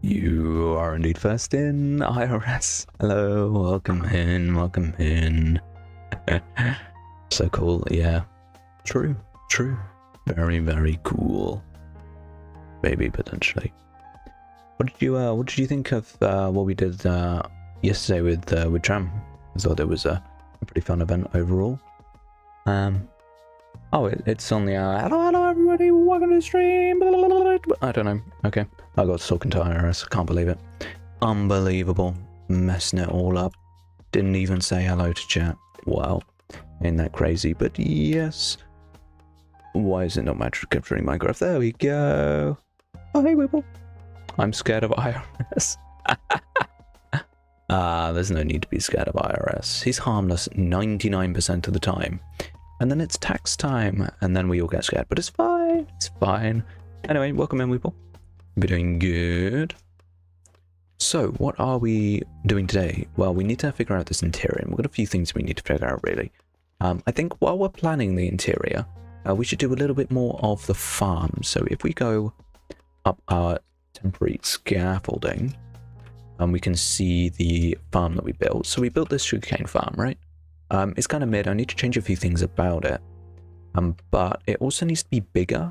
You are indeed first in IRS. Hello, welcome in, welcome in. So cool, yeah. True. Very, very cool. Maybe potentially. What did you think of what we did yesterday with Tram? I thought it was a pretty fun event overall. Oh, it's on the hello everybody, welcome to the stream. I don't know. Okay, I got talking to IRS. Can't believe it. Unbelievable, messing it all up. Didn't even say hello to chat. Wow, ain't that crazy? But yes. Why is it not magic capturing Minecraft? There we go. Oh hey Whipple. I'm scared of IRS. There's no need to be scared of IRS. He's harmless 99% of the time. And then it's tax time, and then we all get scared. But it's fine, it's fine. Anyway, welcome in, people. We're doing good. So, what are we doing today? Well, we need to figure out this interior. We've got a few things we need to figure out, really. I think while we're planning the interior, we should do a little bit more of the farm. So, if we go up our temporary scaffolding, we can see the farm that we built. So, we built this sugarcane farm, right? It's kind of mid. I need to change a few things about it, but it also needs to be bigger.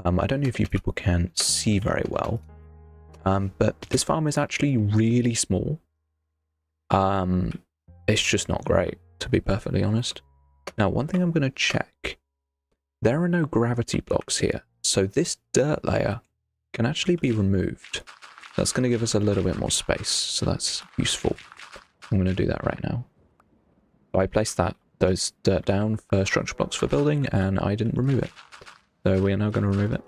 I don't know if you people can see very well, but this farm is actually really small. It's just not great, to be perfectly honest. Now, one thing I'm going to check, there are no gravity blocks here, so this dirt layer can actually be removed. That's going to give us a little bit more space, so that's useful. I'm going to do that right now. I placed those dirt down for structure blocks for building, and I didn't remove it. So we are now going to remove it.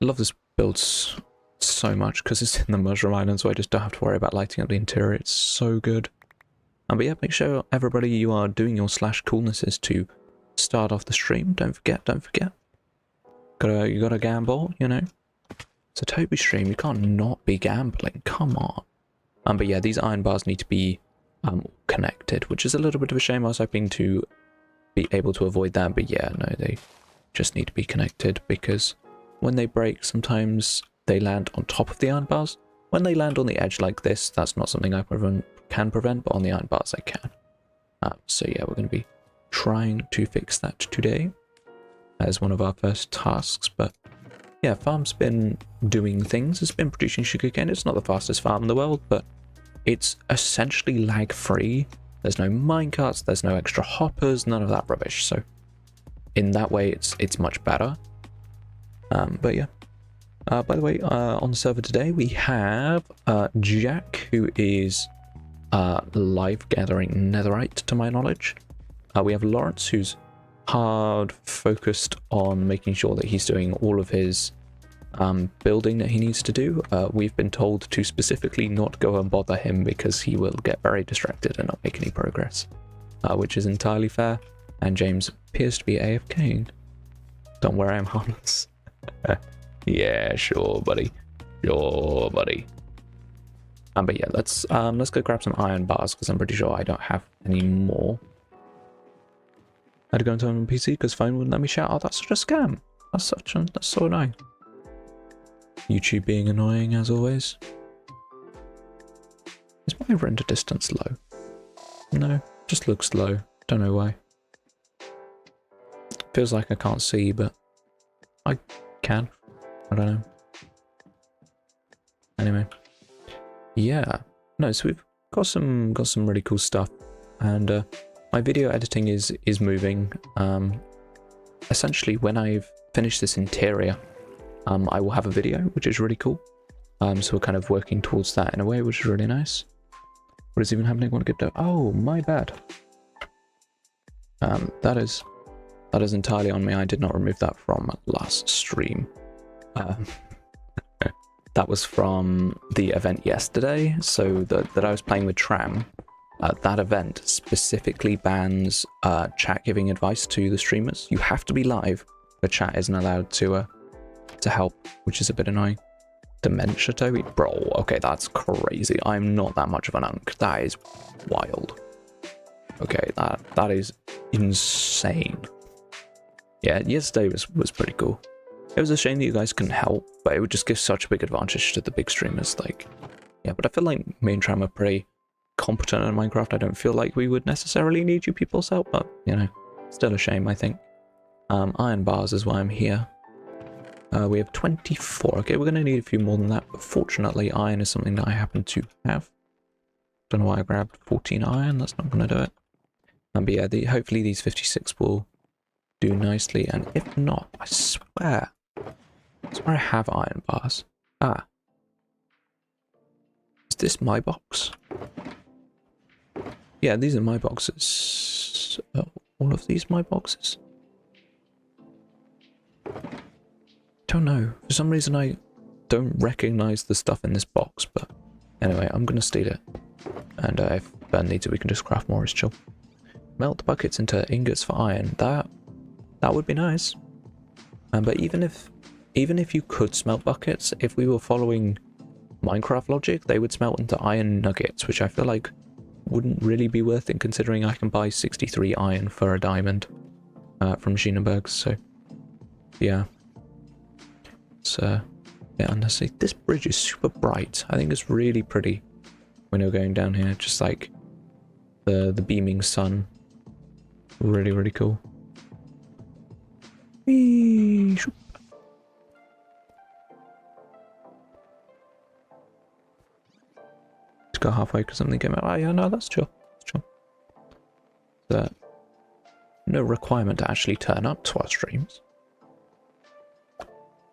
I love this build so much because it's in the mushroom island, so I just don't have to worry about lighting up the interior. It's so good. But yeah, make sure everybody you are doing your /coolnesses to start off the stream. Don't forget. You gotta gamble, you know. It's a Toby stream. You can't not be gambling. Come on. But yeah, these iron bars need to be connected, which is a little bit of a shame. I was hoping to be able to avoid that, but yeah, no, they just need to be connected because when they break, sometimes they land on top of the iron bars. When they land on the edge like this, that's not something I can prevent, but on the iron bars I can. So yeah, we're going to be trying to fix that today as one of our first tasks. But yeah, farm's been doing things. It's been producing sugarcane. It's not the fastest farm in the world, but it's essentially lag-free. There's no minecarts, there's no extra hoppers, none of that rubbish. So in that way, it's much better. But yeah. By the way, on the server today, we have Jack, who is live gathering netherite, to my knowledge. We have Lawrence, who's hard focused on making sure that he's doing all of his building that he needs to do. We've been told to specifically not go and bother him because he will get very distracted and not make any progress, which is entirely fair. And James appears to be AFKing. Don't worry, I'm harmless. Yeah, sure, buddy. Sure, buddy. But yeah, let's go grab some iron bars because I'm pretty sure I don't have any more. I had to go into my PC because phone wouldn't let me shout. Oh, that's such a scam. That's so annoying. YouTube being annoying as always. Is my render distance low? No, just looks low. Don't know why. Feels like I can't see, but I can. I don't know. Anyway, yeah. No, so we've got some really cool stuff, and my video editing is moving. Essentially, when I've finished this interior, I will have a video, which is really cool. So we're kind of working towards that in a way, which is really nice. What is even happening? What good? Oh, my bad. That is entirely on me. I did not remove that from last stream. That was from the event yesterday. So that I was playing with Tram. That event specifically bans chat giving advice to the streamers. You have to be live, but chat isn't allowed to help, which is a bit annoying. Dementia, Toby? Bro, okay, that's crazy. I'm not that much of an unk. That is wild. Okay, that is insane. Yeah, yesterday was pretty cool. It was a shame that you guys couldn't help, but it would just give such a big advantage to the big streamers. Like, yeah, but I feel like me and Tram are pretty competent in Minecraft. I don't feel like we would necessarily need you people's help, but, you know, still a shame, I think. Iron bars is why I'm here. We have 24. Okay, we're going to need a few more than that, but fortunately, iron is something that I happen to have. Don't know why I grabbed 14 iron. That's not going to do it. But yeah, hopefully these 56 will do nicely, and if not, I swear I have iron bars. Ah. Is this my box? Yeah, these are my boxes. All of these my boxes? Don't know. For some reason I don't recognize the stuff in this box, but anyway, I'm gonna steal it. And if Ben needs it, we can just craft more, it's chill. Melt the buckets into ingots for iron. That would be nice. But even if you could smelt buckets, if we were following Minecraft logic, they would smelt into iron nuggets, which I feel like wouldn't really be worth it, considering I can buy 63 iron for a diamond from Schieneberg's. So yeah, it's yeah, honestly, this bridge is super bright. I think it's really pretty when you're going down here, just like the beaming sun. Really, really cool. Whee! Just got halfway because something came out. Oh yeah, no, that's chill. That's chill. No requirement to actually turn up to our streams.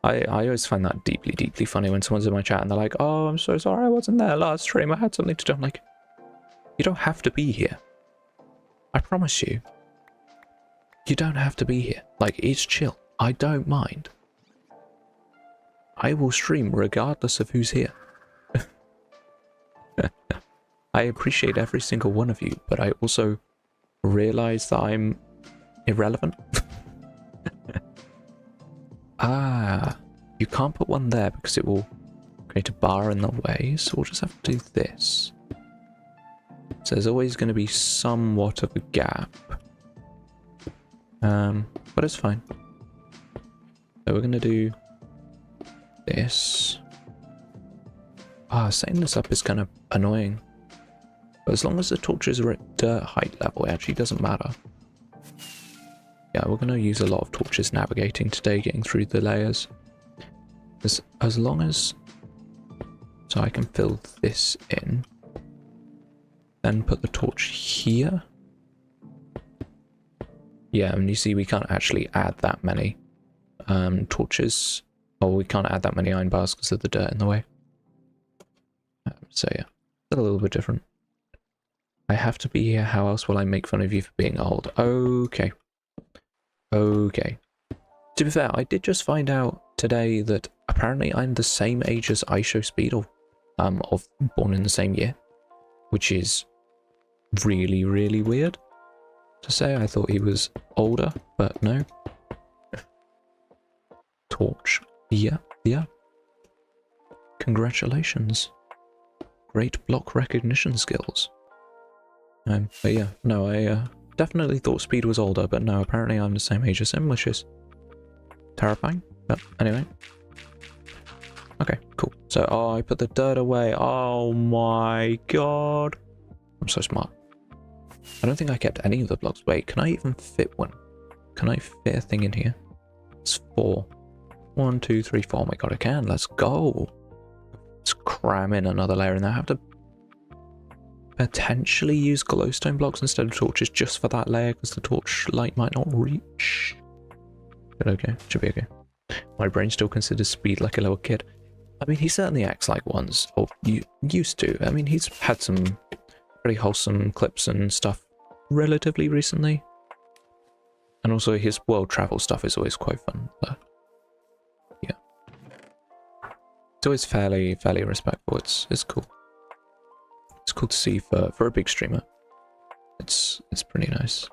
I always find that deeply, deeply funny when someone's in my chat and they're like, oh, I'm so sorry I wasn't there last stream. I had something to do. I'm like, you don't have to be here. I promise you. You don't have to be here. Like, it's chill. I don't mind. I will stream regardless of who's here. I appreciate every single one of you, but I also realize that I'm irrelevant. Ah, you can't put one there because it will create a bar in the way, so we'll just have to do this. So there's always going to be somewhat of a gap. But it's fine. So we're going to do this. Ah, setting this up is kind of annoying. But as long as the torches are at dirt height level, it actually doesn't matter. Yeah, we're going to use a lot of torches navigating today, getting through the layers. As long as... So I can fill this in. Then put the torch here. Yeah, and you see we can't actually add that many torches. Or we can't add that many iron bars because of the dirt in the way. So yeah, it's a little bit different. I have to be here, how else will I make fun of you for being old? Okay. Okay. To be fair, I did just find out today that apparently I'm the same age as IShowSpeed, or born in the same year, which is really, really weird to say. I thought he was older, but no. Torch. Yeah, yeah. Congratulations. Great block recognition skills. But yeah, no, I definitely thought Speed was older, but no, apparently I'm the same age as him, which is terrifying. But anyway. Okay, cool. So, oh, I put the dirt away. Oh my god. I'm so smart. I don't think I kept any of the blocks. Wait, can I even fit one? Can I fit a thing in here? It's 4. 1, 2, 3, 4. Oh my god, I can. Let's go. Let's cram in another layer in there. I have to potentially use glowstone blocks instead of torches just for that layer because the torch light might not reach. But okay, should be okay. My brain still considers Speed like a little kid. I mean, he certainly acts like one's, or used to. I mean, he's had some pretty wholesome clips and stuff relatively recently. And also his world travel stuff is always quite fun, but yeah. It's always fairly respectful. It's cool. It's cool to see for a big streamer. It's pretty nice.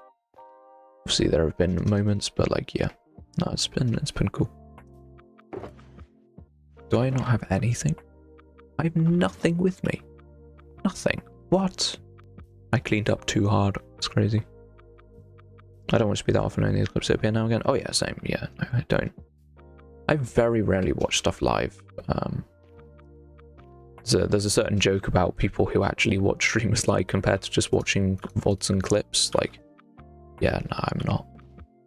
Obviously there have been moments, but like yeah. No, it's been cool. Do I not have anything? I have nothing with me. Nothing. What? I cleaned up too hard. It's crazy. I don't want to be that often in these clips. It'll be now again. Oh yeah, same. Yeah, no, I don't. I very rarely watch stuff live. There's a certain joke about people who actually watch streamers live compared to just watching VODs and clips. Like, yeah, no, I'm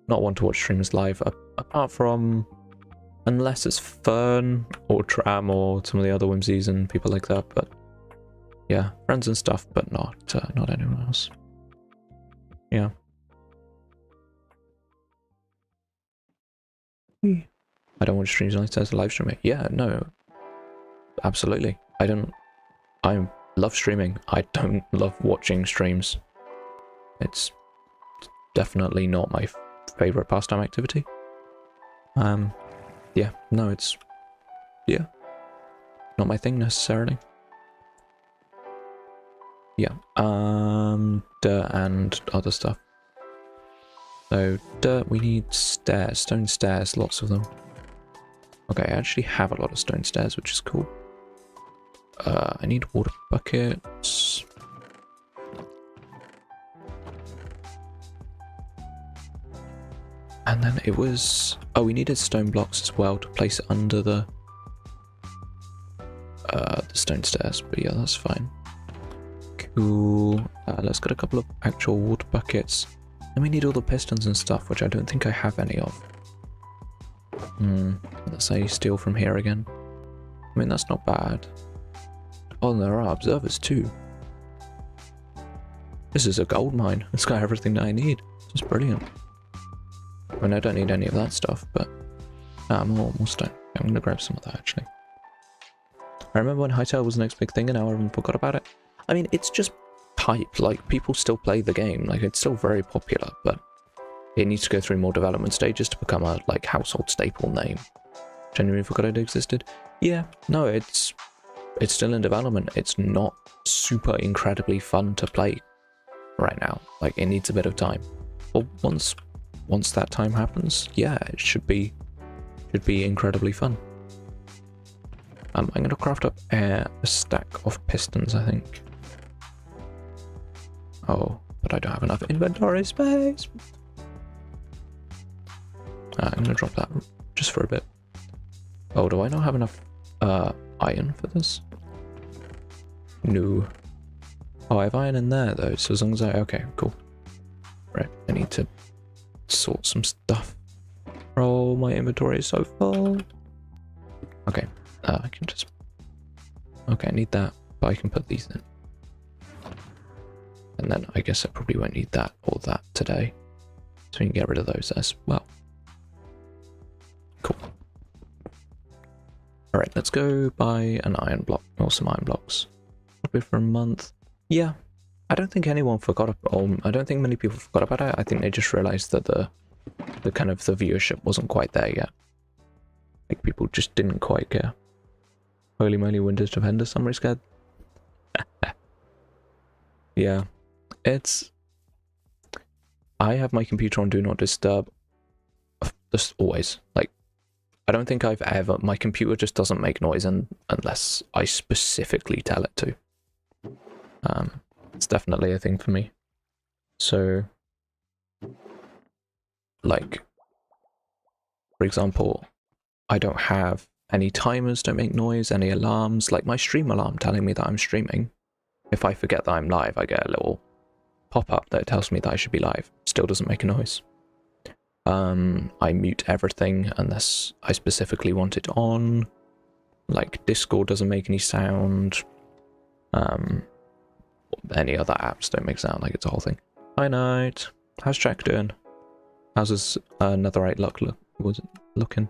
not one to watch streamers live, apart from unless it's Fern or Tram or some of the other Whimsies and people like that. But yeah, friends and stuff, but not anyone else. Yeah. I don't watch streams unless there's a live streaming. Yeah, no, absolutely. I love streaming. I don't love watching streams. It's definitely not my favorite pastime activity. Yeah, no, it's, yeah, not my thing necessarily. Yeah, dirt and other stuff. So, dirt, we need stairs, stone stairs, lots of them. Okay, I actually have a lot of stone stairs, which is cool. I need water buckets. And then it was... Oh, we needed stone blocks as well to place it under the stone stairs. But yeah, that's fine. Cool. Let's get a couple of actual water buckets. And we need all the pistons and stuff, which I don't think I have any of. Let's say steal from here again. I mean, that's not bad. Oh, and there are observers too. This is a gold mine. It's got everything that I need. It's brilliant. I mean, I don't need any of that stuff, but... more stone. I'm gonna grab some of that, actually. I remember when Hightail was the next big thing, and now everyone forgot about it. I mean, it's just hype. Like, people still play the game. Like, it's still very popular, but... it needs to go through more development stages to become a, like, household staple name. Genuinely forgot it existed? Yeah, no, it's still in development. It's not super incredibly fun to play right now. Like, it needs a bit of time. But once that time happens, yeah, it should be incredibly fun. I'm gonna craft up a stack of pistons, I think. Oh, but I don't have enough inventory space. I'm gonna drop that just for a bit. Oh, do I not have enough iron for this? No. Oh, I have iron in there though, so as long as okay, cool. Right, I need to sort some stuff. Oh, my inventory is so full. Okay, I can just... Okay, I need that, but I can put these in. And then I guess I probably won't need that or that today. So we can get rid of those as well. Cool. Alright, let's go buy an iron block, or some iron blocks. Probably for a month. Yeah, I don't think anyone forgot, or I don't think many people forgot about it. I think they just realized that the kind of the viewership wasn't quite there yet. Like, people just didn't quite care. Holy moly, Windows Defender, somebody's scared. Yeah, it's... I have my computer on Do Not Disturb. Just always. Like, I don't think I've ever... My computer just doesn't make noise unless I specifically tell it to. It's definitely a thing for me. So, like, for example, I don't have any timers don't make noise, any alarms, like my stream alarm telling me that I'm streaming. If I forget that I'm live, I get a little pop-up that tells me that I should be live. Still doesn't make a noise. I mute everything unless I specifically want it on. Like, Discord doesn't make any sound. Any other apps don't make sound, like it's a whole thing. Hi, Night. How's Jack doing? How's his netherite luck looking?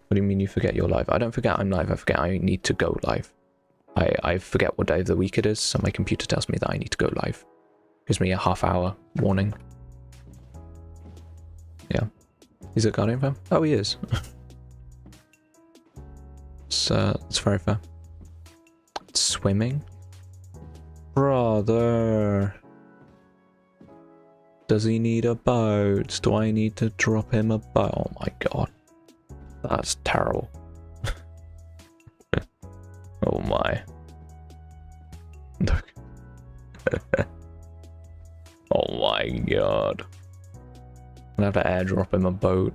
What do you mean you forget you're live? I don't forget I'm live, I forget I need to go live. I forget what day of the week it is, so my computer tells me that I need to go live. Gives me a half-hour warning. Yeah. He's a Guardian fan? Oh, he is. So, it's very fair. Swimming? Brother! Does he need a boat? Do I need to drop him a boat? Oh my god. That's terrible. Oh my. Look. Oh my god. I'll have to airdrop him a boat.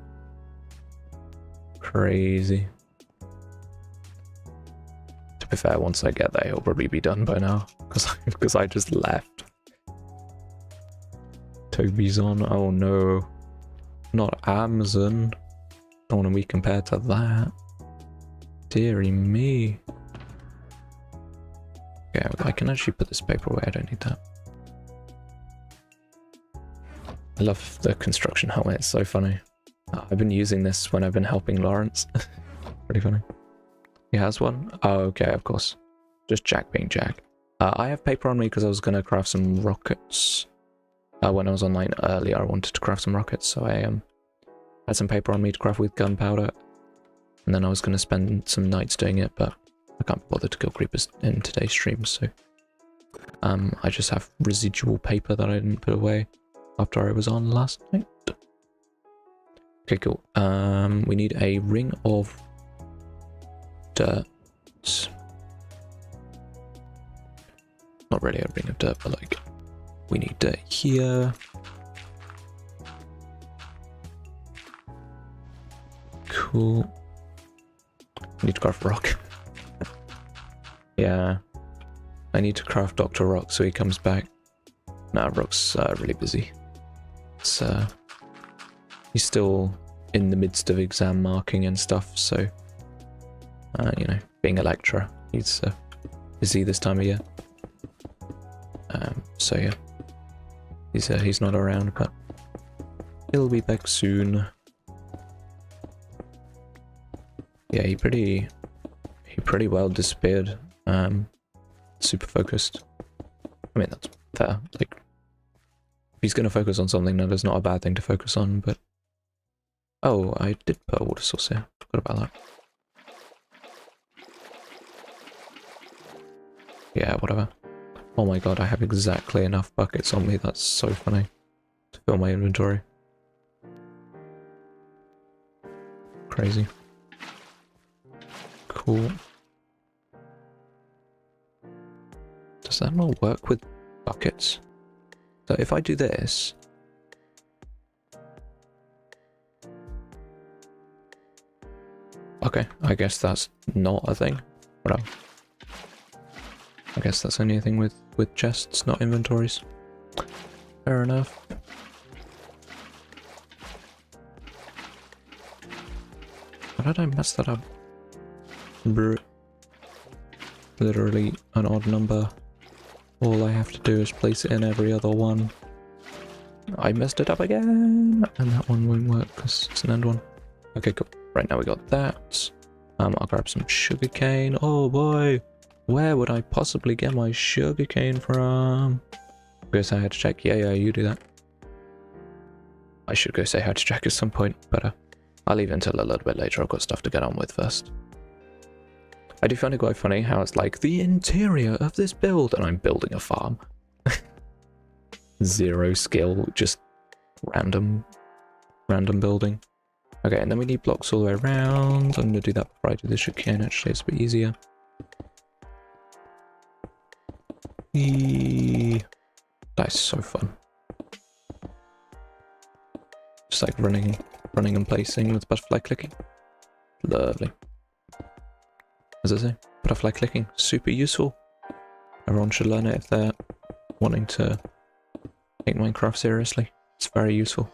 Crazy. To be fair, once I get there, he'll probably be done by now. Because I just left. Toby's on. Oh no. Not Amazon. Don't want to be compared to that. Deary me. Okay, I can actually put this paper away. I don't need that. I love the construction helmet. It's so funny. I've been using this when I've been helping Lawrence. Pretty funny. He has one? Oh, okay, of course. Just Jack being Jack. I have paper on me because I was going to craft some rockets. When I was online earlier, I wanted to craft some rockets, so I had some paper on me to craft with gunpowder. And then I was going to spend some nights doing it, but I can't bother to kill creepers in today's stream, so... I just have residual paper that I didn't put away after I was on last night. Okay, cool. We need a ring of dirt. Not really a ring of dirt, but like, we need dirt here. Cool. I need to craft rock. Yeah. I need to craft Dr. Rock so he comes back. Nah, Rock's really busy. It's, he's still in the midst of exam marking and stuff, so... you know, being a lecturer, he's busy this time of year. So yeah. He's not around, but... he'll be back soon. Yeah, he pretty well disappeared. Super focused. I mean, that's fair. Like, if he's gonna focus on something, that is not a bad thing to focus on, but... Oh, I did put a water source here. Forgot about that. Yeah, whatever. Oh my god, I have exactly enough buckets on me. That's so funny. To fill my inventory. Crazy. Cool. Does that not work with buckets? So if I do this... Okay, I guess that's not a thing. Whatever. I guess that's only a thing with chests, not inventories. Fair enough. How did I mess that up? Brr. Literally an odd number. All I have to do is place it in every other one. I messed it up again! And that one won't work because it's an end one. Okay, cool. Right, now we got that. I'll grab some sugarcane. Oh boy! Where would I possibly get my sugarcane from? Go say hi to Jack. Yeah, you do that. I should go say hi to Jack at some point, but I'll leave it until a little bit later. I've got stuff to get on with first. I do find it quite funny how it's like the interior of this build, and I'm building a farm. Zero skill, just random building. Okay, and then we need blocks all the way around. I'm going to do that before I do the sugarcane, actually. It's a bit easier. That's so fun. Just like running and placing with butterfly clicking. Lovely. As I say, butterfly clicking, super useful. Everyone should learn it if they're wanting to take Minecraft seriously. It's very useful.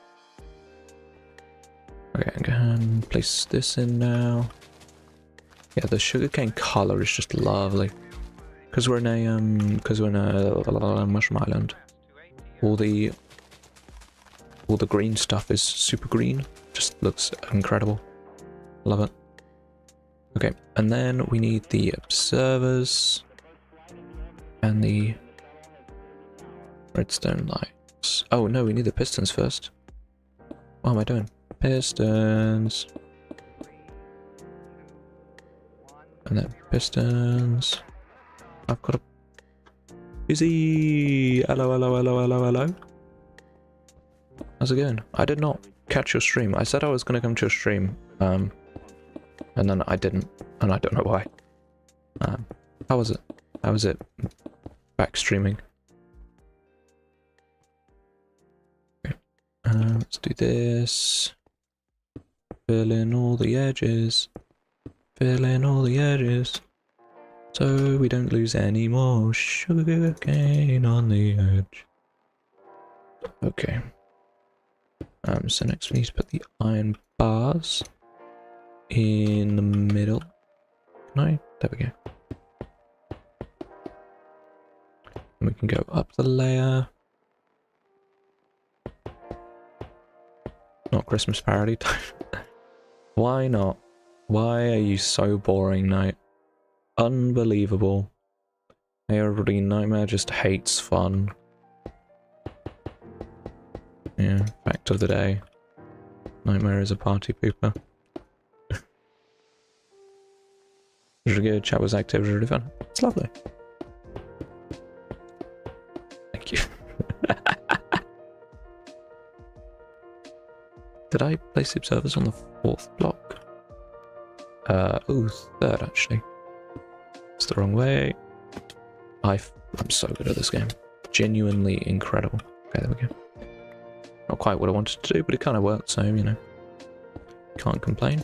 Okay, I'm going to place this in now. Yeah, the sugarcane color is just lovely. Because we're in a mushroom island. All the green stuff is super green. Just looks incredible. Love it. Okay, and then we need the observers and the redstone lights. Oh no, we need the pistons first. What am I doing? Pistons. And then pistons. I've got a busy. Hello. How's it going? I did not catch your stream. I said I was going to come to your stream, and then I didn't, and I don't know why. How was it? How was it back streaming? Okay. Let's do this. Fill in all the edges. Fill in all the edges. So we don't lose any more sugar cane on the edge. Okay. So next we need to put the iron bars in the middle. Can I? There we go. And we can go up the layer. Not Christmas parody time. Why not? Why are you so boring, Knight? Unbelievable. Hey everybody, Nightmare just hates fun. Yeah, fact of the day. Nightmare is a party pooper. It was really good, chat was active, it was really fun. It's lovely. Thank you. Did I place the observers on the 4th block? Oh, 3rd actually. It's the wrong way. I'm so good at this game. Genuinely incredible. Okay, there we go. Not quite what I wanted to do, but it kind of worked, so, you know. Can't complain.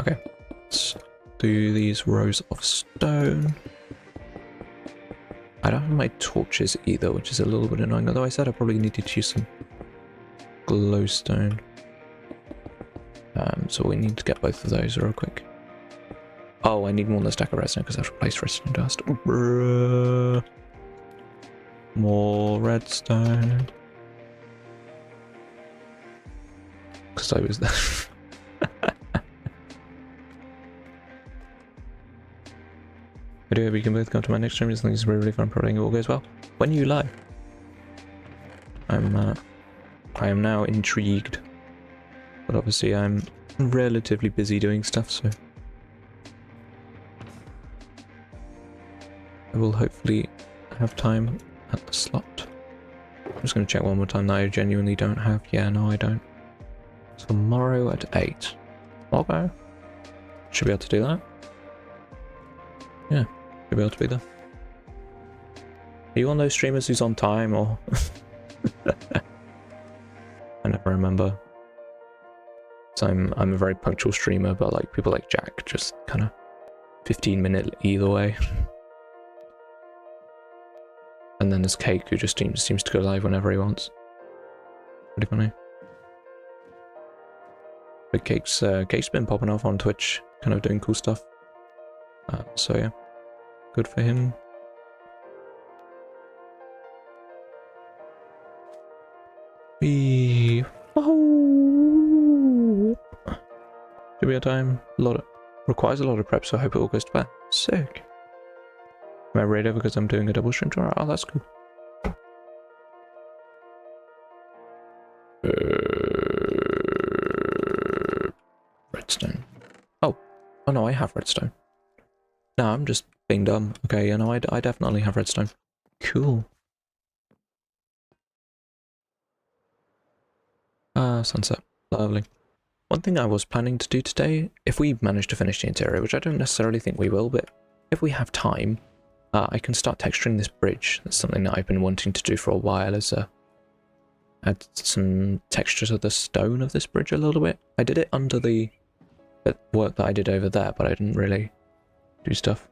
Okay, let's do these rows of stone. I don't have my torches either, which is a little bit annoying, although I said I probably needed to use some glowstone. So we need to get both of those real quick. Oh, I need more than a stack of redstone because I've replaced redstone dust. More redstone. Because I was there. I do hope we can both come to my next stream. I think it's really fun, probably all goes well. When you live? I am now intrigued. But obviously I'm relatively busy doing stuff, so I will hopefully have time at the slot. I'm just going to check one more time that I genuinely don't have. Yeah, no I don't. Tomorrow at 8. Okay. Should be able to do that. Yeah, should be able to be there. Are you one of those streamers who's on time, or... I never remember. So I'm a very punctual streamer, but like people like Jack just kind of 15-minute either way. And then there's Cake, who just seems to go live whenever he wants. Pretty funny. But Cake's been popping off on Twitch, kind of doing cool stuff. So yeah, good for him. Should be a time. Requires a lot of prep, so I hope it all goes to plan. Sick. Am I ready because I'm doing a double stream tomorrow? Oh, that's cool. Redstone. Oh no, I have redstone. No, I'm just being dumb. Okay, yeah, no, I definitely have redstone. Cool. Ah, sunset. Lovely. One thing I was planning to do today, if we manage to finish the interior, which I don't necessarily think we will, but if we have time, I can start texturing this bridge. That's something that I've been wanting to do for a while, is add some texture to the stone of this bridge a little bit. I did it under the work that I did over there, but I didn't really do stuff.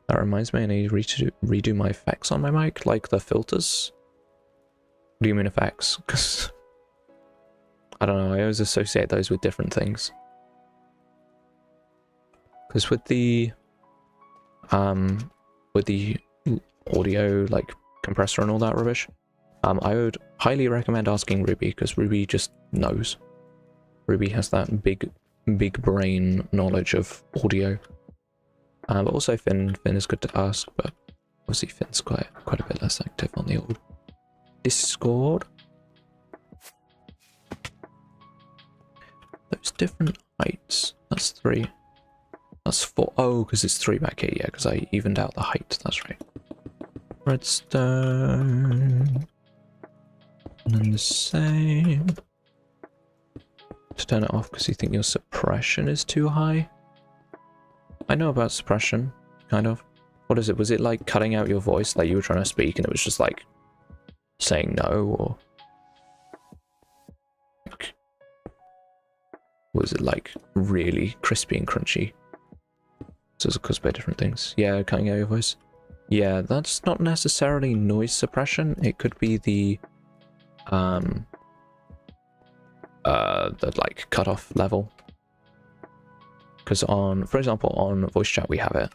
That reminds me, I need to redo my effects on my mic, like the filters. What do you mean effects? Because I don't know, I always associate those with different things. Because with the audio like compressor and all that rubbish, I would highly recommend asking Ruby, because Ruby just knows. Ruby has that big brain knowledge of audio. But also Finn is good to ask, but obviously Finn's quite a bit less active on the old Discord. Those different heights. That's 3. That's 4. Oh, because it's 3 back here. Yeah, because I evened out the height. That's right. Redstone. And then the same. To turn it off because you think your suppression is too high. I know about suppression, kind of. What is it? Was it like cutting out your voice, like you were trying to speak and it was just like saying no, or was it like really crispy and crunchy? So it's caused by different things. Yeah, cutting out your voice. Yeah, that's not necessarily noise suppression. It could be the like cutoff level. Because on, for example, on voice chat we have it.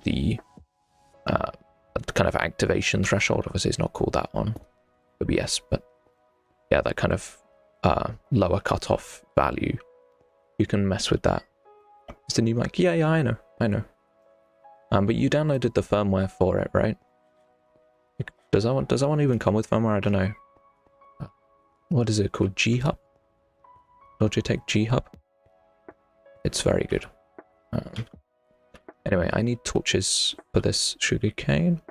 The kind of activation threshold, obviously it's not called that on OBS, but yeah, that kind of lower cutoff value, you can mess with that. It's the new mic. Yeah, I know. But you downloaded the firmware for it, right? Does that one even come with firmware? I don't know. What is it called? G-Hub? Logitech G-Hub? It's very good. Anyway, I need torches for this sugarcane.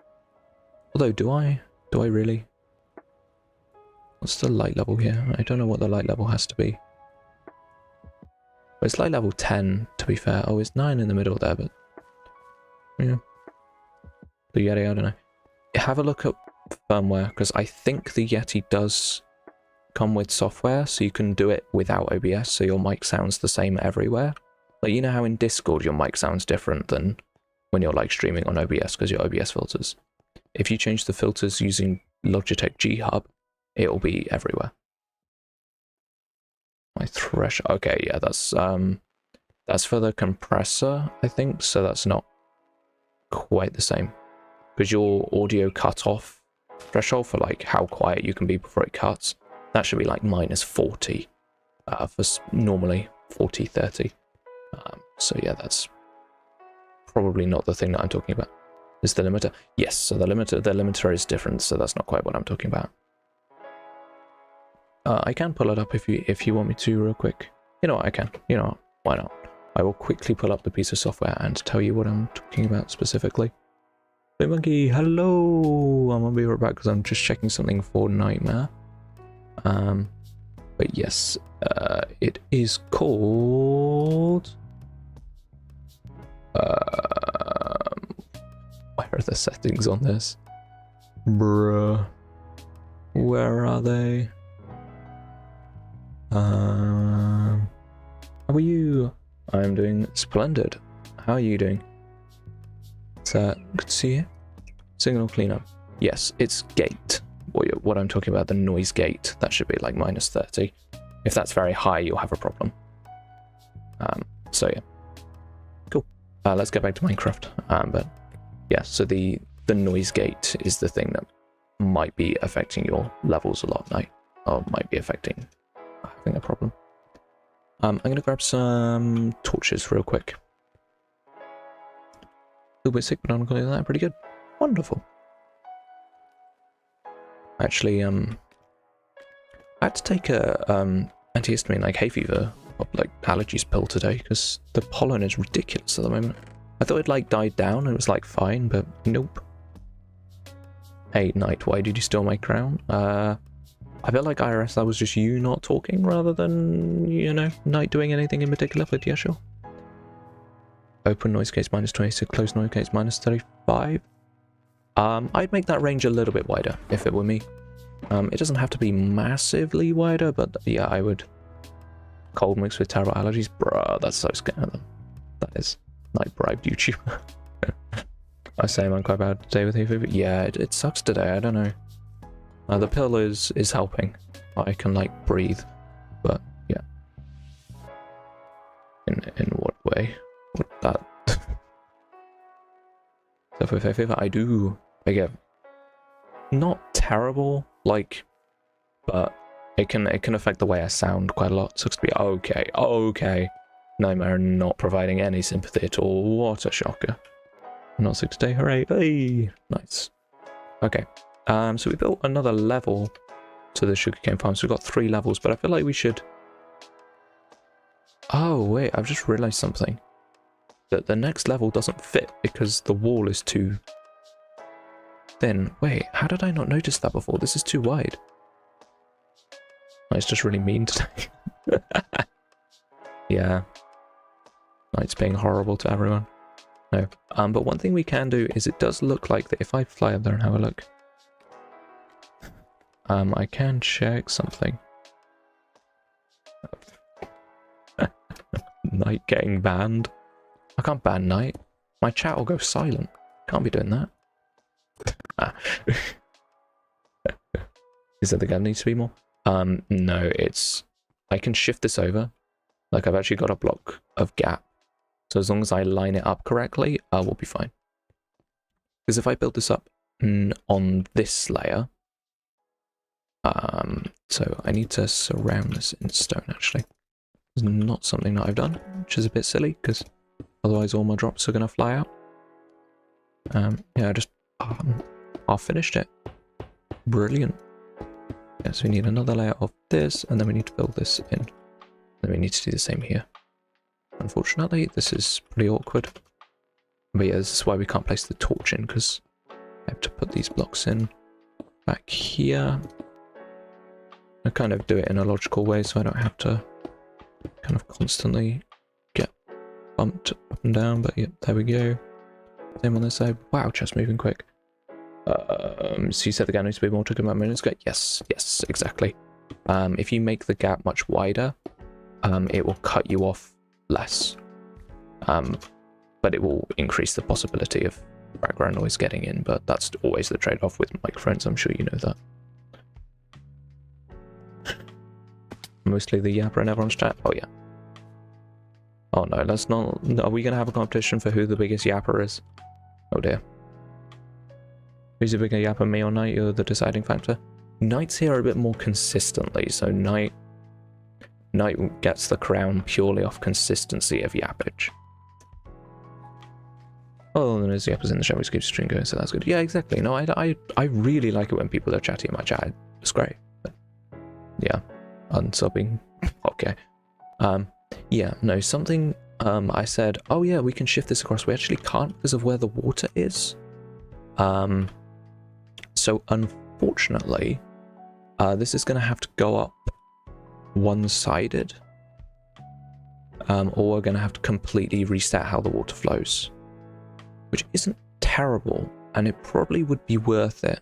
Although, do I really? What's the light level here? I don't know what the light level has to be. But it's light level 10, to be fair. Oh, it's 9 in the middle there, but... yeah. The Yeti, I don't know. Have a look at firmware, because I think the Yeti does come with software, so you can do it without OBS, so your mic sounds the same everywhere. Like, you know how in Discord your mic sounds different than when you're like streaming on OBS, because your OBS filters. If you change the filters using Logitech G-Hub, it'll be everywhere. My threshold. Okay, yeah, that's for the compressor, I think, so that's not quite the same. Because your audio cutoff threshold for like how quiet you can be before it cuts, that should be like -40 for normally 40, 30. So yeah, that's probably not the thing that I'm talking about. Is the limiter? Yes, so the limiter is different, so that's not quite what I'm talking about. I can pull it up if you want me to real quick. You know what, I can. You know what, why not? I will quickly pull up the piece of software and tell you what I'm talking about specifically. Hey Monkey, hello! I'm gonna be right back because I'm just checking something for Nightmare. But yes, it is called... where are the settings on this? Bruh. Where are they? How are you? I'm doing splendid. How are you doing? It's good to see you. Signal cleanup. Yes, it's gate. What I'm talking about, the noise gate. That should be like -30. If that's very high, you'll have a problem. So yeah. Cool. Let's get back to Minecraft. But yeah, so the noise gate is the thing that might be affecting your levels a lot, or might be affecting having a problem. I'm gonna grab some torches real quick. A little bit sick, but I'm gonna do that pretty good. Wonderful. Actually, I had to take a antihistamine, like hay fever, or like allergies pill today, because the pollen is ridiculous at the moment. I thought it like died down and it was like fine, but nope. Hey, Knight, why did you steal my crown? I feel like IRS, that was just you not talking rather than, you know, Knight doing anything in particular, but yeah, sure. Open noise case -26, close noise case -35. I'd make that range a little bit wider if it were me. It doesn't have to be massively wider, but yeah, I would. Cold mixed with terrible allergies, bruh, that's so scary. That is. Knight bribed YouTube. I say I'm quite bad today with hay fever. Yeah, it sucks today, I don't know. The pill is helping. I can like breathe, but yeah. In what way? What that? So with hay fever, I get not terrible, like, but it can affect the way I sound quite a lot. Sucks to be okay. Nightmare not providing any sympathy at all. What a shocker. I'm not sick today, hooray! Hey, nice. Okay. So we built another level to the sugarcane farm, so we've got 3 levels, but I feel like we should... Oh, wait, I've just realised something. That the next level doesn't fit because the wall is too thin. Wait, how did I not notice that before? This is too wide. It's just really mean today. Yeah. It's being horrible to everyone. No. But one thing we can do is it does look like that if I fly up there and have a look. I can check something. Night getting banned. I can't ban night. My chat will go silent. Can't be doing that. Is that the game needs to be more? No, it's... I can shift this over. Like, I've actually got a block of gap. So as long as I line it up correctly, we'll be fine. Because if I build this up on this layer... so I need to surround this in stone, actually. It's not something that I've done, which is a bit silly, because otherwise all my drops are going to fly out. Yeah, I just half finished it. Brilliant. Yeah, so we need another layer of this, and then we need to build this in. Then we need to do the same here. Unfortunately, this is pretty awkward. But yeah, this is why we can't place the torch in, because I have to put these blocks in back here. I kind of do it in a logical way, so I don't have to kind of constantly get bumped up and down, but yeah, there we go. Same on this side. Wow, chest moving quick. So you said the gap needs to be more to about minutes ago? Yes, yes, exactly. If you make the gap much wider, it will cut you off less. But it will increase the possibility of background noise getting in, but that's always the trade-off with microphones, I'm sure you know that. Mostly the yapper in everyone's chat? Oh yeah. Oh no, let's not... Are we going to have a competition for who the biggest yapper is? Oh dear. Who's a bigger yapper, me or Night? You're the deciding factor. Night's here a bit more consistently, so Night gets the crown purely off consistency of yappage. Oh, and there's yappers in the shadows keeps string going, so that's good. Yeah, exactly. No, I really like it when people are chatty in my chat. It's great. But yeah, unsubbing. Okay. Yeah, no, something I said, oh yeah, we can shift this across. We actually can't because of where the water is. So unfortunately, this is going to have to go up one-sided. Or we're going to have to completely reset how the water flows. Which isn't terrible, and it probably would be worth it.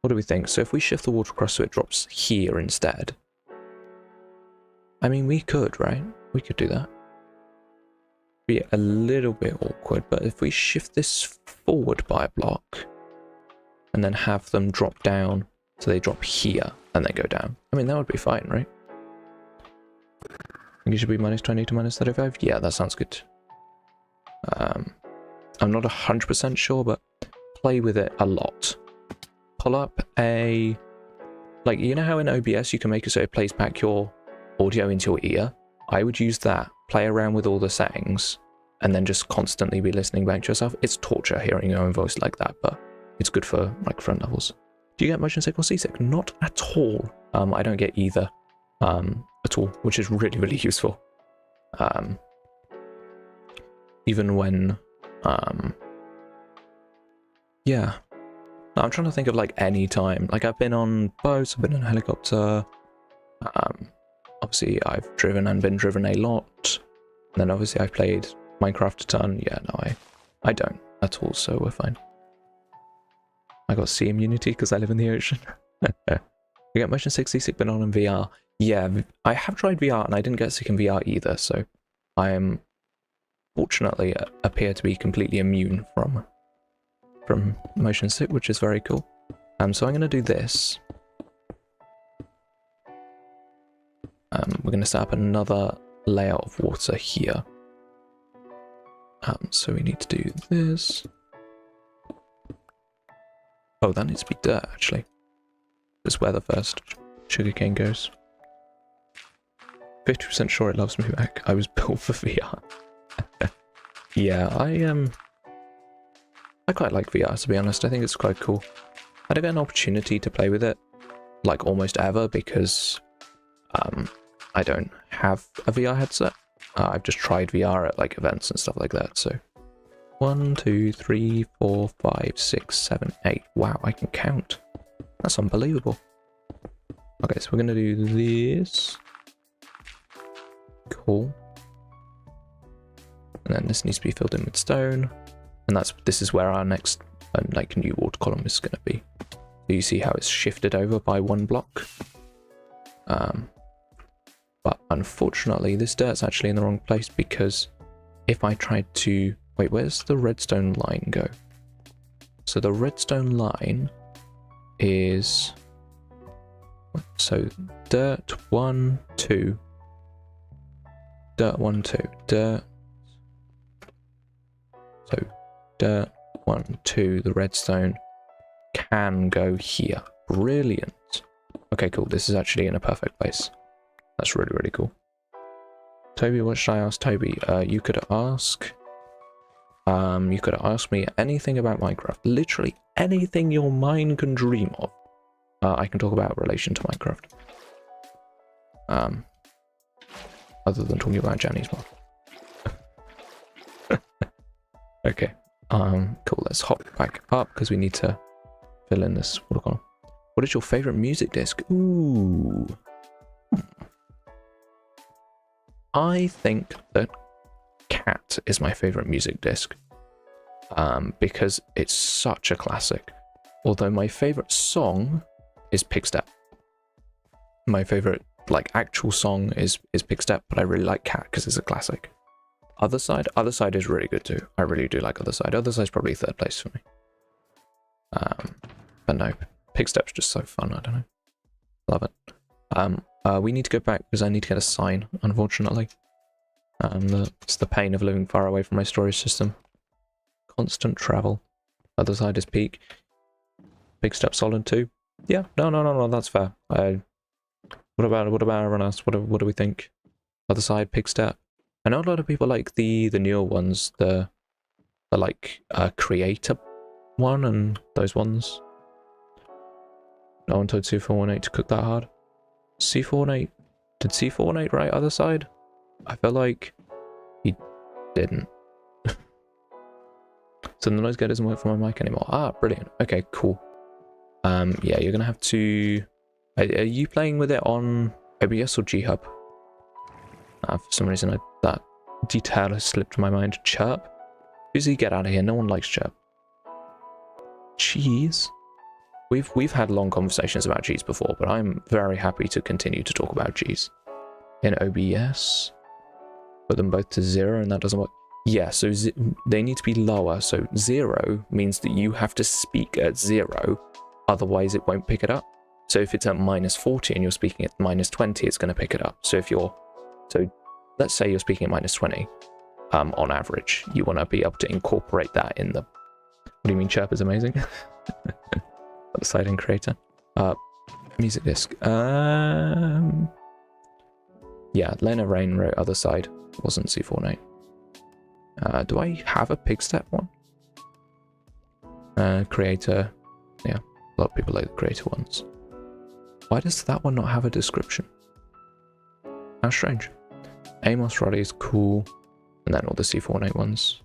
What do we think? So if we shift the water across so it drops here instead. I mean, we could, right? We could do that. Be a little bit awkward, but if we shift this forward by a block, and then have them drop down, so they drop here, and then go down. I mean, that would be fine, right? I think it should be -20 to -35. Yeah, that sounds good. I'm not 100% sure, but play with it a lot. Pull up a... Like, you know how in OBS you can make it so it plays back your audio into your ear? I would use that, play around with all the settings, and then just constantly be listening back to yourself. It's torture hearing your own voice like that, but it's good for microphone levels. Do you get motion sick or seasick? Not at all. I don't get either at all, which is really, really useful. Even when... yeah. No, I'm trying to think of like any time. Like I've been on boats, I've been in a helicopter. Obviously I've driven and been driven a lot. And then obviously I've played Minecraft a ton. Yeah, no, I don't at all, so we're fine. I got sea immunity because I live in the ocean. You get motion sick, seasick, but not in VR. Yeah, I have tried VR and I didn't get sick in VR either, so I am fortunately appear to be completely immune from motion sick, which is very cool. So I'm going to do this. We're going to set up another layer of water here. So we need to do this. Oh, that needs to be dirt, actually. This is where the first sugarcane goes. 50% sure it loves me back. I was built for VR. Yeah, I quite like VR, to be honest. I think it's quite cool. I don't get an opportunity to play with it, like, almost ever, because I don't have a VR headset. I've just tried VR at, like, events and stuff like that, so... 1, 2, 3, 4, 5, 6, 7, 8. Wow, I can count. That's unbelievable. Okay, so we're going to do this. Cool. And then this needs to be filled in with stone. And this is where our next, like, new water column is going to be. You see how it's shifted over by 1 block. But unfortunately, this dirt's actually in the wrong place, because if I tried to... Wait, where's the redstone line go? So the redstone line is... So dirt 1, 2. Dirt 1, 2. Dirt. So dirt 1, 2. The redstone can go here. Brilliant. Okay, cool. This is actually in a perfect place. That's really, really cool. Toby, what should I ask Toby? You could ask me anything about Minecraft. Literally anything your mind can dream of. I can talk about in relation to Minecraft. Other than talking about Johnny's mod. Okay. Cool. Let's hop back up because we need to fill in this water column. What is your favorite music disc? Ooh. I think that Cat is my favorite music disc. Because it's such a classic. Although my favorite song is Pigstep. My favorite, like, actual song is Pigstep, but I really like Cat because it's a classic. Other Side is really good too. I really do like Other Side. Other Side's probably 3rd place for me. But no, Pigstep's just so fun. I don't know. Love it. We need to go back because I need to get a sign, unfortunately. It's the pain of living far away from my storage system. Constant travel. Other Side is peak. Pigstep solid too. Yeah, no, that's fair. What about everyone else? What do we think? Other Side, Pigstep. I know a lot of people like the newer ones, the like creator one and those ones. No one told C418 to cook that hard. C418, did C418 write Other Side? I feel like he didn't. So the noise gate doesn't work for my mic anymore. Ah, brilliant. Okay, cool. Yeah, you're gonna have to... Are you playing with it on OBS or G-Hub? For some reason, that detail has slipped my mind. Chirp? Busy, get out of here. No one likes Chirp. Cheese? We've had long conversations about cheese before, but I'm very happy to continue to talk about cheese. In OBS, put them both to 0, and that doesn't work. Yeah, so they need to be lower. So 0 means that you have to speak at 0, otherwise it won't pick it up. So if it's at -40 and you're speaking at -20, it's going to pick it up. So if you're, let's say you're speaking at -20, on average, you want to be able to incorporate that in the. What do you mean, Chirp is amazing? Other Side and creator. Music disc. Yeah, Lena Rain wrote Other Side. Wasn't C48. Do I have a Pigstep one? Creator. Yeah, a lot of people like the creator ones. Why does that one not have a description? How strange. Amos Roddy is cool. And then all the C48 ones.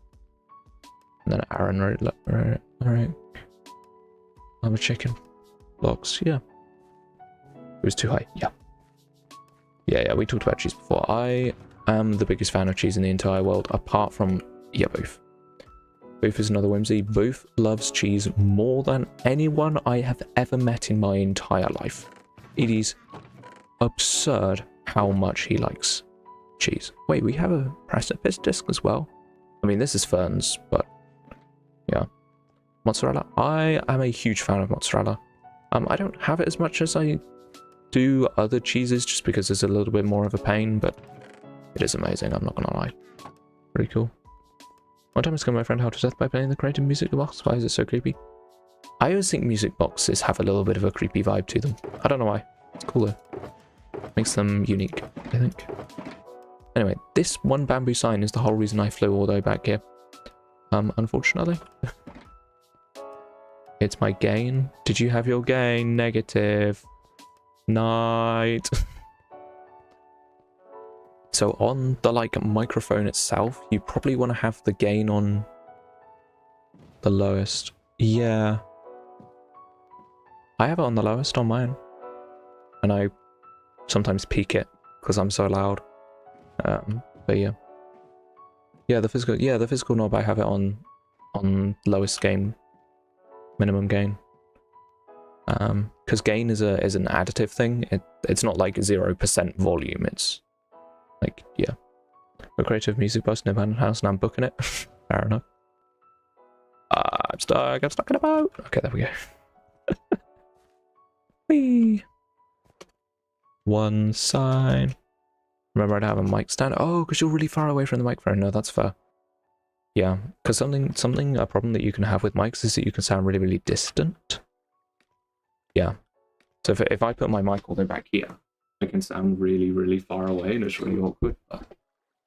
And then Aaron wrote it. Alright. I'm a chicken. Blocks, yeah. It was too high, yeah. Yeah, we talked about cheese before. I am the biggest fan of cheese in the entire world, apart from, yeah, Booth. Booth is another whimsy. Booth loves cheese more than anyone I have ever met in my entire life. It is absurd how much he likes cheese. Wait, we have a precipice disc as well? I mean, this is Ferns, but yeah. Mozzarella. I am a huge fan of mozzarella. I don't have it as much as I do other cheeses, just because it's a little bit more of a pain, but it is amazing, I'm not gonna lie. Pretty cool. One time I scared my friend how to death by playing the creative music box. Why is it so creepy? I always think music boxes have a little bit of a creepy vibe to them. I don't know why. It's cooler. Makes them unique, I think. Anyway, this one bamboo sign is the whole reason I flew all the way back here. Unfortunately. It's my gain. Did you have your gain? Negative. Night. So on the microphone itself, you probably want to have the gain on the lowest. Yeah. I have it on the lowest on mine. And I sometimes peak it because I'm so loud. But yeah. Yeah, the physical knob, I have it on lowest gain. Minimum gain. Because gain is an additive thing. It's not like 0% volume. It's like, yeah. A creative music bus in a abandoned house and I'm booking it. Fair enough. I'm stuck in a boat. Okay, there we go. Whee! One sign. Remember to have a mic stand. Oh, because you're really far away from the microphone. No, that's fair. Yeah, because a problem that you can have with mics is that you can sound really, really distant. Yeah. So if I put my mic all the way back here, I can sound really, really far away and it's really awkward. But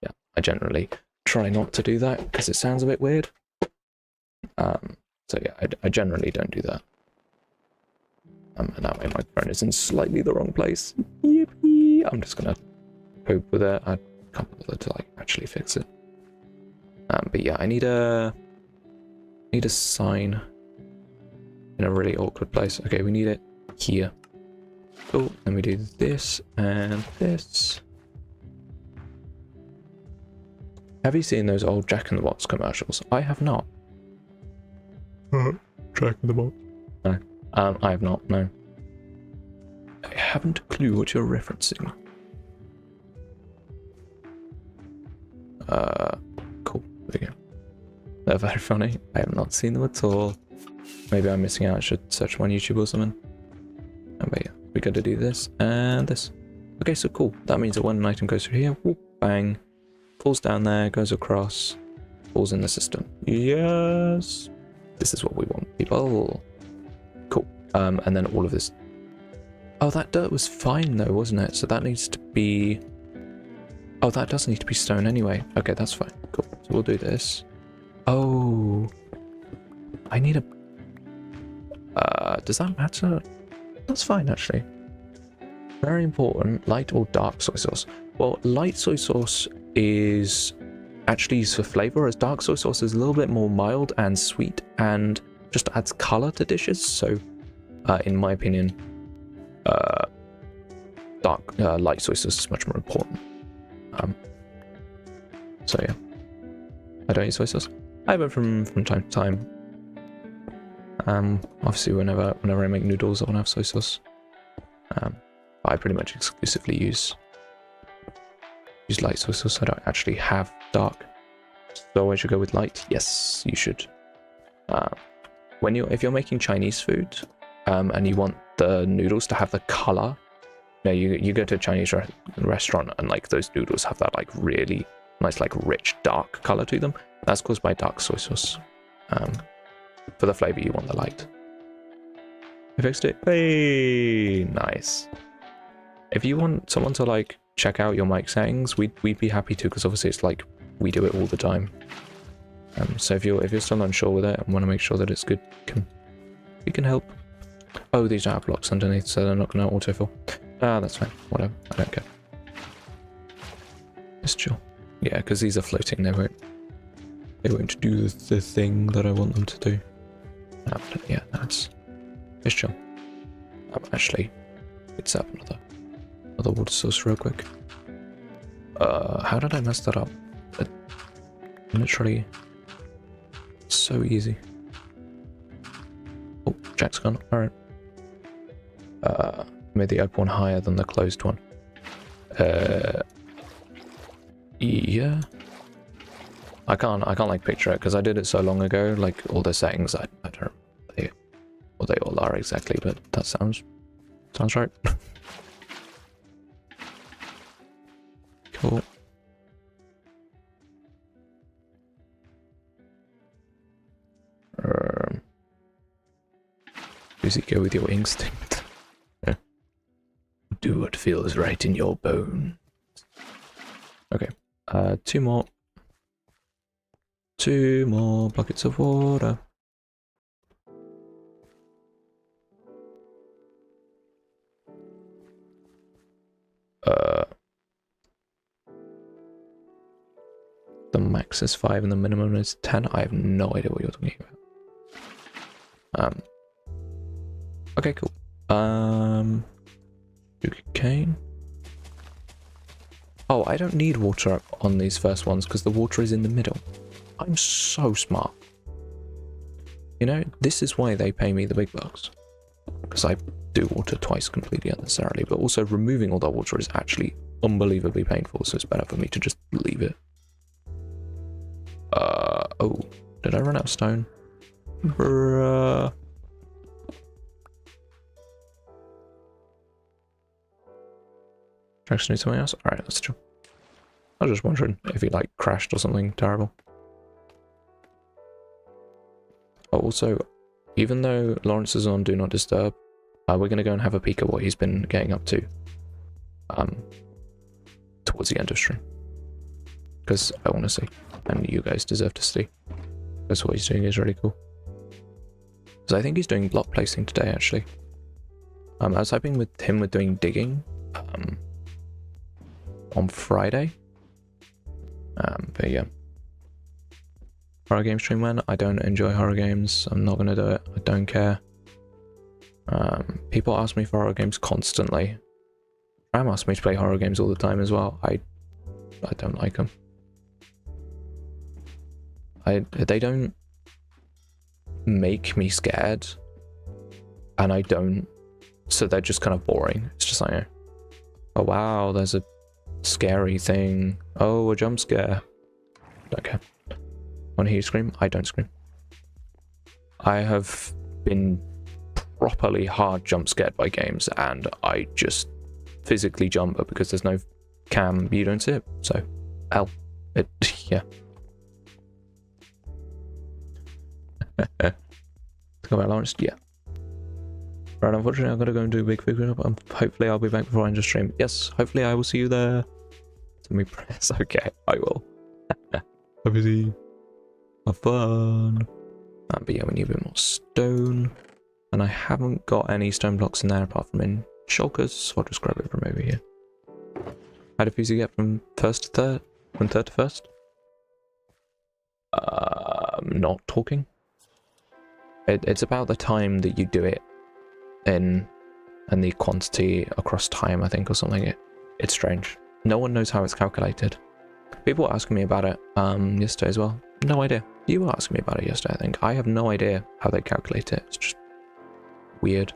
yeah, I generally try not to do that because it sounds a bit weird. So yeah, I generally don't do that. And that way my phone is in slightly the wrong place. Yippee! I'm just gonna cope with it. I can't bother to like actually fix it. But yeah, I need a sign in a really awkward place. Okay, we need it here. Cool. Then we do this and this. Have you seen those old Jack in the Box commercials? I have not. Jack in the Box? No. I have not, no. I haven't a clue what you're referencing. Cool. There we go. They're very funny. I have not seen them at all. Maybe I'm missing out. I should search them on YouTube or something. Oh, but yeah, we got to do this and this. Okay, so cool. That means that when an item goes through here, whoop, bang, falls down there, goes across, falls in the system. Yes! This is what we want, people. Cool. And then all of this. Oh, that dirt was fine though, wasn't it? So that needs to be... Oh, that does need to be stone anyway. Okay, that's fine. Cool. So we'll do this. Oh. I need a... does that matter? That's fine, actually. Very important. Light or dark soy sauce? Well, light soy sauce is actually used for flavor, whereas dark soy sauce is a little bit more mild and sweet and just adds color to dishes. So, in my opinion, light soy sauce is much more important. So yeah, I don't use soy sauce. I have it from time to time. Obviously, whenever I make noodles, I want to have soy sauce. I pretty much exclusively use light soy sauce. I don't actually have dark. So I should go with light. Yes, you should. If you're making Chinese food, and you want the noodles to have the color, you go to a Chinese restaurant and like those noodles have that like really nice like rich dark color to them. That's caused by dark soy sauce. For the flavor, you want the light. I fixed it. Hey, nice. If you want someone to like check out your mic settings, we'd be happy to, because obviously it's like we do it all the time. So if you're still unsure with it and want to make sure that it's good, we can help. Oh, these don't have blocks underneath, so they're not going to autofill. That's fine. Whatever. I don't care. It's chill. Yeah, because these are floating. They won't do the thing that I want them to do. Yeah, it's chill. Actually, let's set up another water source real quick. How did I mess that up? Literally, so easy. Oh, Jack's gone. All right. Made the open one higher than the closed one. Yeah. I can't like picture it because I did it so long ago. Like all the settings, I don't know what they all are exactly, but that sounds right. Cool. Does it go with your instinct? Do what feels right in your bones. Okay. Two more buckets of water. The max is 5 and the minimum is 10. I have no idea what you're talking about. Okay, cool. Cane. Oh, I don't need water on these first ones because the water is in the middle. I'm so smart. You know, this is why they pay me the big bucks. because I do water twice completely unnecessarily, but also removing all that water is actually unbelievably painful, so it's better for me to just leave it. Oh, did I run out of stone? Bruh. Actually need something else? Alright, that's true. I was just wondering if he like crashed or something terrible. Oh, also, even though Lawrence is on Do Not Disturb, we're going to go and have a peek at what he's been getting up to towards the end of stream. Because I want to see, and you guys deserve to see. Because what he's doing is really cool. Because I think he's doing block placing today, actually. I was hoping with him with doing digging on Friday. But yeah. Horror game stream when? I don't enjoy horror games. I'm not going to do it. I don't care. People ask me for horror games constantly. Ram asks me to play horror games all the time as well. I don't like them. They don't make me scared, and I don't, so they're just kind of boring. It's just like, oh wow, there's a scary thing. Oh, a jump scare. Don't care. Want to hear you scream? I don't scream. I have been properly hard jump scared by games, and I just physically jump, but because there's no cam, you don't see it. So, hell, yeah. Talk about Lawrence, yeah. Right, unfortunately, I've got to go and do a big figure up. Hopefully, I'll be back before I end the stream. Yes, hopefully, I will see you there. Let me press. Okay, I will. Obviously, have fun. But yeah, we need a bit more stone. And I haven't got any stone blocks in there apart from in shulkers, so I'll just grab it from over here. How do you get from first to third? From third to first? Not talking. It's about the time that you do it in, and the quantity across time, I think, or something. It's strange. No one knows how it's calculated. People were asking me about it yesterday as well. No idea. You were asking me about it yesterday, I think. I have no idea how they calculate it. It's just weird.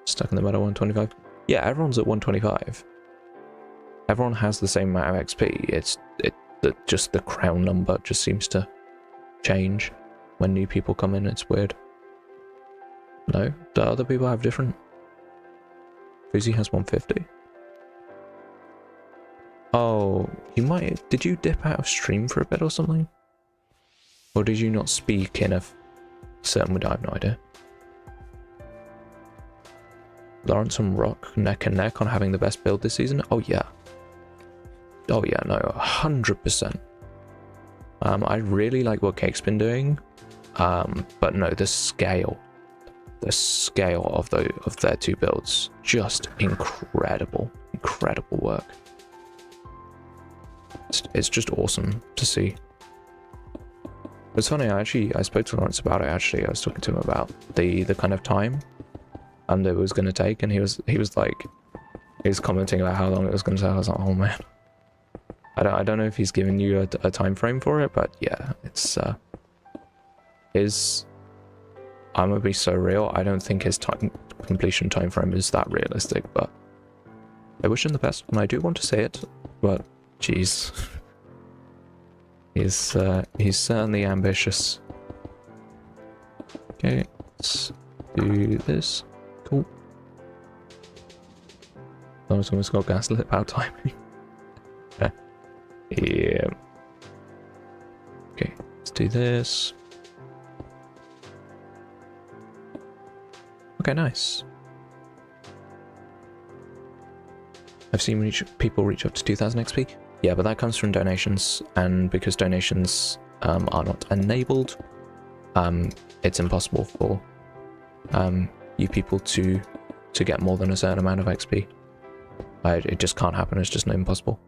Stuck in the middle, 125. Yeah, everyone's at 125. Everyone has the same amount of XP. Just the crown number just seems to change when new people come in. It's weird. No? Do other people have different? Fuzzy has 150. Oh, you might... Did you dip out of stream for a bit or something? Or did you not speak in a certain way? I have no idea. Lawrence and Rock neck and neck on having the best build this season? Oh yeah. Oh yeah, no, 100%. I really like what Cake's been doing. But no, the scale of their two builds, just incredible work. It's just awesome to see. It's funny, I spoke to Lawrence about it. Actually, I was talking to him about the kind of time that it was going to take, and he was commenting about how long it was going to take. I was like, oh man, I don't know if he's given you a time frame for it, but yeah, it's I'm gonna be so real. I don't think his completion time frame is that realistic, but I wish him the best, and I do want to say it, but jeez, he's certainly ambitious. Okay, let's do this. Cool. Someone's almost got gaslit about timing. Yeah. Okay, let's do this. Okay, nice. I've seen people reach up to 2000 XP. Yeah, but that comes from donations, and because donations are not enabled, it's impossible for you people to get more than a certain amount of XP. It just can't happen. It's just impossible.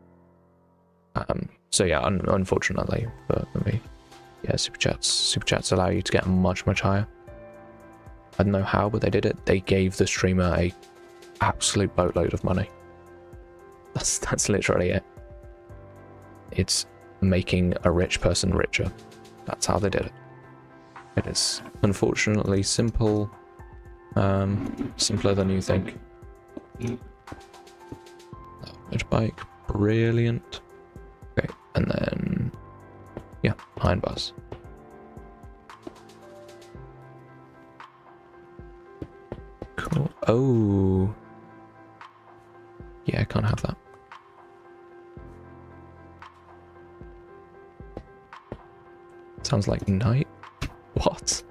So yeah, unfortunately for me, yeah, super chats allow you to get much higher. I don't know how, but they did it. They gave the streamer a absolute boatload of money. That's literally it. It's making a rich person richer. That's how they did it. It is unfortunately simple, Simpler than you think. Bike, brilliant. Okay, and then yeah, iron bars. Cool. Oh, yeah, I can't have that. Sounds like night. What?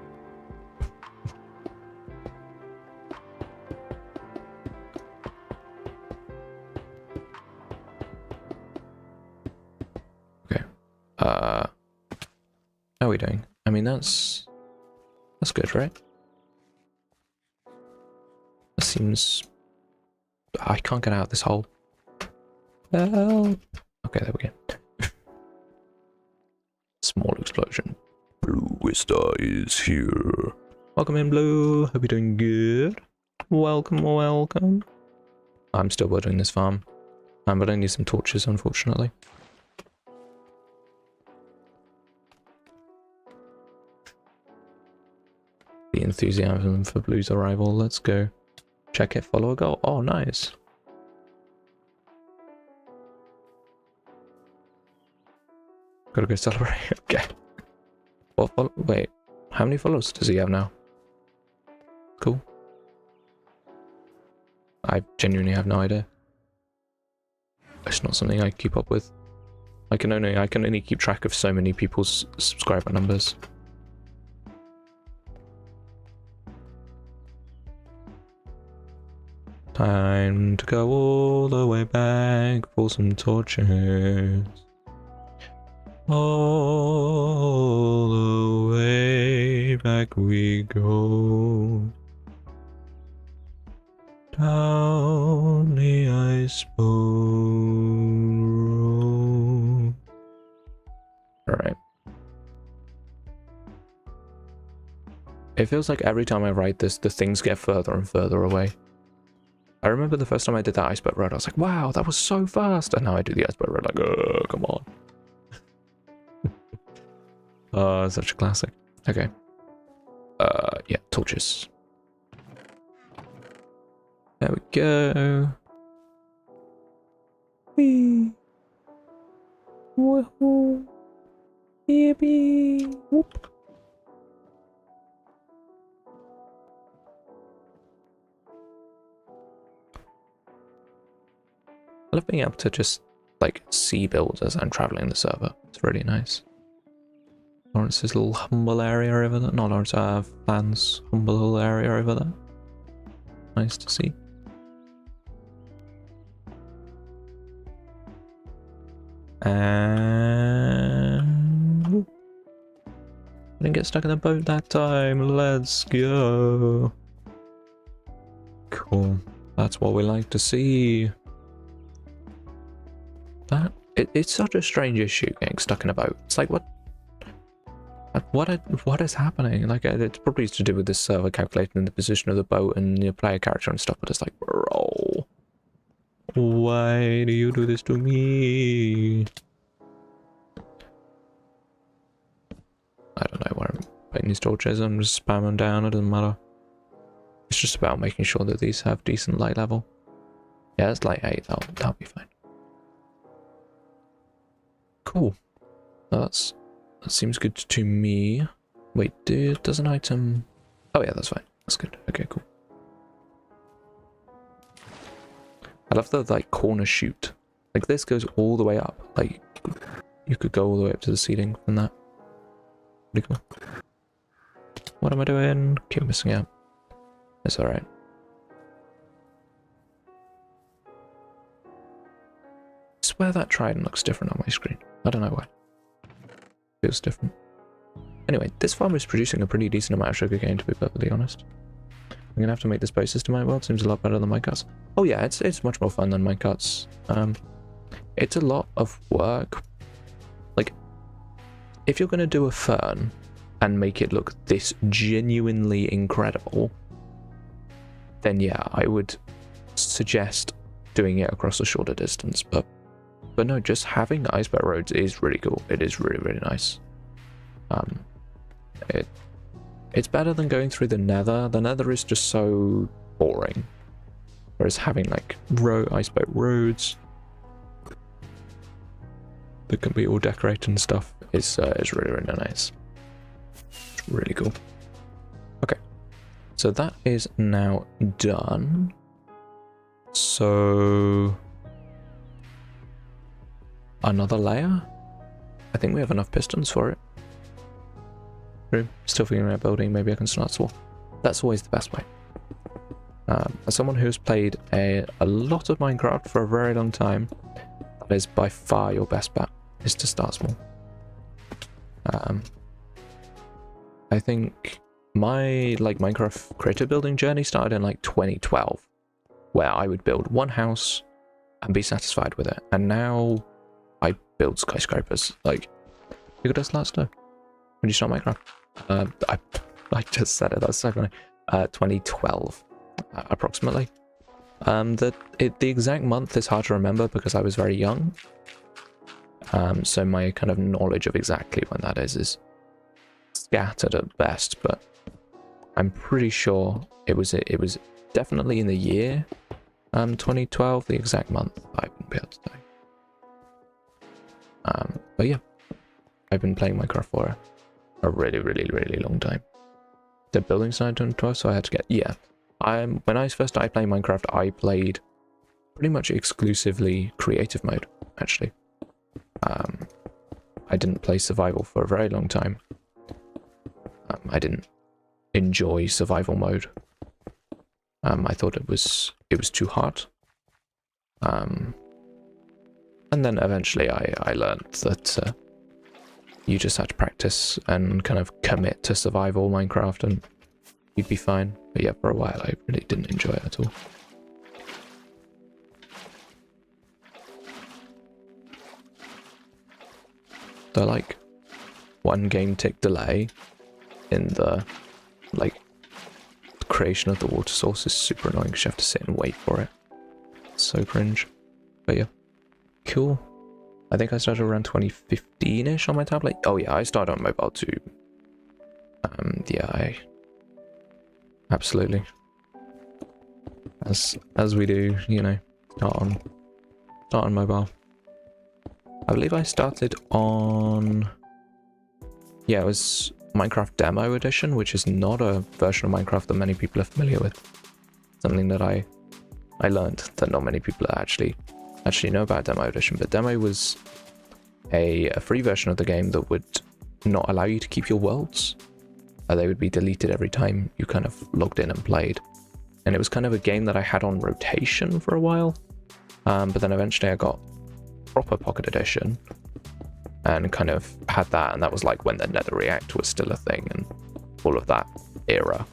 How are we doing? I mean, that's good, right? That seems... I can't get out of this hole. Well... Okay, there we go. Small explosion. Blue Vista is here. Welcome in, Blue. Hope you're doing good. Welcome, welcome. I'm still building this farm. But I need some torches, unfortunately. The enthusiasm for Blue's arrival. Let's go. Check it, follow a goal. Oh, nice. Gotta go celebrate. Okay. Wait, how many followers does he have now? Cool. I genuinely have no idea. It's not something I keep up with. I can only keep track of so many people's subscriber numbers. Time to go all the way back for some torches. All the way back we go. Down the icebound road. Alright. It feels like every time I write this, the things get further and further away. I remember the first time I did that iceberg road, I was like, wow, that was so fast. And now I do the iceberg road like, oh, come on. Oh, such a classic. Okay. Yeah, torches. There we go. Whee! Woohoo! Yippee! Whoop! I love being able to just, like, see builds as I'm traveling the server. It's really nice. Lawrence's little humble area over there. Not Lawrence, Flan's humble little area over there. Nice to see. And... I didn't get stuck in the boat that time. Let's go. Cool. That's what we like to see. It's such a strange issue getting stuck in a boat. It's like, what is happening? Like, it's probably to do with this server calculating the position of the boat and your player character and stuff, but it's like, bro, why do you do this to me? I don't know where I'm putting these torches. I'm just spamming them down. It doesn't matter. It's just about making sure that these have decent light level. Yeah, it's light 8. That'll be fine. Cool. That seems good to me. Wait, does an item... Oh yeah, that's fine. That's good. Okay, cool. I love the, like, corner shoot. Like, this goes all the way up. Like, you could go all the way up to the ceiling from that. Pretty cool. What am I doing? Keep missing out. It's alright. I swear that trident looks different on my screen. I don't know why. Feels different. Anyway, this farm is producing a pretty decent amount of sugarcane, to be perfectly honest. I'm gonna have to make this bow system out well. It seems a lot better than minecarts. Oh yeah, it's much more fun than minecarts. It's a lot of work. Like, if you're gonna do a fern and make it look this genuinely incredible, then yeah, I would suggest doing it across a shorter distance. But no, just having iceberg roads is really cool. It is really, really nice. It's better than going through the nether. The nether is just so boring. Whereas having like iceboat roads that can be all decorated and stuff is really, really nice. It's really cool. Okay, so that is now done. So another layer. I think we have enough pistons for it. Still figuring out building. Maybe I can start small. That's always the best way. As someone who's played a lot of Minecraft for a very long time, that is by far your best bet, is to start small. I think my Minecraft creative building journey started in like 2012, where I would build one house and be satisfied with it, and now I build skyscrapers. Like, look at us last year when you start Minecraft. I just said it. That's so funny. 2012. Approximately. The exact month is hard to remember because I was very young. So my kind of knowledge of exactly when that is scattered at best, but I'm pretty sure it was definitely in the year 2012. The exact month I wouldn't be able to tell you. But yeah, I've been playing Minecraft for a really, really, really long time. The building started in 2012, so I had to get when I first started playing Minecraft, I played pretty much exclusively creative mode, actually. I didn't play survival for a very long time. I didn't enjoy survival mode. I thought it was too hard. And then eventually I learned that you just had to practice and kind of commit to survival Minecraft and you'd be fine. But yeah, for a while I really didn't enjoy it at all. The like 1 game tick delay in the creation of the water source is super annoying because you have to sit and wait for it. It's so cringe. But yeah, cool. I think I started around 2015-ish on my tablet. Oh yeah, I started on mobile too. Yeah, absolutely. As we do, you know, start on mobile. I believe I started on, yeah, it was Minecraft Demo Edition, which is not a version of Minecraft that many people are familiar with. Something that I learned that not many people actually know about Demo Edition, but Demo was a free version of the game that would not allow you to keep your worlds. They would be deleted every time you kind of logged in and played. And it was kind of a game that I had on rotation for a while, but then eventually I got proper Pocket Edition and kind of had that, and that was like when the Nether Reactor was still a thing and all of that era.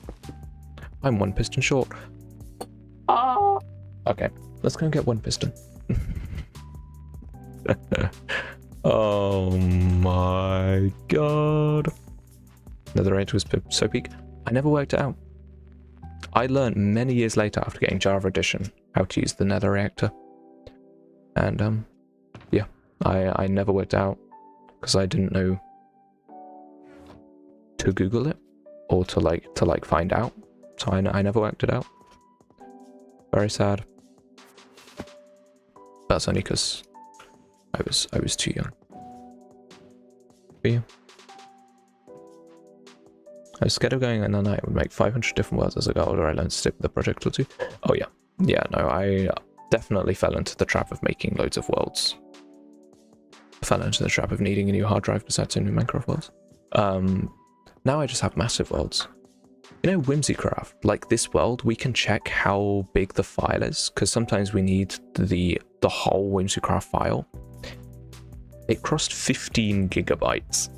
I'm 1 piston short. Okay, let's go and get 1 piston. Oh my god. Nether Reactor was so peak. I never worked it out. I learned many years later after getting Java Edition how to use the Nether Reactor. And yeah, I never worked out because I didn't know to Google it or to find out. So I never worked it out. Very sad. That's only because I was too young. But yeah. I was scared of going in the night. I would make 500 different worlds as I got older. I learned to stick with a project or two. Oh yeah. Yeah, no, I definitely fell into the trap of making loads of worlds. I fell into the trap of needing a new hard drive besides so many Minecraft worlds. Now I just have massive worlds. You know, Whimsicraft, like this world, we can check how big the file is, because sometimes we need the whole Whimsicraft file. It crossed 15 gigabytes.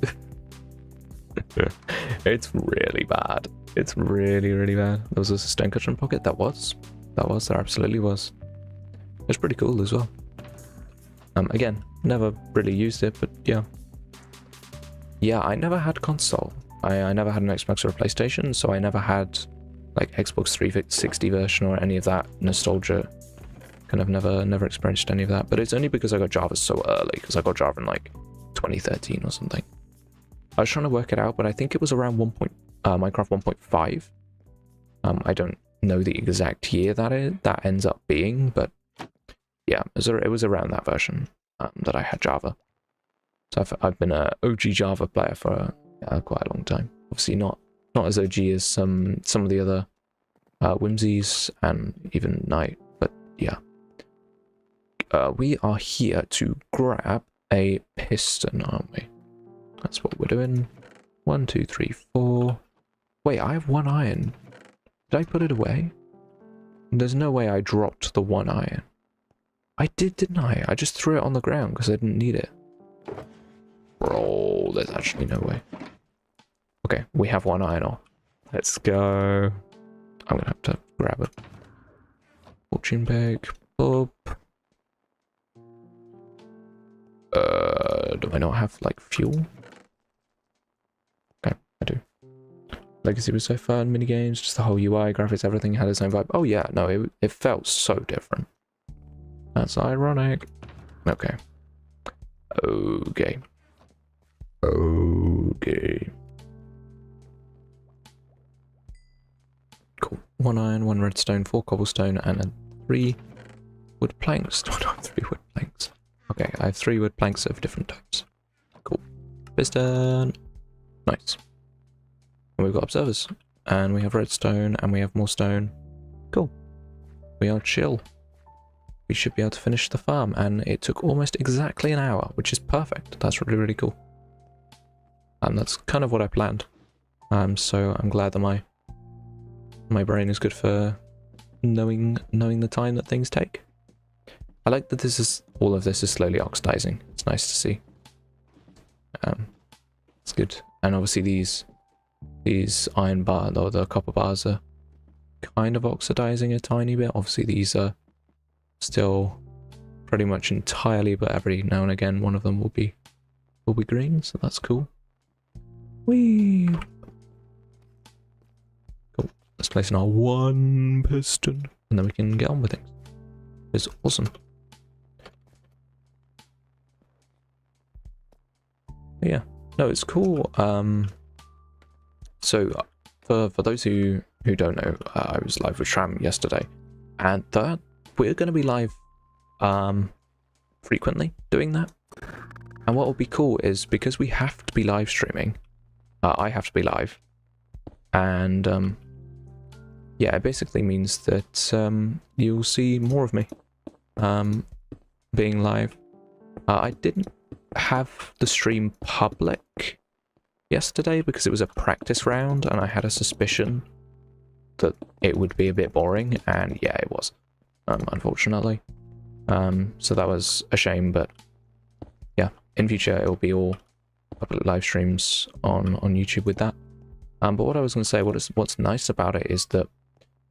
It's really bad. It's really, really bad. There was a stone cutter in Pocket. There absolutely was. It's pretty cool as well. Again, never really used it, but yeah. Yeah, I never had console. I never had an Xbox or a PlayStation, so I never had like Xbox 360 version or any of that nostalgia. Kind of never experienced any of that, but it's only because I got Java so early, because I got Java in like 2013 or something. I was trying to work it out, but I think it was around Minecraft 1.5. I don't know the exact year that ends up being, but yeah, it was around that version that I had Java. So I've been a OG Java player for quite a long time. Obviously not as OG as some of the other Whimsies and even Night, but yeah. We are here to grab a piston, aren't we? That's what we're doing. 1, 2, 3, 4. Wait, I have 1 iron. Did I put it away? There's no way I dropped the 1 iron. I did, didn't I? I just threw it on the ground because I didn't need it. Bro, there's actually no way. Okay, we have 1 iron off. Let's go. I'm gonna have to grab it. Fortune bag. Boop. Do I not have, like, fuel? Okay, I do. Legacy was so fun, minigames, just the whole UI, graphics, everything had its own vibe. Oh yeah, no, it felt so different. That's ironic. Okay. Okay. Okay. Cool. 1 iron, 1 redstone, 4 cobblestone, and 3 wood planks. No, 3 wood planks. Okay, I have 3 wood planks of different types. Cool. Piston. Nice. And we've got observers. And we have redstone, and we have more stone. Cool. We are chill. We should be able to finish the farm, and it took almost exactly an hour, which is perfect. That's really, really cool. And that's kind of what I planned. So I'm glad that my brain is good for knowing the time that things take. I like that all of this is slowly oxidizing. It's nice to see. It's good. And obviously these iron bars, or the copper bars, are kind of oxidizing a tiny bit. Obviously these are still pretty much entirely, but every now and again one of them will be green, so that's cool. Whee! Cool. Let's place in our 1 piston, and then we can get on with things. It's awesome. But yeah, no, it's cool. So for those who don't know, I was live with Tram yesterday, and we're going to be live frequently doing that. And what will be cool is, because we have to be live streaming, I have to be live, and yeah, it basically means that you'll see more of me being live. I didn't have the stream public yesterday because it was a practice round, and I had a suspicion that it would be a bit boring, and yeah, it was, unfortunately. So that was a shame, but yeah, in future it will be all public live streams on YouTube with that. But what I was going to say, what's nice about it is that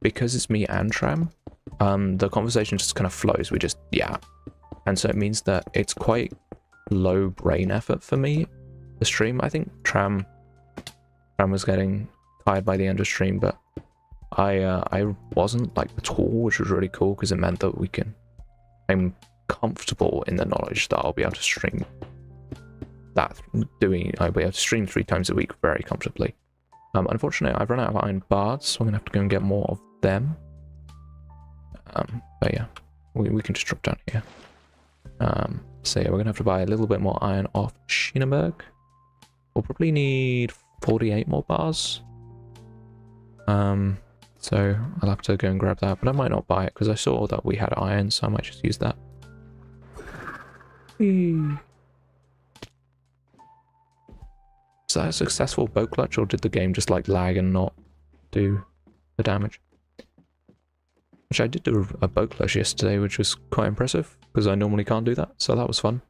because it's me and Tram, the conversation just kind of flows. We just, yeah. And so it means that it's quite low brain effort for me, the stream. I think Tram was getting tired by the end of stream, but I wasn't, like, at all, which was really cool, because it meant that I'm comfortable in the knowledge that I'll be able to stream that, I'll be able to stream 3 times a week very comfortably. Unfortunately, I've run out of iron bars, so I'm gonna have to go and get more of them. But yeah, we can just drop down here. So yeah, we're gonna have to buy a little bit more iron off Schieneberg. We'll probably need 48 more bars. So I'll have to go and grab that, but I might not buy it because I saw that we had iron, so I might just use that. Whee. Is that a successful boat clutch, or did the game just, like, lag and not do the damage? Which I did do a boat clutch yesterday, which was quite impressive, because I normally can't do that, so that was fun.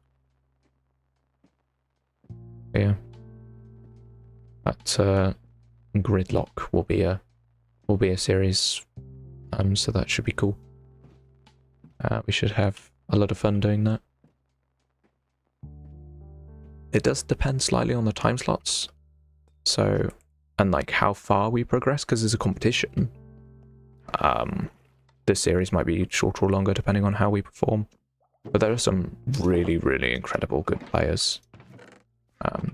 Yeah. That gridlock will be a series, so that should be cool. We should have a lot of fun doing that. It does depend slightly on the time slots, so, and like how far we progress, because there's a competition. This series might be shorter or longer depending on how we perform, but there are some really, really incredible good players.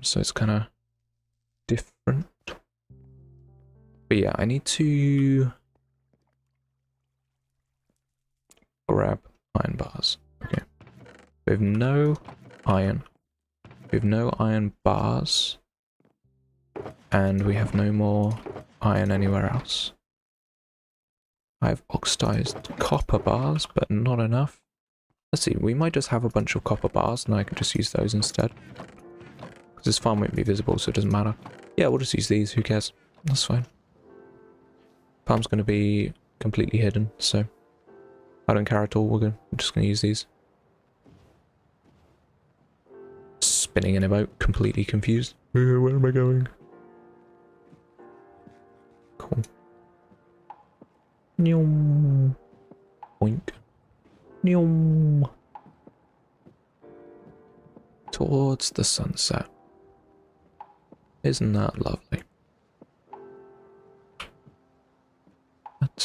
So it's kind of different. But yeah, I need to grab iron bars. Okay. We have no iron. We have no iron bars. And we have no more iron anywhere else. I have oxidized copper bars, but not enough. Let's see, we might just have a bunch of copper bars and I can just use those instead. Because this farm won't be visible, so it doesn't matter. Yeah, we'll just use these, who cares? That's fine. Farm's going to be completely hidden, so I don't care at all. I'm just going to use these. Spinning in a boat, completely confused. Where am I going? Cool. Nyum. Boink. Nyum. Towards the sunset. Isn't that lovely?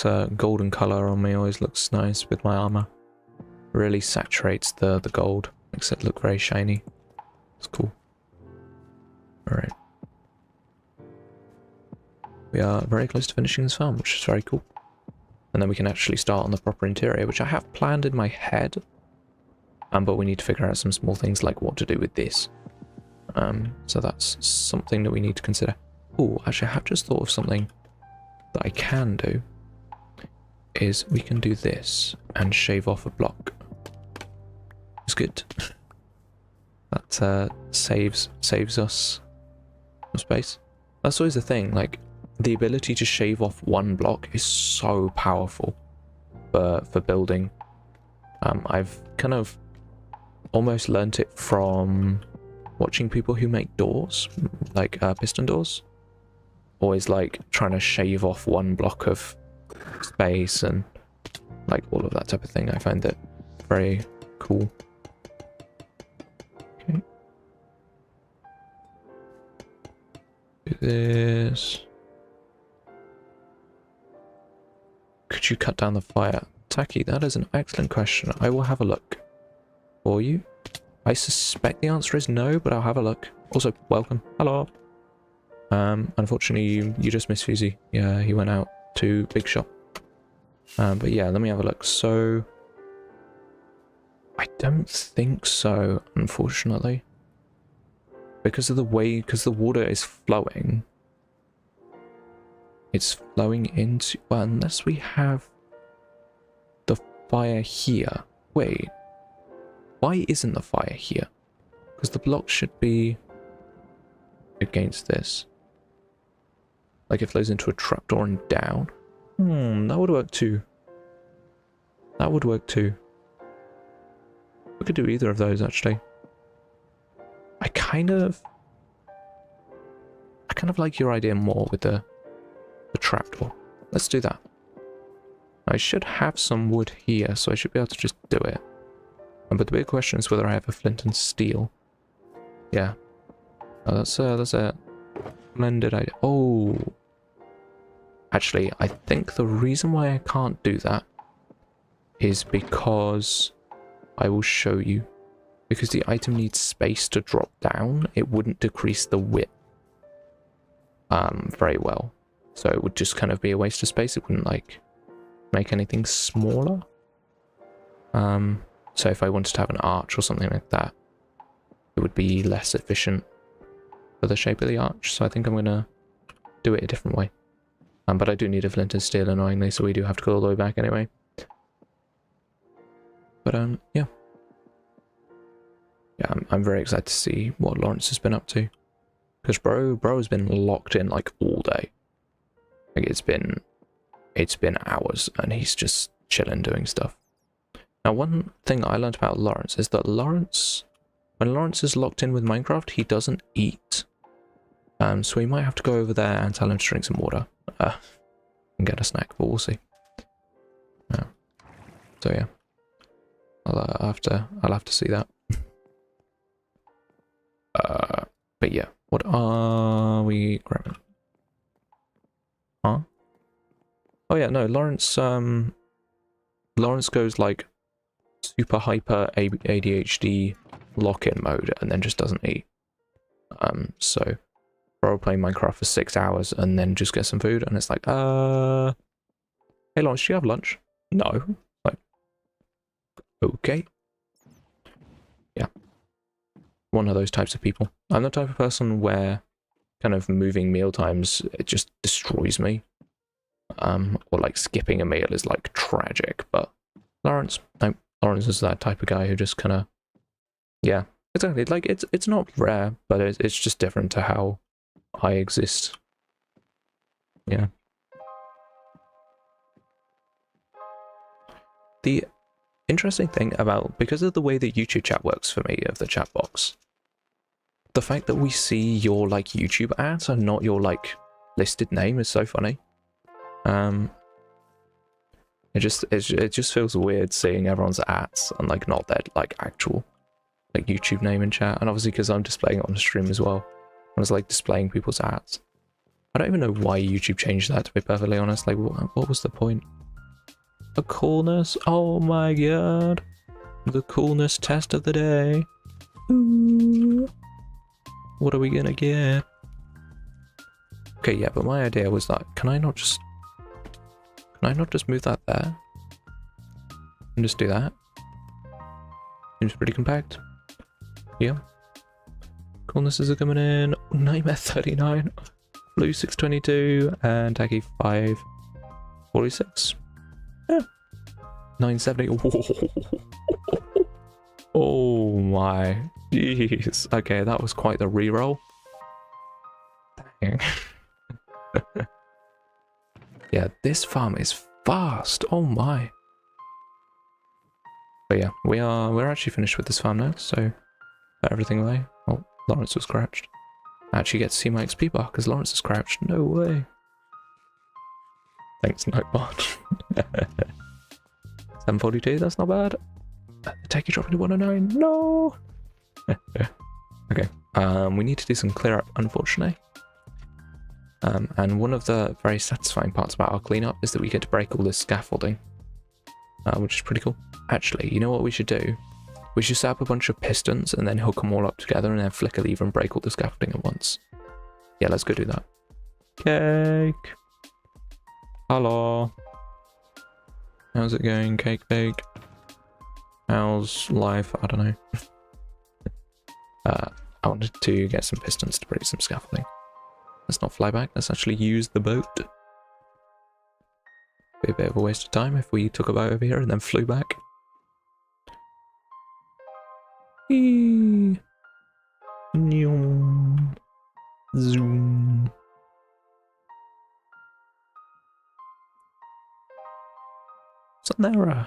That golden colour on me always looks nice with my armour. Really saturates the gold, makes it look very shiny. It's cool. Alright. We are very close to finishing this farm, which is very cool. And then we can actually start on the proper interior, which I have planned in my head. But we need to figure out some small things like what to do with this. So that's something that we need to consider. Oh, actually I have just thought of something that I can do. Is we can do this and shave off a block. It's good. That saves us some space. That's always the thing, like the ability to shave off one block is so powerful for building. I've kind of almost learnt it from watching people who make doors, like piston doors. Always like trying to shave off one block of space and like all of that type of thing. I find it very cool. Okay. Do this. Could you cut down the fire? Taki, that is an excellent question. I will have a look for you. I suspect the answer is no, but I'll have a look. Also, welcome. Hello. Unfortunately, you just missed Fusey. Yeah, he went out to Big Shop. But yeah, let me have a look. So, I don't think so, unfortunately. Because of the way, because the water is flowing. It's flowing into, well, unless we have the fire here. Wait, why isn't the fire here? Because the block should be against this. Like it flows into a trapdoor and down. That would work too. That would work too. We could do either of those actually. I kind of like your idea more with the trapdoor. Let's do that. I should have some wood here, so I should be able to just do it. But the big question is whether I have a flint and steel. Yeah. Oh, that's a splendid idea. Oh. Actually, I think the reason why I can't do that is because I will show you. Because the item needs space to drop down, it wouldn't decrease the width very well. So it would just kind of be a waste of space. It wouldn't like make anything smaller. So if I wanted to have an arch or something like that, it would be less efficient for the shape of the arch. So I think I'm going to do it a different way. But I do need a flint and steel annoyingly, so we do have to go all the way back anyway. But yeah. Yeah, I'm very excited to see what Lawrence has been up to. Because bro has been locked in like all day. Like it's been hours and he's just chilling doing stuff. Now one thing I learned about Lawrence is that when Lawrence is locked in with Minecraft, he doesn't eat. So we might have to go over there and tell him to drink some water. And get a snack, but we'll see. So yeah. I'll have to see that. But yeah, what are we grabbing? Huh? Oh yeah, no, Lawrence goes like super hyper ADHD lock-in mode and then just doesn't eat. So Or playing Minecraft for 6 hours and then just get some food, and it's like, hey Lawrence, do you have lunch? No. Like, okay. Yeah. One of those types of people. I'm the type of person where kind of moving meal times, it just destroys me. Or like skipping a meal is like tragic, but Lawrence, no, Lawrence is that type of guy who just kind of, yeah, exactly. Like it's not rare, but it's just different to how I exist. Yeah. The interesting thing about, because of the way that YouTube chat works for me, of the chat box, the fact that we see your like YouTube ads and not your like listed name is so funny. It just feels weird seeing everyone's ads and like not their like actual like YouTube name in chat, and obviously because I'm displaying it on the stream as well, I was like displaying people's ads. I don't even know why YouTube changed that, to be perfectly honest. Like, what was the point? A coolness? Oh my god. The coolness test of the day. Ooh. What are we gonna get? Okay, yeah, but my idea was that, can I not just move that there? And just do that? Seems pretty compact. Yeah. Coolnesses are coming in. Nightmare 39. Blue 622 and Tacky 546. Yeah. 970. Oh my. Jeez. Okay, that was quite the reroll. Dang. Yeah, this farm is fast. Oh my. But yeah, we're actually finished with this farm now, so put everything away. Oh, Lawrence was crouched. I actually get to see my XP bar because Lawrence is crouched. No way. Thanks, Nightbot. 742, that's not bad. Take you drop into 109. No. Okay. We need to do some clear up, unfortunately. And one of the very satisfying parts about our cleanup is that we get to break all this scaffolding, which is pretty cool. Actually, you know what we should do? We should set up a bunch of pistons and then hook them all up together and then flick a lever and break all the scaffolding at once. Yeah, let's go do that. Cake! Hello! How's it going, Cake Bake? How's life? I don't know. I wanted to get some pistons to break some scaffolding. Let's not fly back, let's actually use the boat. Be a bit of a waste of time if we took a boat over here and then flew back. Eee. Zoom. Isn't there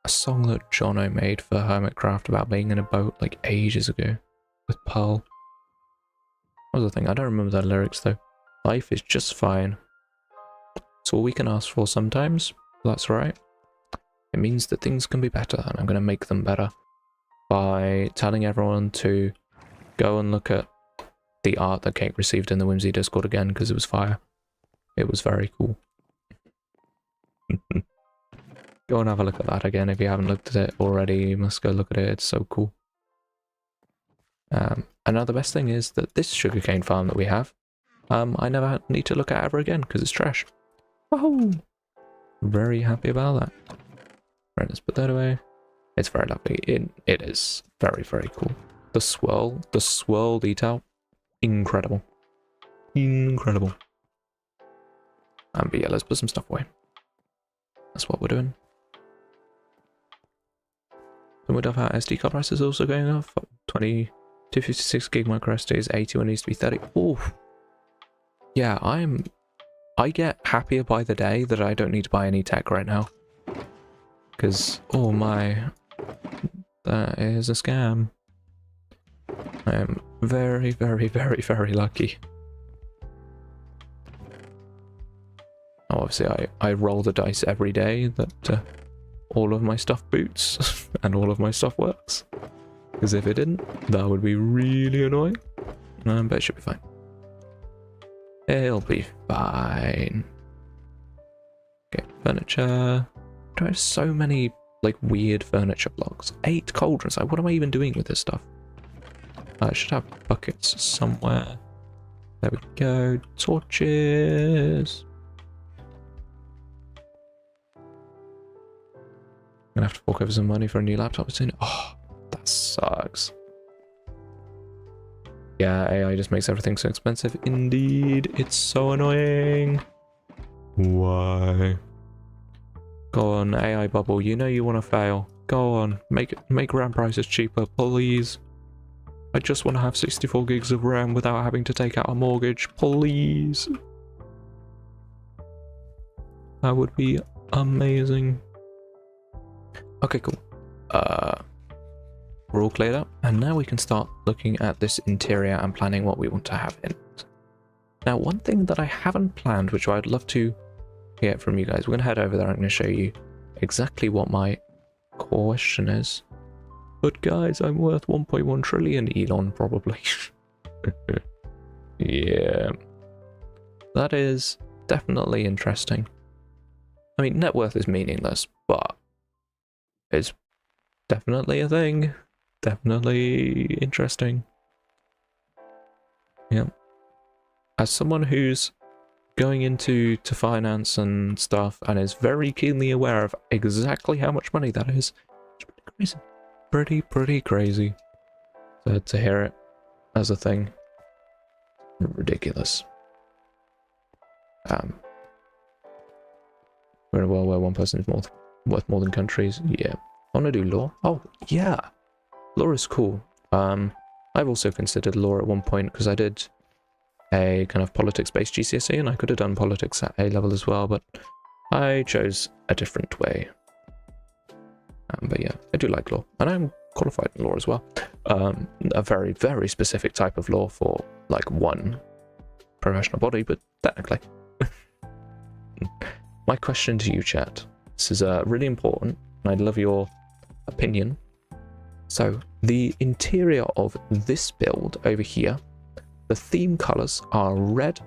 a song that Jono made for Hermitcraft about being in a boat like ages ago with Pearl? What was the thing? I don't remember the lyrics though. Life is just fine. It's all we can ask for sometimes. That's right. It means that things can be better, and I'm going to make them better by telling everyone to go and look at the art that Kate received in the Whimsy Discord again, because it was fire. It was very cool. Go and have a look at that again if you haven't looked at it already. You must go look at it. It's so cool. And now the best thing is that this sugarcane farm that we have, I never need to look at ever again because it's trash. Woohoo! Very happy about that. Right, let's put that away. It's very lovely. It is very, very cool. The swirl detail, incredible. Incredible. But yeah, let's put some stuff away. That's what we're doing. The wood of our SD card price is also going up. 256 gig micro SDs, 81 needs to be 30. Ooh. Yeah, I get happier by the day that I don't need to buy any tech right now. Because, oh my, that is a scam. I am very, very, very, very lucky. Obviously, I roll the dice every day that all of my stuff boots and all of my stuff works. Because if it didn't, that would be really annoying. But it should be fine. It'll be fine. Okay, furniture. I have so many like weird furniture blocks. 8 cauldrons. Like, what am I even doing with this stuff? I should have buckets somewhere. There we go. Torches. I'm gonna have to fork over some money for a new laptop soon. Oh, that sucks. Yeah, AI just makes everything so expensive. Indeed, it's so annoying. Why? Go on, AI bubble. You know you want to fail. Go on, make RAM prices cheaper, please. I just want to have 64 gigs of RAM without having to take out a mortgage, please. That would be amazing. Okay, cool. We're all cleared up, and now we can start looking at this interior and planning what we want to have in it. Now, one thing that I haven't planned, which I'd love to hear from you guys, we're going to head over there. I'm going to show you exactly what my question is. But guys, I'm worth 1.1 trillion, Elon, probably. Yeah. That is definitely interesting. I mean, net worth is meaningless, but it's definitely a thing. Definitely interesting. Yeah. As someone who's going into finance and stuff and is very keenly aware of exactly how much money that is, it's pretty crazy. Pretty crazy to hear it as a thing. Ridiculous. We're in a world where one person is worth more than countries. Yeah. I want to do law. Oh, yeah. Law is cool. I've also considered law at one point because I did a kind of politics-based GCSE and I could have done politics at A level as well, but I chose a different way. But yeah, I do like law, and I'm qualified in law as well. A very, very specific type of law for like one professional body, but technically. My question to you, chat. This is really important, and I'd love your opinion. So, the interior of this build over here, the theme colors are red,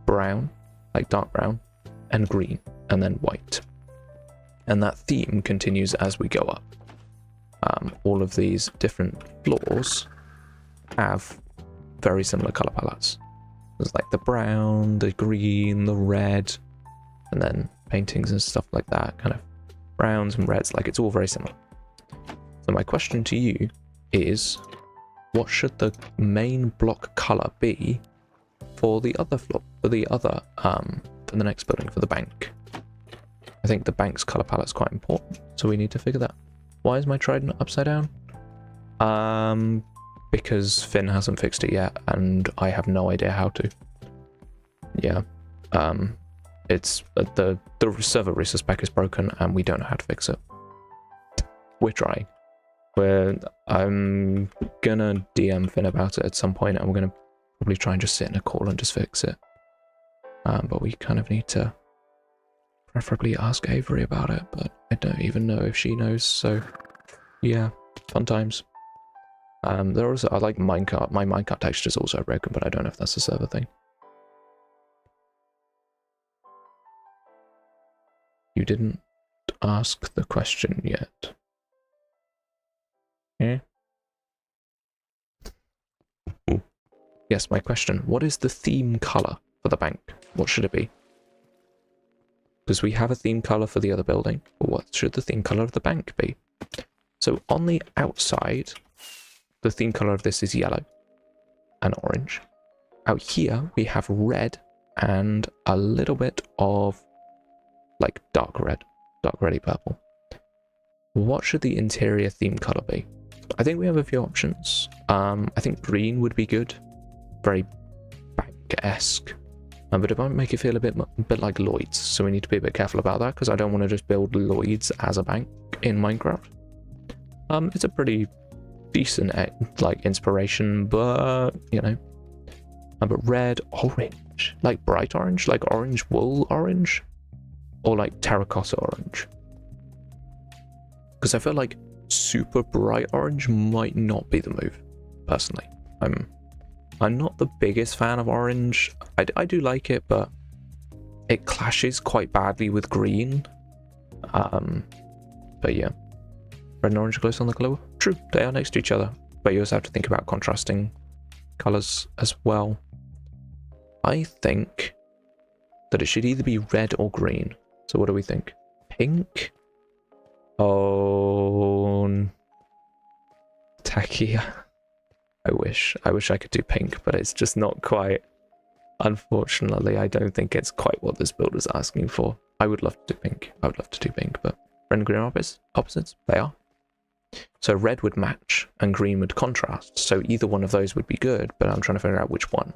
brown, like dark brown, and green, and then white. And that theme continues as we go up. All of these different floors have very similar color palettes. There's like the brown, the green, the red, and then paintings and stuff like that, kind of browns and reds, like it's all very similar. So my question to you is, what should the main block color be for the other floor, for the next building, for the bank? I think the bank's color palette is quite important, so we need to figure that. Why is my trident upside down? Because Finn hasn't fixed it yet, and I have no idea how to. Yeah. It's the server resource pack is broken, and we don't know how to fix it. We're trying. I'm gonna DM Finn about it at some point, and we're gonna probably try and just sit in a call and just fix it. But we kind of need to preferably ask Avery about it, but I don't even know if she knows, so yeah, fun times. There also, I like minecart. My minecart texture is also broken, but I don't know if that's a server thing. You didn't ask the question yet. Yeah. Ooh. Yes, my question. What is the theme color for the bank? What should it be? Because we have a theme color for the other building, but what should the theme color of the bank be? So on the outside, the theme color of this is yellow and orange. Out here, we have red and a little bit of like dark red, dark reddy purple. What should the interior theme color be? I think we have a few options. I think green would be good, very bank-esque, but it might make it feel a bit like Lloyd's, so we need to be a bit careful about that, because I don't want to just build Lloyd's as a bank in Minecraft. It's a pretty decent like inspiration, but you know, but red, orange, like bright orange, like orange wool orange, or like terracotta orange, because I feel like super bright orange might not be the move. Personally, I'm not the biggest fan of orange. I do like it, but it clashes quite badly with green. But yeah, red and orange are close on the glow. True, they are next to each other, but you also have to think about contrasting colors as well. I think that it should either be red or green. So what do we think? Pink? Oh, tacky. I wish I could do pink, but it's just not quite. Unfortunately, I don't think it's quite what this build is asking for. I would love to do pink. I would love to do pink, but red and green are opposites? They are. So red would match and green would contrast. So either one of those would be good, but I'm trying to figure out which one.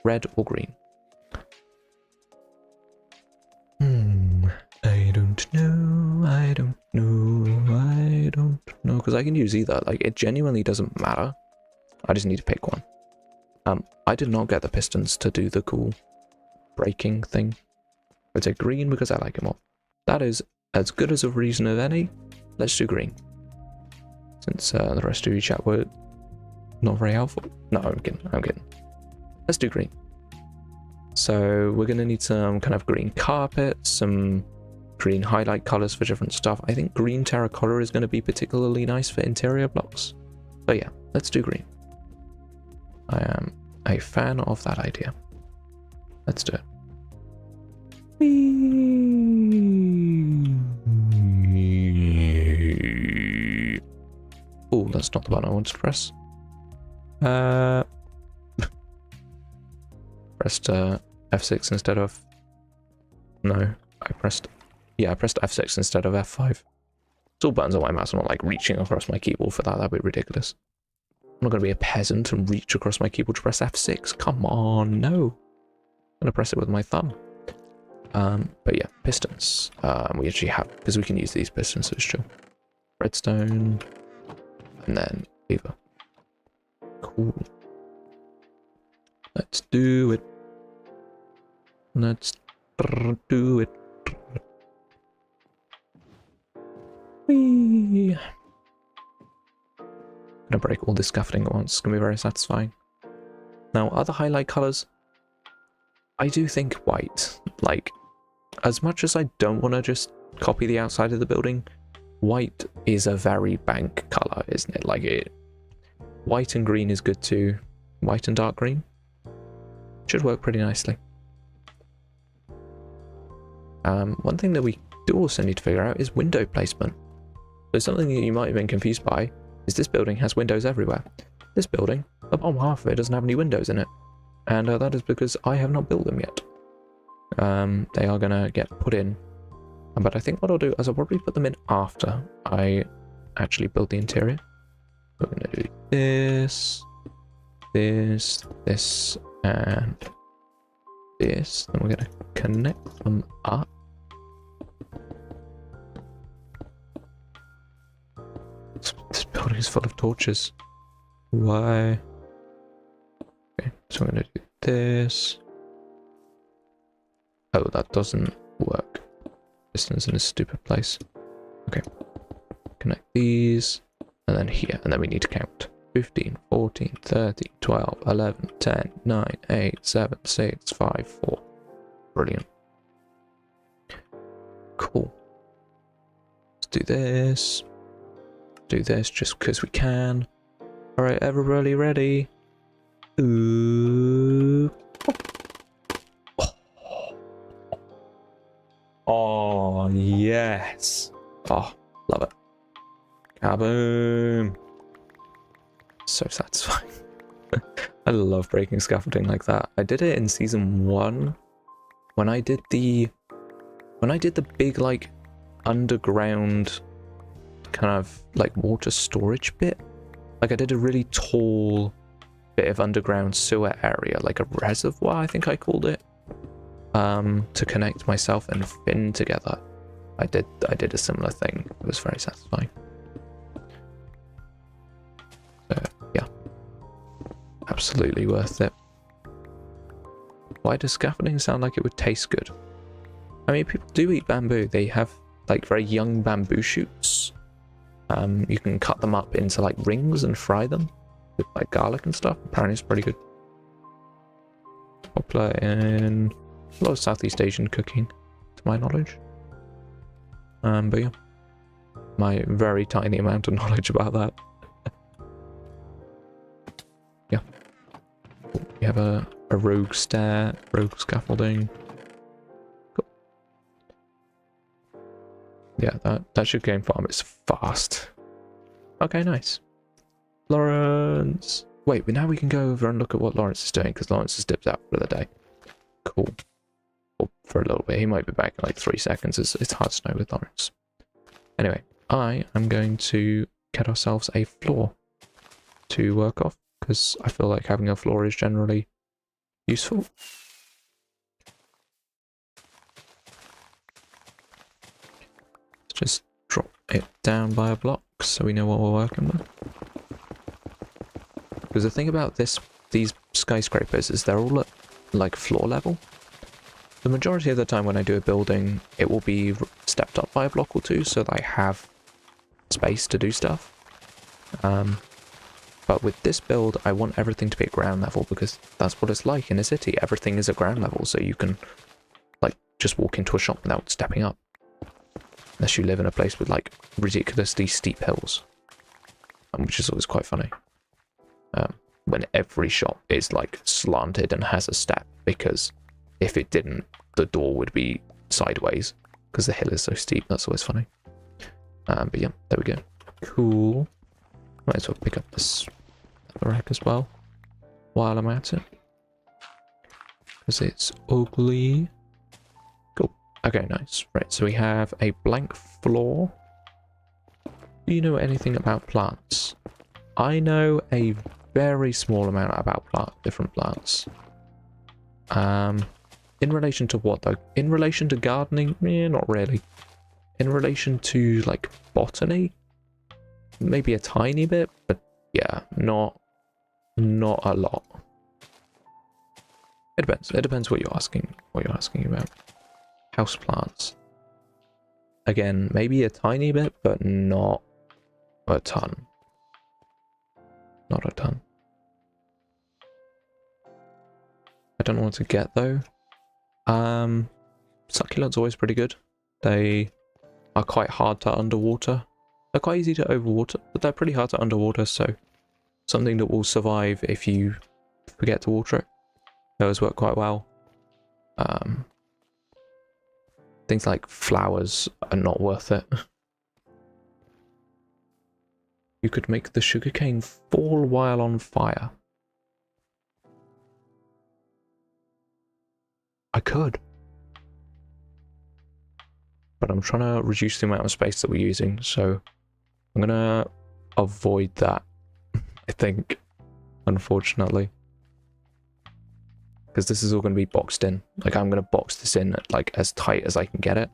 Red or green? I don't know, I don't know, because I can use either. Like, it genuinely doesn't matter. I just need to pick one. I did not get the pistons to do the cool braking thing. I'd say green because I like them all. That is as good as a reason as any. Let's do green. Since the rest of you chat were not very helpful. No, I'm kidding. Let's do green. So we're going to need some kind of green carpet, some green highlight colors for different stuff. I think green terracotta is going to be particularly nice for interior blocks. So yeah, let's do green. I am a fan of that idea. Let's do it. Oh, that's not the button I wanted to press. Pressed F6 instead of... No, I pressed F6 instead of F5. It's all buttons on my mouse. I'm not like reaching across my keyboard for that. That'd be ridiculous. I'm not going to be a peasant and reach across my keyboard to press F6. Come on, no. I'm going to press it with my thumb. But yeah, pistons. We actually have, because we can use these pistons, so it's chill. Redstone. And then lever. Cool. Let's do it. Let's do it. Whee! I'm gonna break all this scaffolding at once. It's gonna be very satisfying. Now, other highlight colors. I do think white. Like, as much as I don't want to just copy the outside of the building, white is a very bank color, isn't it? Like, white and green is good too. White and dark green should work pretty nicely. One thing that we do also need to figure out is window placement. So something that you might have been confused by is this building has windows everywhere. This building, the bottom half of it doesn't have any windows in it. And that is because I have not built them yet. They are going to get put in. But I think what I'll do is I'll probably put them in after I actually build the interior. We're going to do this, this, and this. Then we're going to connect them up. This building is full of torches. Why? Okay, so I'm going to do this. Oh, that doesn't work. Pistons in a stupid place. Okay. Connect these. And then here. And then we need to count. 15, 14, 13, 12, 11, 10, 9, 8, 7, 6, 5, 4. Brilliant. Cool. Let's do this. Do this just because we can. Alright, everybody ready? Ooh. Oh, yes. Oh, love it. Kaboom. So satisfying. I love breaking scaffolding like that. I did it in season 1 when I did the big like underground kind of like water storage bit. Like I did a really tall bit of underground sewer area, like a reservoir I think I called it, to connect myself and Finn together. I did a similar thing. It was very satisfying. So yeah, absolutely worth it. Why does scaffolding sound like it would taste good? I mean, people do eat bamboo. They have like very young bamboo shoots. You can cut them up into like rings and fry them with like garlic and stuff. Apparently it's pretty good. Poplar in a lot of Southeast Asian cooking, to my knowledge. But yeah, my very tiny amount of knowledge about that. Yeah. We have a rogue scaffolding. Cool. Yeah, that sugar cane farm is fast. Okay, nice. Lawrence. Wait, but now we can go over and look at what Lawrence is doing, because Lawrence has dipped out for the day. Cool. Or for a little bit. He might be back in like 3 seconds. It's hard to know with Lawrence. Anyway, I am going to get ourselves a floor to work off, because I feel like having a floor is generally useful. Let's just drop it down by a block so we know what we're working with. Because the thing about these skyscrapers is they're all at like floor level. The majority of the time when I do a building, it will be stepped up by a block or two so that I have space to do stuff. But with this build, I want everything to be at ground level because that's what it's like in a city. Everything is at ground level, so you can like just walk into a shop without stepping up. Unless you live in a place with like ridiculously steep hills, which is always quite funny. When every shop is like slanted and has a step, because if it didn't, the door would be sideways because the hill is so steep. That's always funny. But yeah, there we go. Cool. Might as well pick up this rack as well while I'm at it, because it's ugly. Cool. Okay, nice. Right, so we have a blank floor. Do you know anything about plants? I know a very small amount about different plants. In relation to what though? In relation to gardening? Yeah, not really. In relation to like botany? Maybe a tiny bit, but yeah, not a lot. It depends. It depends what you're asking. What you're asking about. Houseplants. Again, maybe a tiny bit, but not a ton. Not a ton. I don't know what to get though. Succulents always pretty good. They are quite hard to underwater. They're quite easy to overwater, but they're pretty hard to underwater, so something that will survive if you forget to water it. Those work quite well. Things like flowers are not worth it. You could make the sugarcane fall while on fire. I could. But I'm trying to reduce the amount of space that we're using, so I'm going to avoid that, I think, unfortunately. Because this is all going to be boxed in. Like, I'm going to box this in like as tight as I can get it.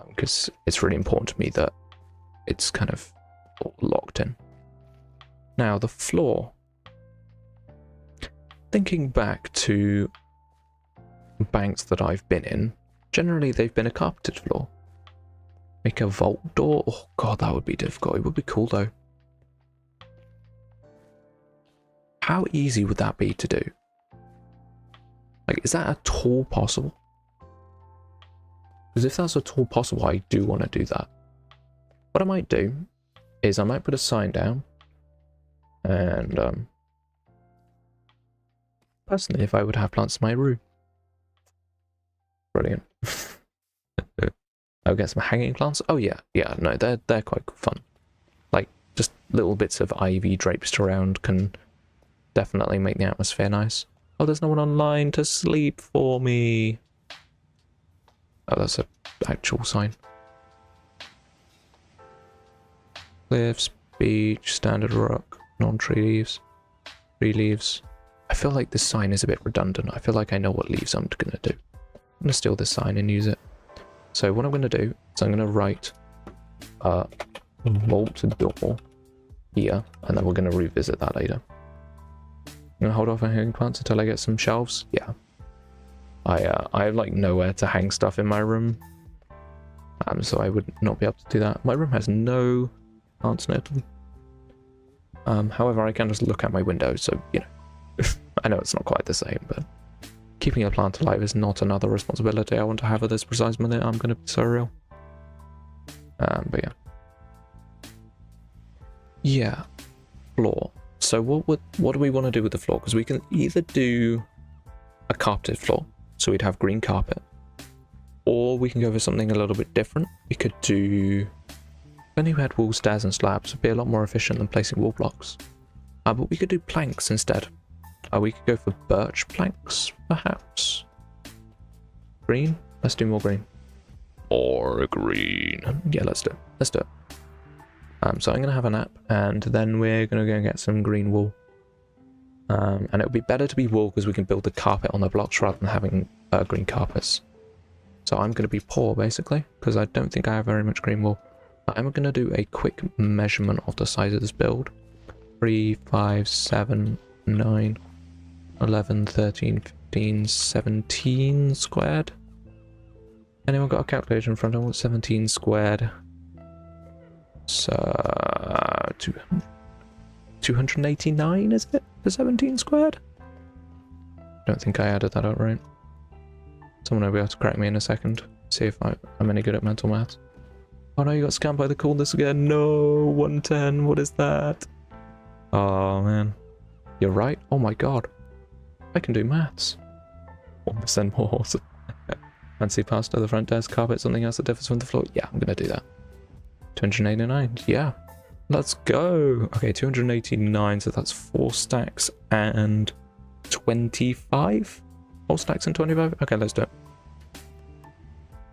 Because it's really important to me that it's kind of all locked in. Now, the floor. Thinking back to banks that I've been in, generally they've been a carpeted floor. Make a vault door? Oh god, that would be difficult. It would be cool though. How easy would that be to do? Like, is that at all possible? Because if that's at all possible, I do want to do that. What I might do is I might put a sign down, and personally, if I would have plants in my room. Brilliant. I'll get some hanging plants. Oh yeah, no, they're quite fun. Like, just little bits of ivy draped around can definitely make the atmosphere nice. Oh, there's no one online to sleep for me. Oh, that's an actual sign. Cliffs, beach, standard rock, non-tree leaves, tree leaves. I feel like this sign is a bit redundant. I feel like I know what leaves I'm gonna do. I'm gonna steal this sign and use it. So what I'm gonna do is I'm gonna write vault door here, and then we're gonna revisit that later. I'm gonna hold off on hanging plants until I get some shelves. Yeah. I have like nowhere to hang stuff in my room. So I would not be able to do that. My room has no plants in it. However, I can just look out my window, so you know. I know it's not quite the same, but keeping a plant alive is not another responsibility I want to have at this precise minute. I'm gonna be so real. But yeah. Yeah. Floor. So what do we want to do with the floor? Because we can either do a carpeted floor, so we'd have green carpet. Or we can go for something a little bit different. We could do... If only we had wall, stairs and slabs, it'd be a lot more efficient than placing wall blocks. But we could do planks instead. We could go for birch planks, perhaps. Green? Let's do more green. More green. Yeah, let's do it. Let's do it. So I'm going to have a nap, and then we're going to go and get some green wool. And it would be better to be wool because we can build the carpet on the blocks rather than having green carpets. So I'm going to be poor, basically, because I don't think I have very much green wool. I'm going to do a quick measurement of the size of this build. 3, 5, 7, 9, 11, 13, 15, 17 squared. Anyone got a calculator in front of them? 17 squared. So... 289, is it? For 17 squared? Don't think I added that out right. Someone will be able to correct me in a second. See if I'm any good at mental maths. Oh no, you got scammed by the coolness again. No, 110, what is that? Oh man. You're right. Oh my god. I can do maths. 1% more. Fancy pasta, the front desk, carpet, something else that differs from the floor. Yeah, I'm gonna do that. 289. Yeah. Let's go. Okay, 289, so that's 4 stacks and 25? 4 stacks and 25? Okay, let's do it.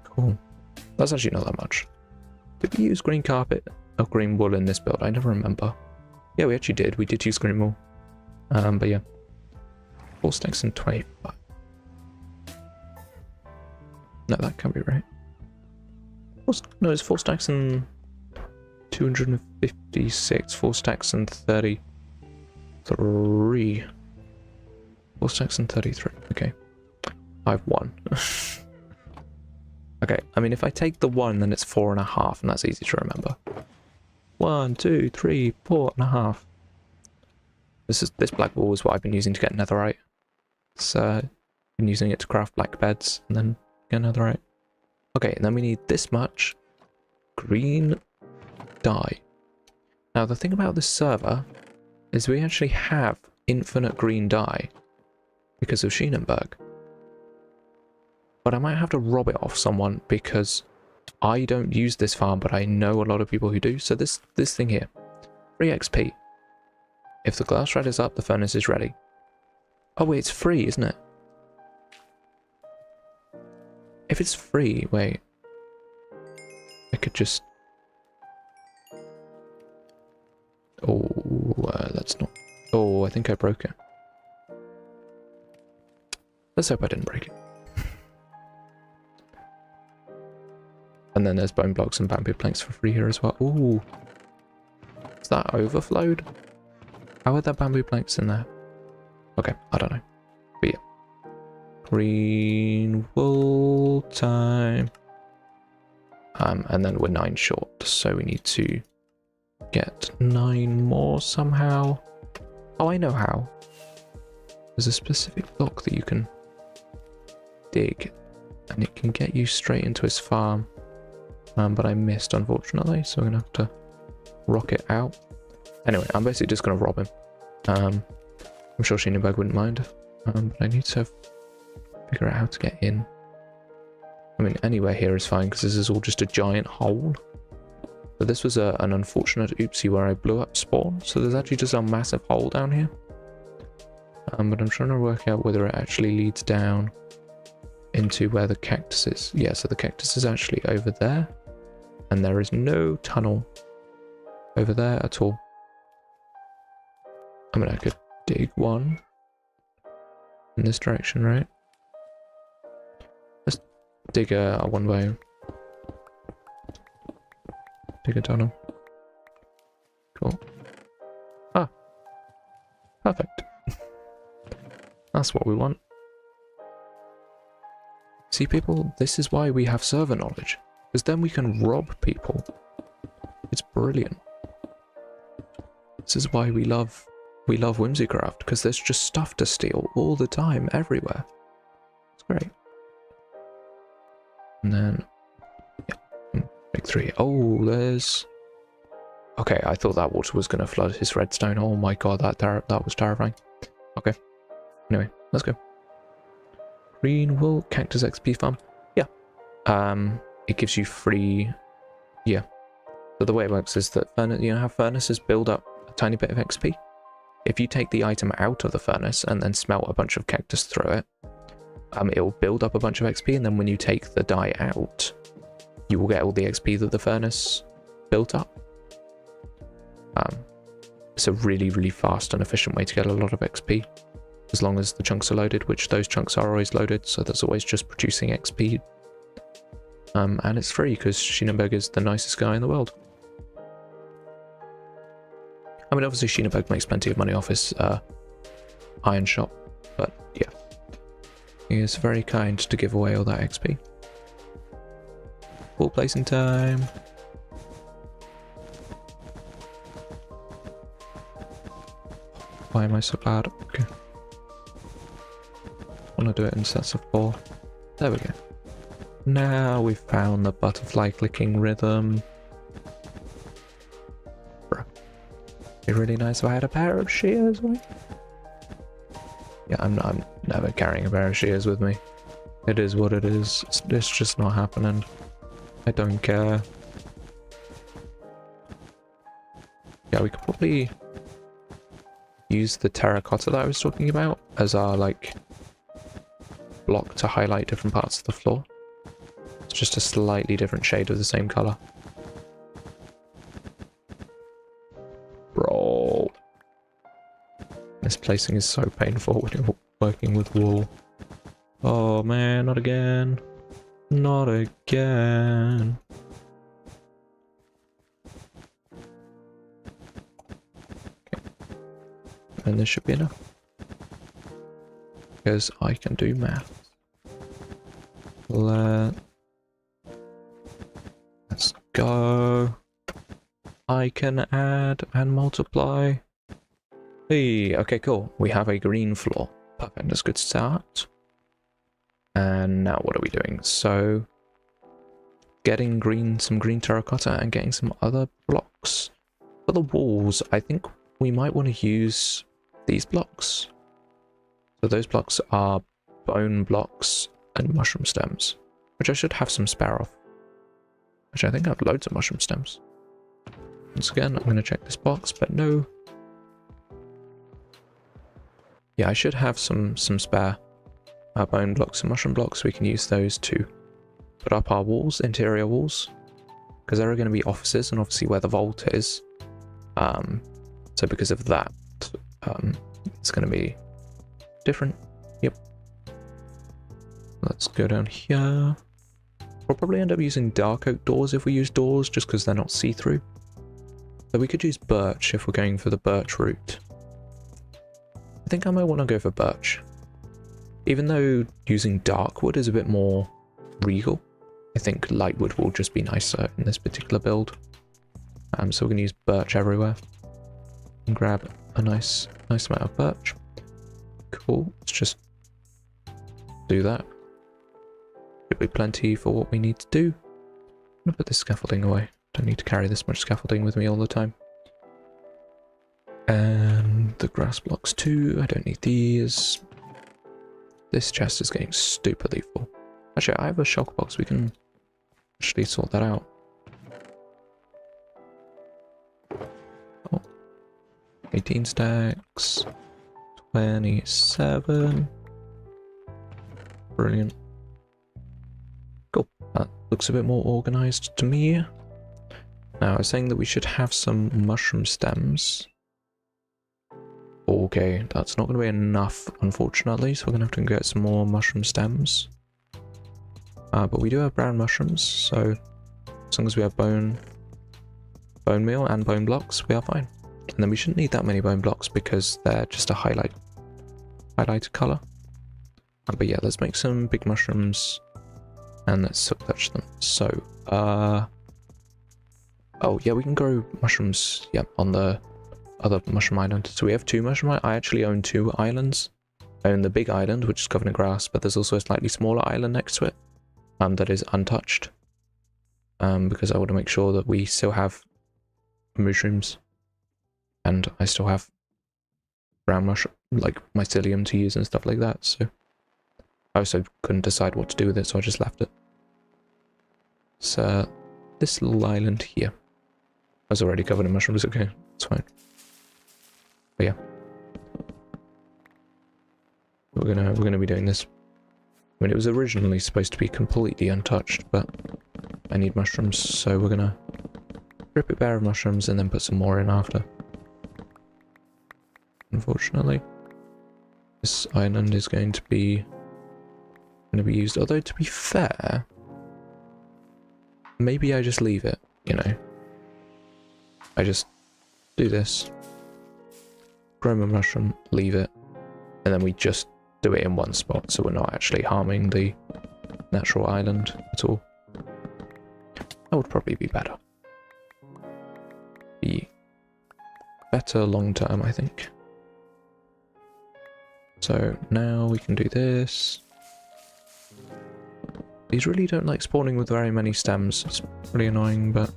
Cool. That's actually not that much. Did we use green carpet or green wool in this build? I never remember. Yeah, we actually did. We did use green wool. But yeah. 4 stacks and 25. No, that can't be right. No, it's 4 stacks and 256. 4 stacks and 33. 4 stacks and 33. Okay. I've won. Okay, I mean, if I take the 1, then it's 4.5, and that's easy to remember. 1, 2, 3, 4.5. This black wool is what I've been using to get netherite. So, been using it to craft black beds, and then get netherite. Okay, and then we need this much green dye. Now, the thing about this server is we actually have infinite green dye because of Schienenberg. But I might have to rob it off someone because I don't use this farm, but I know a lot of people who do. So this thing here, 3 XP. If the glass shred is up, the furnace is ready. Oh wait, it's free, isn't it? If it's free, wait. I could just... Oh, let's not... Oh, I think I broke it. Let's hope I didn't break it. And then there's bone blocks and bamboo planks for free here as well. Ooh. Is that overflowed? How are there bamboo planks in there? Okay, I don't know. But yeah. Green wool time. And then we're 9 short, so we need to get 9 more somehow. Oh, I know how. There's a specific block that you can dig, and it can get you straight into his farm. But I missed, unfortunately, so we're going to have to rock it out. Anyway, I'm basically just going to rob him. I'm sure Schienenberg wouldn't mind. But I need to figure out how to get in. I mean, anywhere here is fine, because this is all just a giant hole. But this was an unfortunate oopsie where I blew up spawn, so there's actually just a massive hole down here. But I'm trying to work out whether it actually leads down into where the cactus is. Yeah, so the cactus is actually over there. And there is no tunnel over there at all. I mean, I could dig one in this direction, right? Let's dig a one way. Dig a tunnel. Cool. Ah, perfect. That's what we want. See, people, this is why we have server knowledge. Because then we can rob people. It's brilliant. This is why we love Whimsicraft, because there's just stuff to steal all the time, everywhere. It's great. And then, yeah, big 3. Oh, there's... Okay, I thought that water was going to flood his redstone. Oh my god, that was terrifying. Okay. Anyway, let's go. Green wool, cactus XP farm. Yeah. It gives you free... Yeah. So the way it works is that you know how furnaces build up a tiny bit of XP? If you take the item out of the furnace and then smelt a bunch of cactus through it, it will build up a bunch of XP, and then when you take the dye out, you will get all the XP that the furnace built up. It's a really, really fast and efficient way to get a lot of XP, as long as the chunks are loaded, which those chunks are always loaded, so that's always just producing XP. And it's free, because Sheenaberg is the nicest guy in the world. I mean, obviously Sheenaberg makes plenty of money off his iron shop, but yeah. He is very kind to give away all that XP. Full placing time. Why am I so bad? Okay. I want to do it in sets of 4. There we go. Now we've found the butterfly clicking rhythm. Bruh. It'd be really nice if I had a pair of shears, right? Yeah, I'm never carrying a pair of shears with me. It is what it is. It's just not happening. I don't care. Yeah, we could probably use the terracotta that I was talking about as our, like, block to highlight different parts of the floor. It's just a slightly different shade of the same color. Bro. This placing is so painful when you're working with wool. Oh man, not again. Not again. Okay. And this should be enough. Because I can do math. Let's go. I can add and multiply. Hey, okay, cool. We have a green floor. Perfect, that's a good start. And now what are we doing? So, getting some green terracotta and getting some other blocks. For the walls, I think we might want to use these blocks. So those blocks are bone blocks and mushroom stems, which I should have some spare of. Which I think I have loads of mushroom stems. Once again, I'm going to check this box, but no. Yeah, I should have some spare bone blocks and mushroom blocks. We can use those to put up our walls, interior walls, because there are going to be offices, and obviously where the vault is. So because of that, it's going to be different. Yep. Let's go down here. We'll probably end up using dark oak doors if we use doors, just because they're not see-through. So we could use birch if we're going for the birch route. I think I might want to go for birch. Even though using dark wood is a bit more regal, I think light wood will just be nicer in this particular build. So we're going to use birch everywhere. And grab a nice amount of birch. Cool, let's just do that. Should be plenty for what we need to do. I'm going to put this scaffolding away. Don't need to carry this much scaffolding with me all the time. And the grass blocks too, I don't need these. This chest is getting stupidly full. Actually, I have a shulk box, we can actually sort that out. Oh. 18 stacks. 27. Brilliant. Cool. That looks a bit more organized to me. Now, I was saying that we should have some mushroom stems. Okay, that's not going to be enough, unfortunately, so we're going to have to get some more mushroom stems. But we do have brown mushrooms, so as long as we have bone meal and bone blocks, we are fine. And then we shouldn't need that many bone blocks because they're just a highlighted color. But yeah, let's make some big mushrooms and let's silk touch them. So, oh yeah, we can grow mushrooms, yep, on the other mushroom island. So we have 2 mushroom I actually own 2 islands. I own the big island, which is covered in grass, but there's also a slightly smaller island next to it that is untouched. Because I want to make sure that we still have mushrooms and I still have brown mushroom, like mycelium to use and stuff like that. So I also couldn't decide what to do with it, so I just left it. So, this little island here. I was already covered in mushrooms, okay, it's fine. But yeah. We're gonna be doing this. I mean, it was originally supposed to be completely untouched, but I need mushrooms, so we're gonna strip it bare of mushrooms and then put some more in after. Unfortunately, this island is going to be used. Although, to be fair, maybe I just leave it, you know. I just do this, grow my mushroom, leave it, and then we just do it in one spot, so we're not actually harming the natural island at all. That would probably be better. Be better long term, I think. So now we can do this. These really don't like spawning with very many stems. It's pretty annoying, but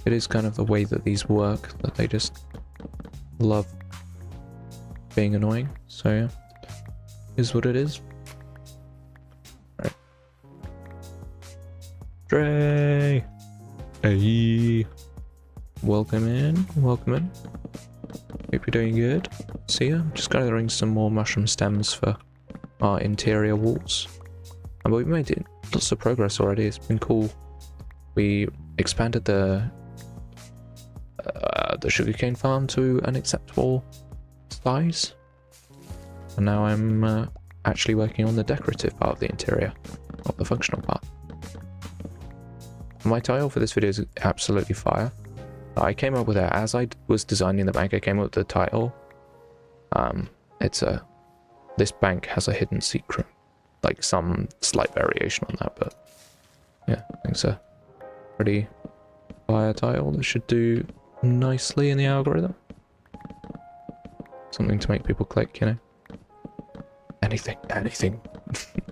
it is kind of the way that these work, that they just love being annoying. So yeah, is what it is. Right. Dre! Hey! Welcome in, welcome in. Hope you're doing good. See ya. Just gathering some more mushroom stems for our interior walls. And we've made it lots of progress already. It's been cool. We expanded the sugarcane farm to an acceptable size, and now I'm actually working on the decorative part of the interior, not the functional part. My title for this video is absolutely fire. I came up with it as I was designing the bank. I came up with the title. This bank has a hidden secret, like some slight variation on that, but yeah, I think it's a pretty fire title that should do nicely in the algorithm. Something to make people click, you know. Anything.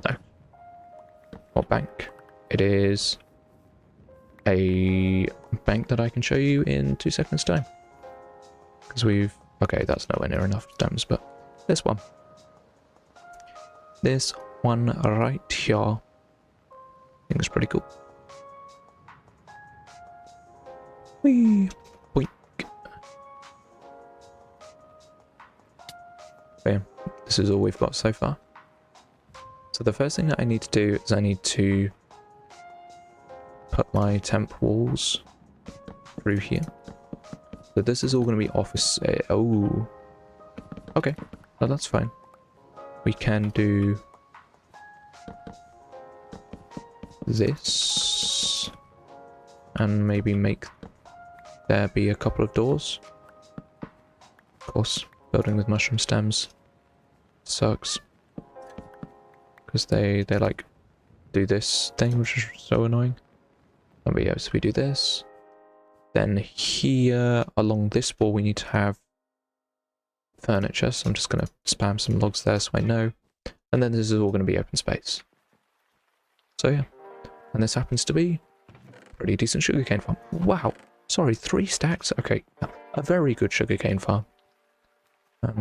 No. What bank? It is a bank that I can show you in 2 seconds time. Because okay, that's nowhere near enough stems, but this one. This one right here. I think it's pretty cool. Whee! Boink. Bam. This is all we've got so far. So the first thing that I need to do is I need to put my temp walls through here. So this is all going to be office. Oh, okay. No, that's fine. We can do this and maybe make there be a couple of doors. Of course, building with mushroom stems sucks because they like do this thing, which is so annoying. But yeah, so we do this. Then here along this wall we need to have furniture, so I'm just going to spam some logs there so I know. And then this is all going to be open space. So yeah, and this happens to be a pretty decent sugarcane farm. Wow, sorry, 3 stacks? Okay, a very good sugarcane farm.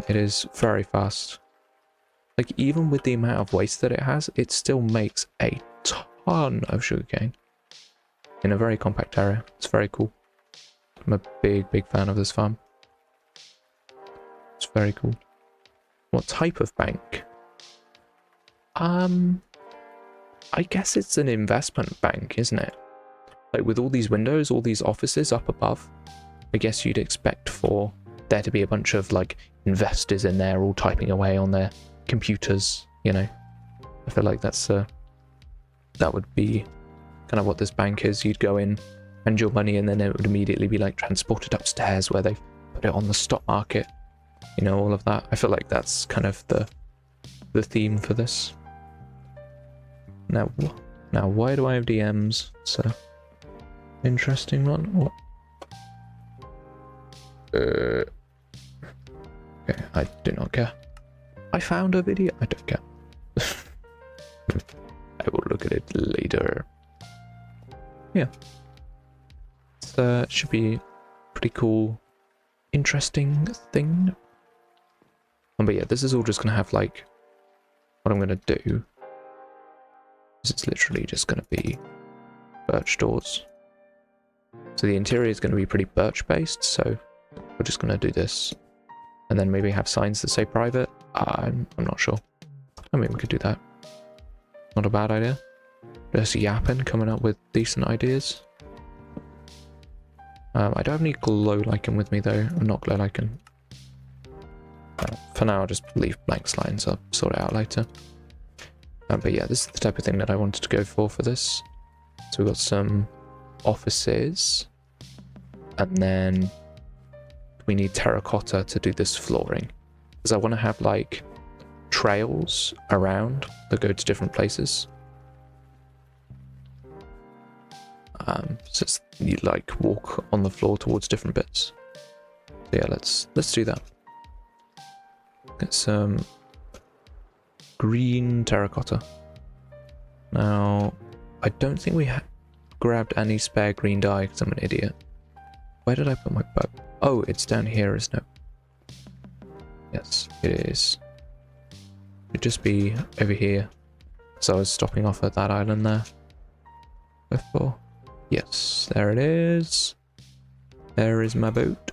It is very fast. Like, even with the amount of waste that it has, it still makes a ton of sugarcane in a very compact area. It's very cool. I'm a big fan of this farm. It's very cool. What type of bank? I guess it's an investment bank, isn't it? Like, with all these windows, all these offices up above, I guess you'd expect for there to be a bunch of, like, investors in there all typing away on their computers, you know. I feel like that's that would be kind of what this bank is. You'd go in and your money, and then it would immediately be like transported upstairs where they've put it on the stock market, you know, all of that. I feel like that's kind of the theme for this. Now why do I have DMs? It's a interesting one. What? Okay, I do not care. I found a video. I don't care. I will look at it later. Yeah. It should be a pretty cool, interesting thing. But yeah, this is all just going to have, like, what I'm going to do It's literally just going to be birch doors. So the interior is going to be pretty birch based, so we're just going to do this. And then maybe have signs that say private. I'm not sure. I mean, we could do that. Not a bad idea. Just yapping, coming up with decent ideas. I don't have any glow lichen with me though. I'm not glow lichen. For now, I'll just leave blank lines. I'll sort it out later. But yeah, this is the type of thing that I wanted to go for this. So we've got some offices. And then we need terracotta to do this flooring. Because I want to have like trails around that go to different places. So you like walk on the floor towards different bits. So yeah, let's do that. Get some green terracotta. Now, I don't think we grabbed any spare green dye because I'm an idiot. Where did I put my bow? Oh, it's down here, isn't it? Yes, it is. It'd just be over here. So I was stopping off at that island there before. Yes, there it is. There is my boat.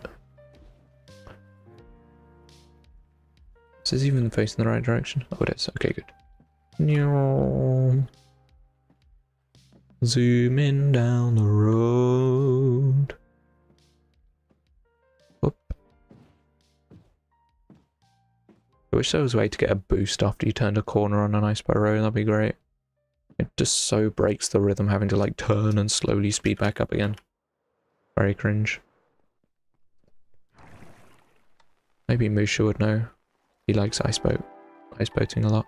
Is this even facing the right direction? Oh, it is. Okay, good. Zooming down the road. Whoop. I wish there was a way to get a boost after you turned a corner on an ice boat road. That'd be great. It just so breaks the rhythm having to like turn and slowly speed back up again. Very cringe. Maybe Musha would know. He likes iceboating a lot.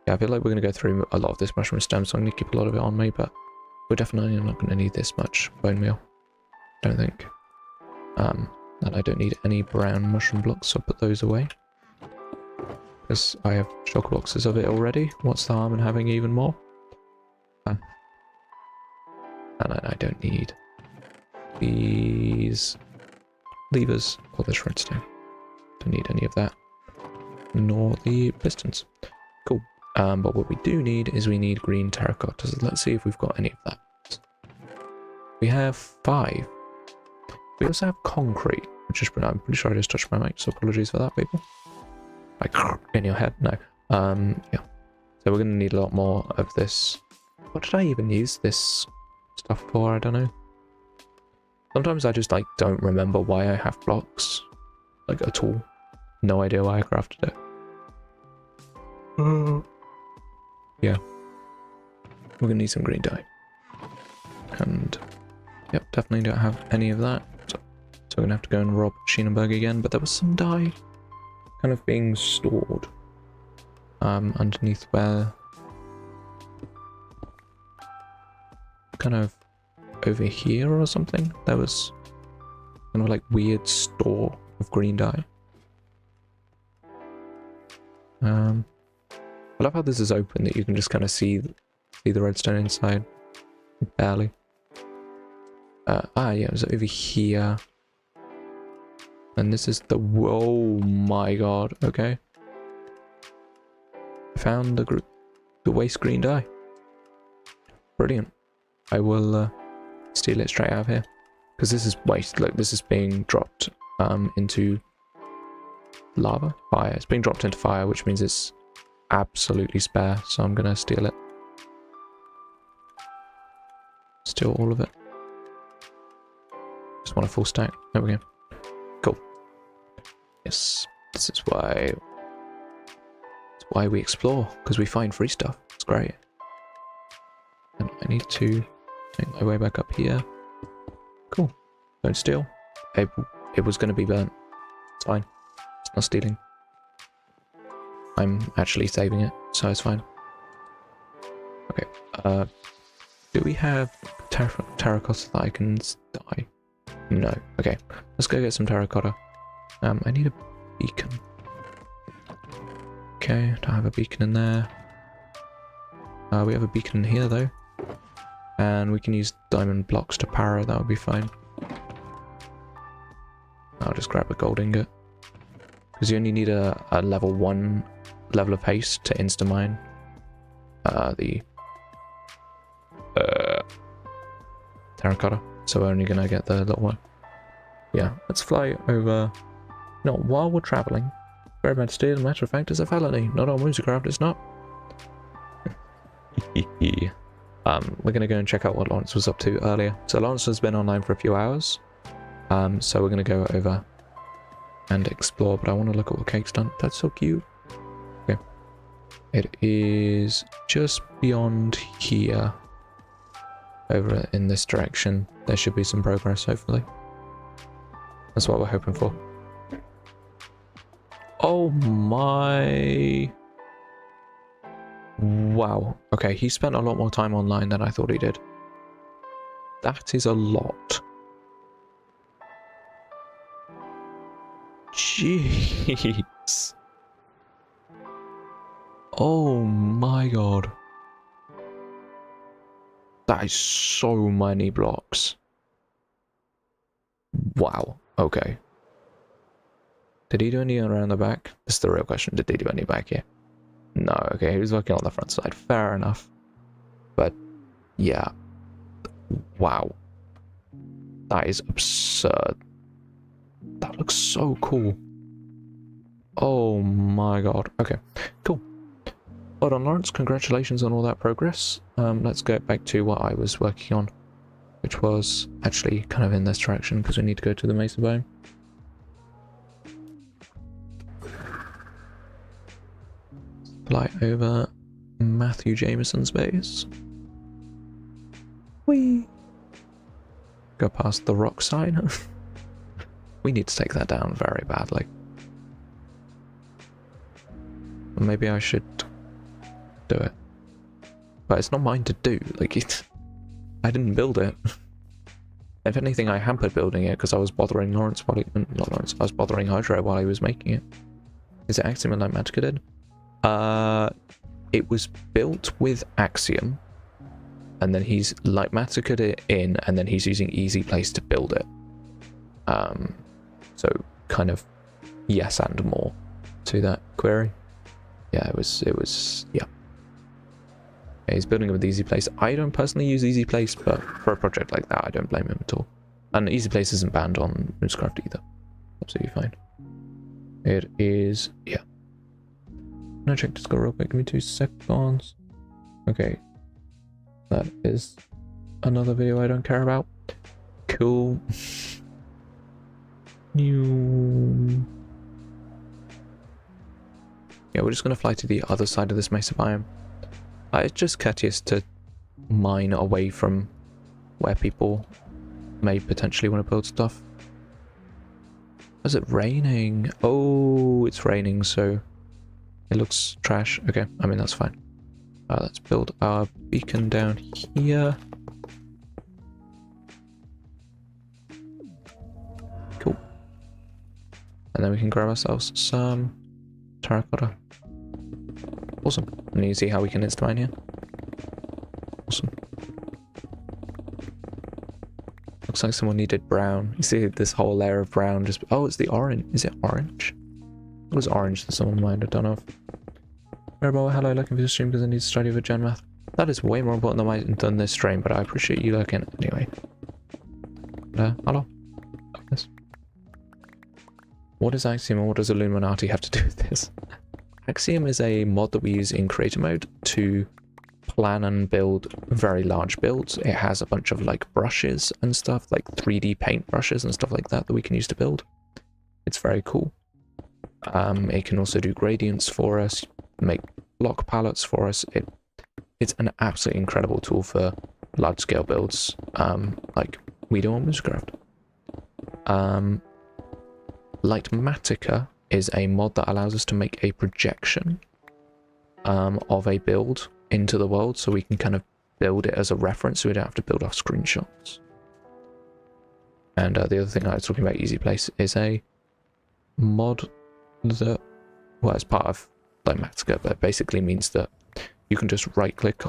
Yeah, I feel like we're going to go through a lot of this mushroom stem, so I'm going to keep a lot of it on me, but we're definitely not going to need this much bone meal. Don't think. And I don't need any brown mushroom blocks, so I'll put those away. Because I have chock boxes of it already. What's the harm in having even more? And I don't need these levers or this redstone. Don't need any of that. Nor the pistons. Cool. But what we do need is we need green terracotta. So let's see if we've got any of that. We have 5. We also have concrete, which is I'm pretty sure I just touched my mic, so apologies for that, people. Like in your head, no. Yeah. So we're gonna need a lot more of this. What did I even use this stuff for? I don't know. Sometimes I just like don't remember why I have blocks, like at all. No idea why I crafted it. Yeah. We're gonna need some green dye. And yep, definitely don't have any of that. So we're gonna have to go and rob Sheenenberg again. But there was some dye kind of being stored underneath where kind of over here or something. There was kind of like weird store of green dye. I love how this is open, that you can just kind of see the redstone inside. Barely. Yeah, it was over here. And this is the... Whoa, my god. Okay. I found the waste green dye. Brilliant. I will steal it straight out of here. Because this is waste. Look, this is being dropped into lava? Fire. It's being dropped into fire, which means it's absolutely spare. So I'm going to steal it. Steal all of it. Just want a full stack. There we go. Cool. Yes, this is why we explore, because we find free stuff. It's great. And I need to make my way back up here. Cool. Don't steal. It was going to be burnt. It's fine. It's not stealing. I'm actually saving it, so it's fine. Okay. Do we have terracotta that I can dye? No. Okay. Let's go get some terracotta. I need a beacon. Okay, don't have a beacon in there. We have a beacon in here though. And we can use diamond blocks to power it, that would be fine. I'll just grab a gold ingot. Because you only need a level 1 level of haste to insta-mine the terracotta. So we're only gonna get the little one. Yeah, let's fly over. Not while we're traveling. Very bad steal, as a matter of fact, is a felony. Not on Whimsicraft, it's not. We're gonna go and check out what Lawrence was up to earlier. So Lawrence has been online for a few hours. So we're gonna go over and explore, but I want to look at what Cake's done. That's so cute. Okay. It is just beyond here. Over in this direction. There should be some progress, hopefully. That's what we're hoping for. Oh my... Wow. Okay, he spent a lot more time online than I thought he did. That is a lot. Jeez. Oh my god. That is so many blocks. Wow. Okay. Did he do any around the back? That's the real question. Did he do any back here? No. Okay, he was working on the front side. Fair enough. But, yeah. Wow. That is absurd. That looks so cool. Oh my god. Okay, cool. Well done, Lawrence. Congratulations on all that progress. Let's get back to what I was working on, which was actually kind of in this direction because we need to go to the Mesa biome. Fly over Matthew Jameson's base. Whee! Go past the rock sign. We need to take that down very badly. Maybe I should do it. But it's not mine to do. Like, I didn't build it. If anything, I hampered building it because I was bothering Lawrence while he... Not Lawrence, I was bothering Hydro while he was making it. Is it Axiom like Magica did? It was built with Axiom. And then he's like Magica it in, and then he's using Easy Place to build it. So kind of yes and more to that query. Yeah, it was yeah. He's building it with Easy Place. I don't personally use Easy Place, but for a project like that, I don't blame him at all. And Easy Place isn't banned on Whimsicraft either. Absolutely fine. It is, yeah. I'm gonna check Discord real quick. Give me 2 seconds. Okay. That is another video I don't care about. Cool. New. Yeah, we're just gonna fly to the other side of this mesa biome. It's just courteous to mine away from where people may potentially want to build stuff. Is it raining? Oh, it's raining, so it looks trash. Okay, I mean, that's fine. Let's build our beacon down here. Cool. And then we can grab ourselves some terracotta. Awesome. And you see how we can insta-mine here? Awesome. Looks like someone needed brown. You see this whole layer of brown just... Oh, it's the orange. Is it orange? It was orange that someone mined. I don't know if... Mirabelle, hello, looking for the stream because I need to study for Gen Math. That is way more important than this stream, but I appreciate you looking anyway. Hello. Yes. What is Axiom and what does Illuminati have to do with this? Axiom is a mod that we use in creator mode to plan and build very large builds. It has a bunch of like brushes and stuff, like 3D paint brushes and stuff like that we can use to build. It's very cool. It can also do gradients for us, make block palettes for us. It's an absolutely incredible tool for large scale builds, like we do on Whimsicraft. Lightmatica is a mod that allows us to make a projection of a build into the world, so we can kind of build it as a reference, so we don't have to build off screenshots. And the other thing I was talking about, Easy Place, is a mod that, well, it's part of Lightmatica, but it basically means that you can just right click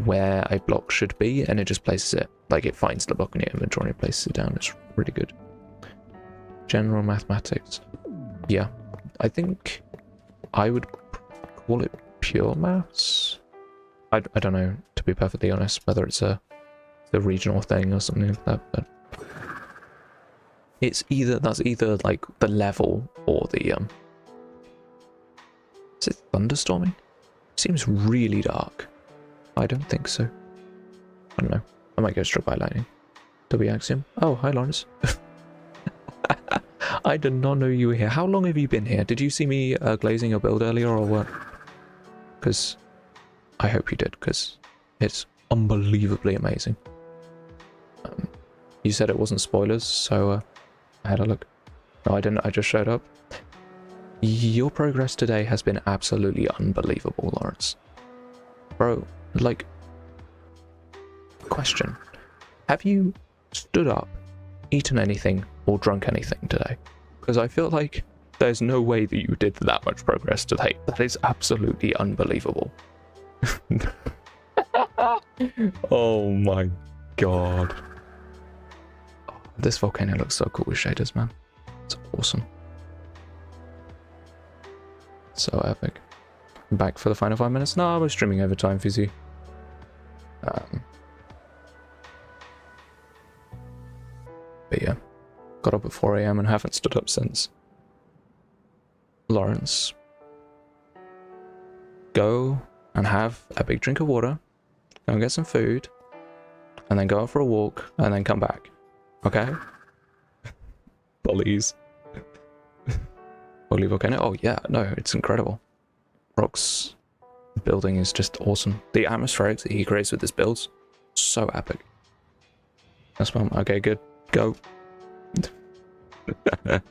where a block should be and it just places it, like it finds the block in your inventory and places it down. It's really good. General mathematics. Yeah, I think I would call it pure maths. I don't know, to be perfectly honest, whether it's the regional thing or something like that, but it's that's either like the level or the is it thunderstorming? Seems really dark. I don't think so. I don't know. I might get struck by lightning. W Axiom. Oh, hi Lawrence. I did not know you were here. How long have you been here? Did you see me glazing your build earlier or what? Because I hope you did, because it's unbelievably amazing. You said it wasn't spoilers, so I had a look. No, I didn't. I just showed up. Your progress today has been absolutely unbelievable, Lawrence. Bro, like, question. Have you stood up, eaten anything, or drunk anything today? Because I feel like there's no way that you did that much progress today. That is absolutely unbelievable. Oh my god. Oh, this volcano looks so cool with shaders, man. It's awesome. So epic. Back for the final 5 minutes? No, we're streaming overtime, Fizzy. But yeah, got up at 4 AM and haven't stood up since. Lawrence, go and have a big drink of water, go and get some food, and then go out for a walk, and then come back. Okay? Please. Holy volcano. Oh yeah, no, it's incredible. Rock's building is just awesome. The atmospheric that he creates with his builds, so epic. That's one. Okay, good. Go. Don't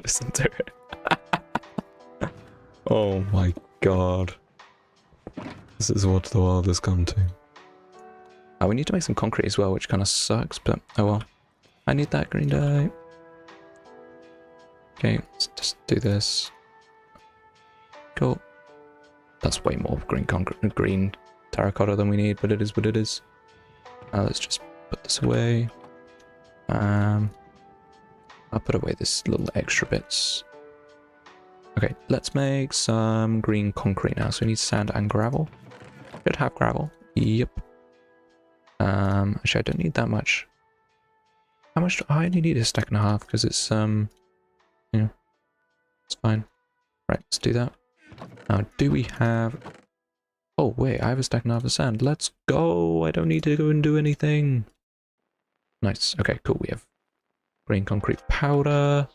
listen to it. Oh my god. This is what the world has come to. Oh, we need to make some concrete as well, which kind of sucks, but oh well. I need that green dye. Okay, let's just do this. Cool. That's way more green concrete, green terracotta than we need, but it is what it is. Now let's just put this away. I'll put away this little extra bits. Okay, let's make some green concrete now. So we need sand and gravel. Should have gravel. Yep. Actually, I don't need that much. How much do I only need? A stack and a half because it's yeah, it's fine. Right, let's do that. Now, do we have? Oh wait, I have a stack and a half of sand. Let's go. I don't need to go and do anything. Nice. Okay, cool. We have green concrete powder.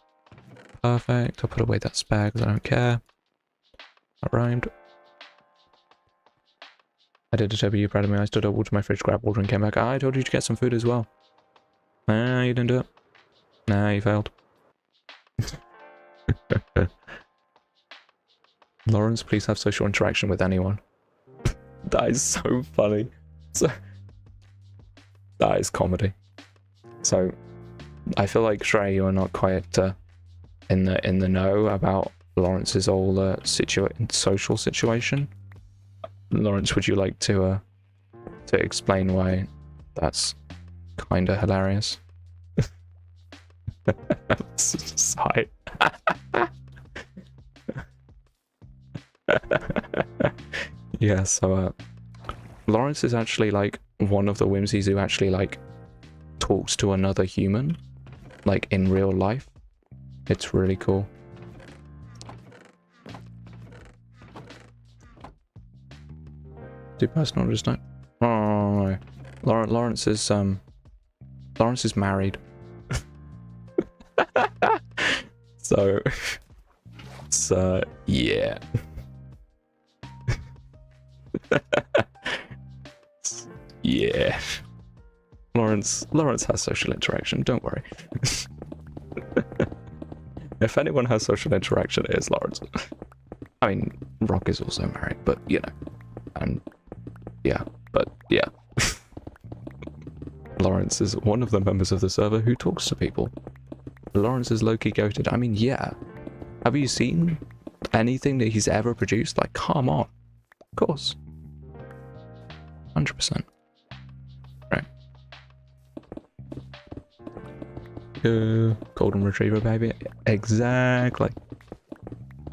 Perfect. I'll put away that spare because I don't care. That rhymed. I did a Toby, you proud of me. I stood up, watered my fridge, grabbed water and came back. I told you to get some food as well. Nah, you didn't do it. Nah, you failed. Lawrence, please have social interaction with anyone. That is so funny. So, that is comedy. So, I feel like Shrey, you are not quite in the know about Lawrence's whole social situation. Lawrence, would you like to explain why that's kind of hilarious? Sigh. Yeah, so Lawrence is actually like one of the whimsies who actually like talks to another human, like in real life. It's really cool. Too personal, just not. Oh, Lawrence is married. So it's yeah. Yeah. Lawrence has social interaction, don't worry. If anyone has social interaction, it is Lawrence. I mean, Rock is also married, but you know. And yeah, but yeah. Lawrence is one of the members of the server who talks to people. Lawrence is low-key goated. I mean, yeah. Have you seen anything that he's ever produced? Like, come on. Of course. 100%. Right. Golden Retriever, baby. Exactly.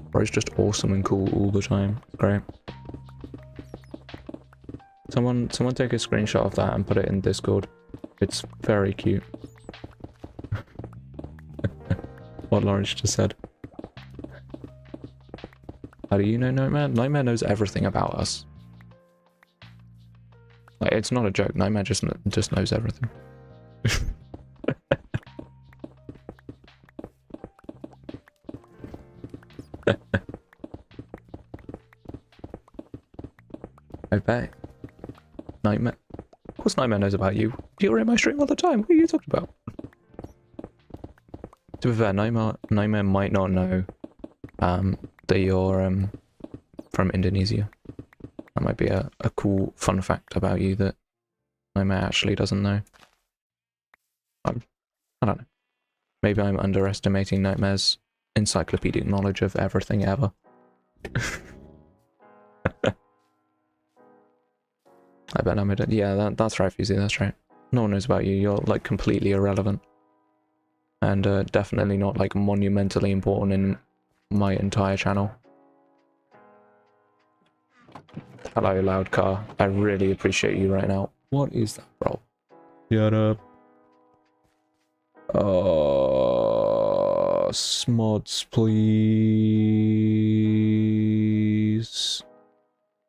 Bro's just awesome and cool all the time. Great. Someone take a screenshot of that and put it in Discord. It's very cute. What Lawrence just said. How do you know Nightmare? Nightmare knows everything about us. Like, it's not a joke. Nightmare just knows everything. I bet. Nightmare. Of course Nightmare knows about you. You're in my stream all the time. What are you talking about? To be fair, Nightmare might not know that you're from Indonesia. That might be a cool fun fact about you that Nightmare actually doesn't know. I don't know. Maybe I'm underestimating Nightmare's encyclopedic knowledge of everything ever. I bet I'm yeah, that's right, Fusey, that's right. No one knows about you. You're like completely irrelevant. And definitely not like monumentally important in my entire channel. Hello, loud car. I really appreciate you right now. What is that, bro? Shut up. Smods, please.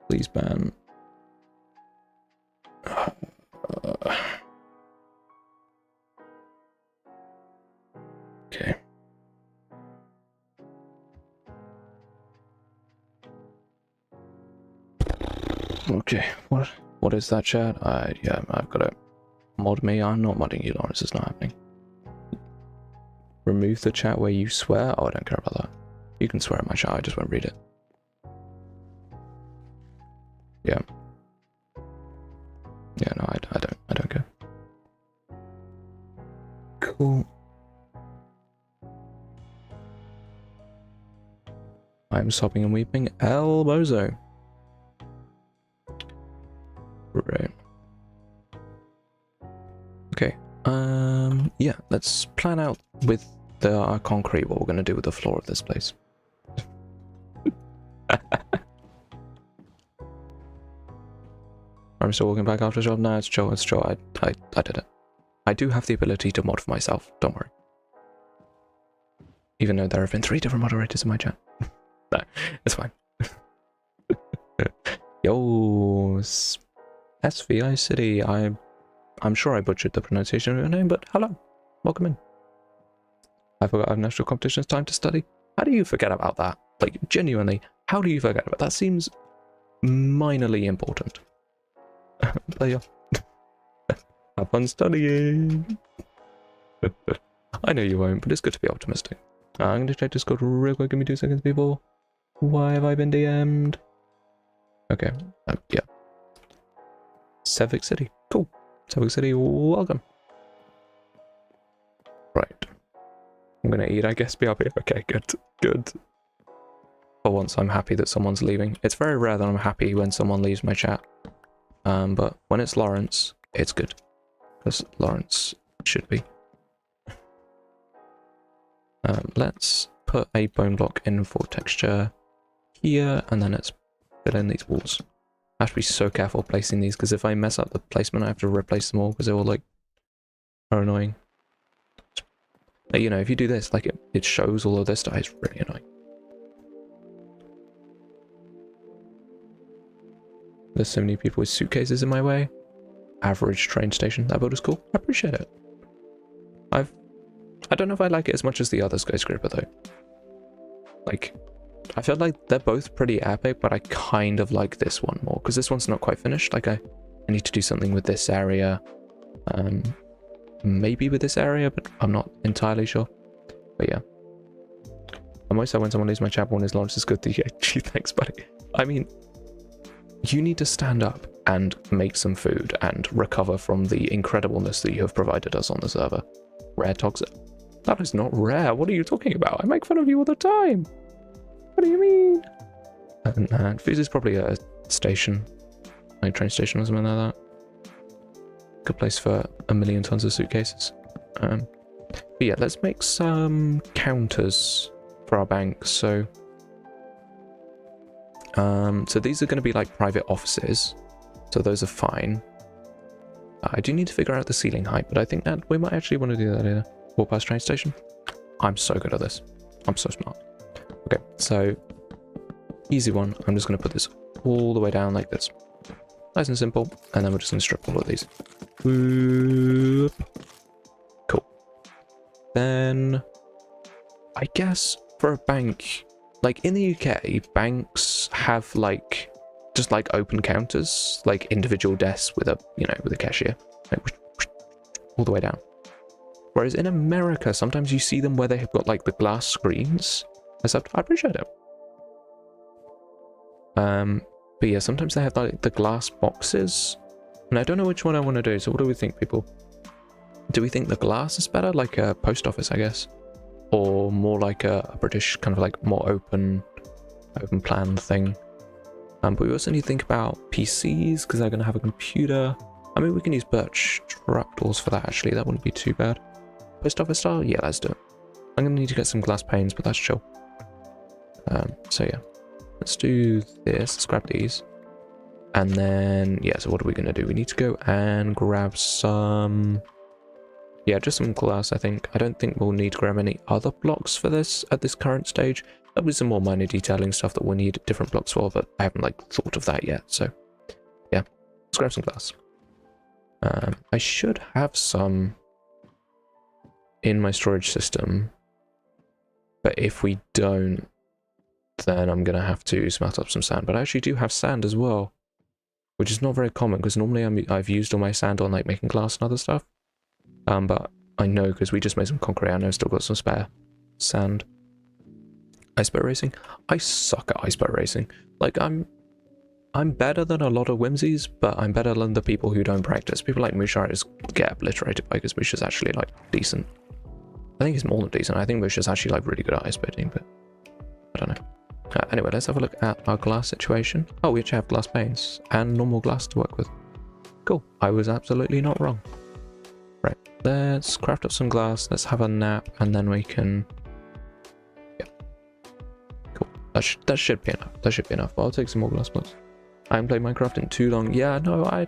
Please ban. Okay. Okay, what is that, chat? Yeah, I've got to mod me. I'm not modding you, Lawrence. It's not happening. Remove the chat where you swear? Oh, I don't care about that. You can swear in my chat, I just won't read it. Yeah. Yeah, no, I don't care. Cool. I'm sobbing and weeping. El Bozo. Right. Okay. Yeah, let's plan out with our concrete what we're going to do with the floor of this place. I'm still walking back after the job. No, it's chill, it's chill. I did it. I do have the ability to mod for myself, don't worry. Even though there have been 3 different moderators in my chat. No, it's fine. Yo, SVI City. I'm sure I butchered the pronunciation of your name, but hello. Welcome in. I forgot I have national competitions, time to study. How do you forget about that? Like, genuinely, how do you forget about that? That seems minorly important. Player. Have fun studying. I know you won't, but it's good to be optimistic. I'm going to check Discord real quick. Give me 2 seconds, people. Why have I been DM'd? Okay. Yeah. Civic City. Cool. Civic City, welcome. Right. I'm going to eat, I guess. BRB. Okay, good. Good. For once, I'm happy that someone's leaving. It's very rare that I'm happy when someone leaves my chat. But when it's Lawrence, it's good. Because Lawrence should be. Let's put a bone block in for texture here, and then let's fill in these walls. I have to be so careful placing these, because if I mess up the placement, I have to replace them all, because they're all, like, are annoying. You know, if you do this, like, it shows all of this stuff. It's really annoying. There's so many people with suitcases in my way. Average train station. That build is cool. I appreciate it. I don't know if I like it as much as the other skyscraper, though. Like, I feel like they're both pretty epic, but I kind of like this one more, because this one's not quite finished. Like, I need to do something with this area. Maybe with this area, but I'm not entirely sure. But yeah. I'm always sad when someone leaves my chat when his launch is good. Gee, thanks, buddy. I mean, you need to stand up and make some food and recover from the incredibleness that you have provided us on the server. Rare toxic. That is not rare. What are you talking about? I make fun of you all the time. What do you mean? And Fuse is probably a station, like a train station or something like that. Good place for 1,000,000 tons of suitcases. But yeah, let's make some counters for our bank. So these are going to be like private offices. So those are fine. I do need to figure out the ceiling height, but I think that we might actually want to do that later. Walk past train station. I'm so good at this. I'm so smart. Okay, so easy one. I'm just going to put this all the way down like this. Nice and simple. And then we're just going to strip all of these. Whoop. Cool. Then I guess for a bank, like in the UK, banks have like just like open counters, like individual desks with a, you know, with a cashier, like, all the way down. Whereas in America, sometimes you see them where they have got like the glass screens. Except I appreciate it. But yeah, sometimes they have like the glass boxes, and I don't know which one I want to do. So what do we think, people? Do we think the glass is better, like a post office, I guess, or more like a British kind of like more open plan thing? But we also need to think about PCs, because they're going to have a computer. I mean, we can use birch trapdoors for that, actually. That wouldn't be too bad. Post office style? Yeah, let's do it. I'm going to need to get some glass panes, but that's chill. So yeah, let's do this. Let's grab these. And then, yeah, so what are we going to do? We need to go and grab some... Yeah, just some glass, I think. I don't think we'll need to grab any other blocks for this at this current stage. There'll be some more minor detailing stuff that we'll need different blocks for, but I haven't, like, thought of that yet. So, yeah, let's grab some glass. I should have some in my storage system, but if we don't, then I'm going to have to smelt up some sand. But I actually do have sand as well, which is not very common, because normally I've used all my sand on, like, making glass and other stuff. But I know, because we just made some concrete, I know I've still got some spare sand. Ice boat racing? I suck at ice boat racing. Like, I'm better than a lot of whimsies, but I'm better than the people who don't practice. People like Musha just get obliterated by, because Musha's actually, like, decent. I think he's more than decent. I think Musha's actually, like, really good at ice boating, but I don't know. Anyway, let's have a look at our glass situation. Oh, we actually have glass panes and normal glass to work with. Cool. I was absolutely not wrong. Right, let's craft up some glass, let's have a nap, and then we can... Yeah. Cool. That should be enough. That should be enough, but I'll take some more glass blocks. I haven't played Minecraft in too long. Yeah, no, I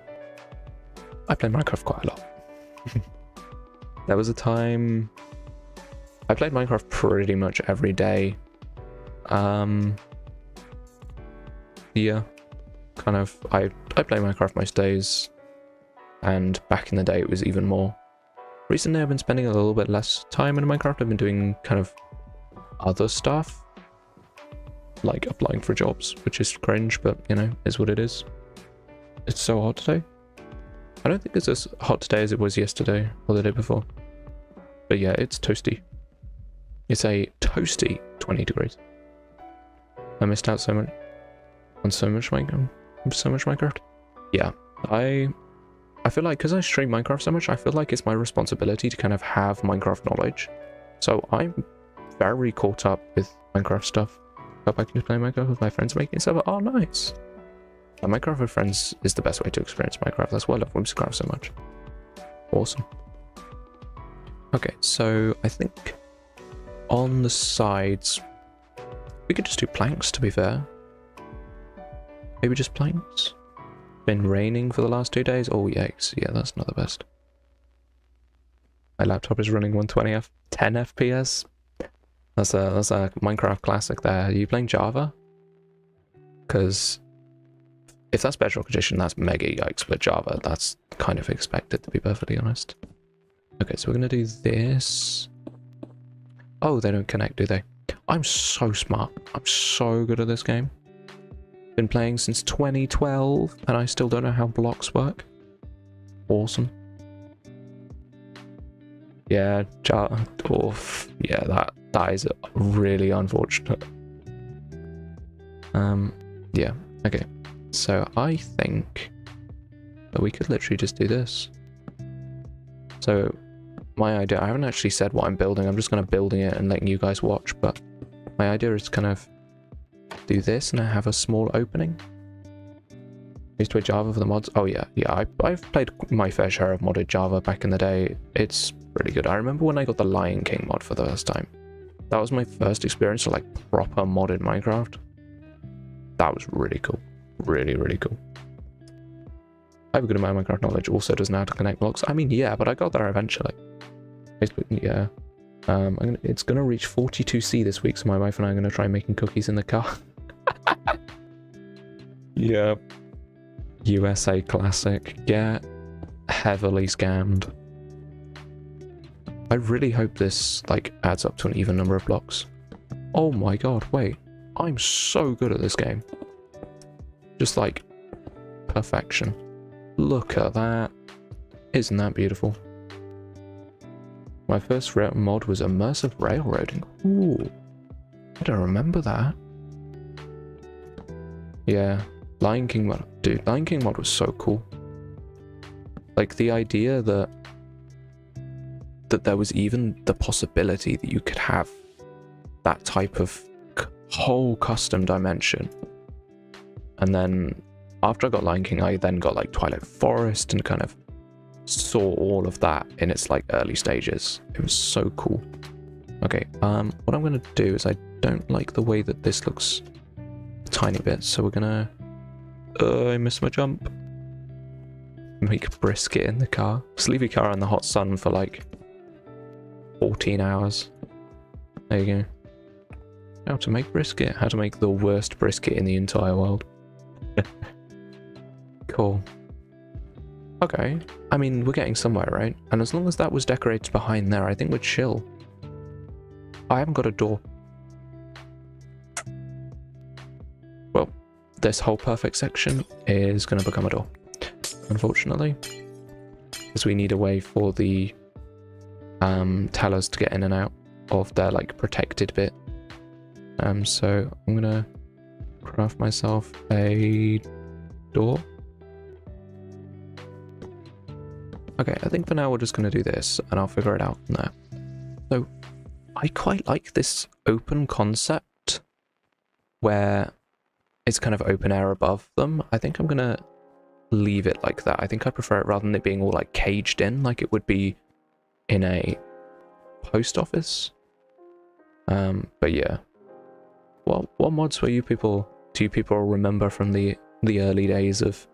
played Minecraft quite a lot. There was a time... I played Minecraft pretty much every day. Yeah. Kind of, I play Minecraft most days. And back in the day, it was even more. Recently, I've been spending a little bit less time in Minecraft. I've been doing kind of other stuff, like applying for jobs, which is cringe, but, you know, is what it is. It's so hot today. I don't think it's as hot today as it was yesterday or the day before. But yeah, it's toasty. It's a toasty 20 degrees. I missed out so much on so much Minecraft. Yeah, I feel like, because I stream Minecraft so much, I feel like it's my responsibility to kind of have Minecraft knowledge. So I'm very caught up with Minecraft stuff. Hope I can just play Minecraft with my friends making stuff. Oh, nice. Minecraft with friends is the best way to experience Minecraft. That's why I love Whimsicraft so much. Awesome. Okay, so I think on the sides, we could just do planks, to be fair. Maybe just planks? Been raining for the last 2 days. Oh, yikes. Yeah, that's not the best. My laptop is running 120 10 FPS. That's a Minecraft classic there. Are you playing Java? Because if that's Bedrock Edition, that's mega yikes. But Java, that's kind of expected, to be perfectly honest. Okay, so we're going to do this. Oh, they don't connect, do they? I'm so smart. I'm so good at this game. Been playing since 2012, and I still don't know how blocks work. Awesome. Yeah, oof. Yeah, that is really unfortunate. Yeah, okay. So I think that we could literally just do this. So my idea, I haven't actually said what I'm building. I'm just kind of building it and letting you guys watch, but my idea is to kind of do this and I have a small opening. I used to play Java for the mods. Oh yeah, I've played my fair share of modded Java back in the day. It's really good. I remember when I got the Lion King mod for the first time. That was my first experience of like proper modded Minecraft. That was really cool. Really, really cool. I have a good amount of Minecraft knowledge, also doesn't know how to connect blocks. I mean, yeah, but I got there eventually. Facebook, yeah. It's going to reach 42C this week, so my wife and I are going to try making cookies in the car. Yeah. USA classic. Get heavily scammed. I really hope this, like, adds up to an even number of blocks. Oh my god, wait. I'm so good at this game. Just, like, perfection. Look at that. Isn't that beautiful? My first mod was immersive railroading. Ooh. I don't remember that. Yeah. Lion King mod. Dude, Lion King mod was so cool. Like, the idea that there was even the possibility that you could have that type of whole custom dimension. And then after I got Lion King, I then got like Twilight Forest and kind of saw all of that in its like early stages. It was so cool. Okay, what I'm gonna do is I don't like the way that this looks a tiny bit, so we're gonna I missed my jump. Make brisket in the car. Just leave your car in the hot sun for like 14 hours. There you go. How to make brisket. How to make the worst brisket in the entire world. Cool. Okay. I mean, we're getting somewhere, right? And as long as that was decorated behind there, I think we're chill. I haven't got a door. Well, this whole perfect section is going to become a door. Unfortunately. Because we need a way for the tellers to get in and out of their like protected bit. So I'm gonna craft myself a door. Okay, I think for now we're just gonna do this and I'll figure it out from there. So I quite like this open concept where it's kind of open air above them. I think I'm gonna leave it like that. I think I prefer it rather than it being all like caged in like it would be in a post office. But yeah. What mods were do you people remember from the early days of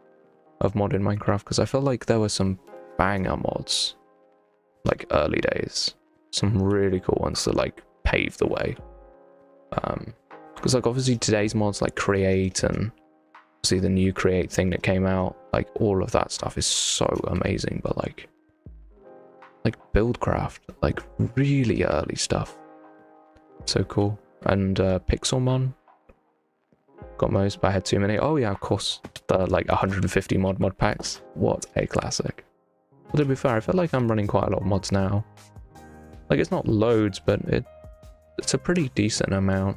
modding Minecraft? Because I feel like there were some banger mods, like early days, some really cool ones that like paved the way. Because like obviously today's mods like Create and see the new Create thing that came out, like all of that stuff is so amazing. But like Buildcraft, like really early stuff, so cool. And Pixelmon got most, but I had too many. Oh yeah, of course, the like 150 mod packs. What a classic. Well, to be fair, I feel like I'm running quite a lot of mods now. Like it's not loads, but it's a pretty decent amount.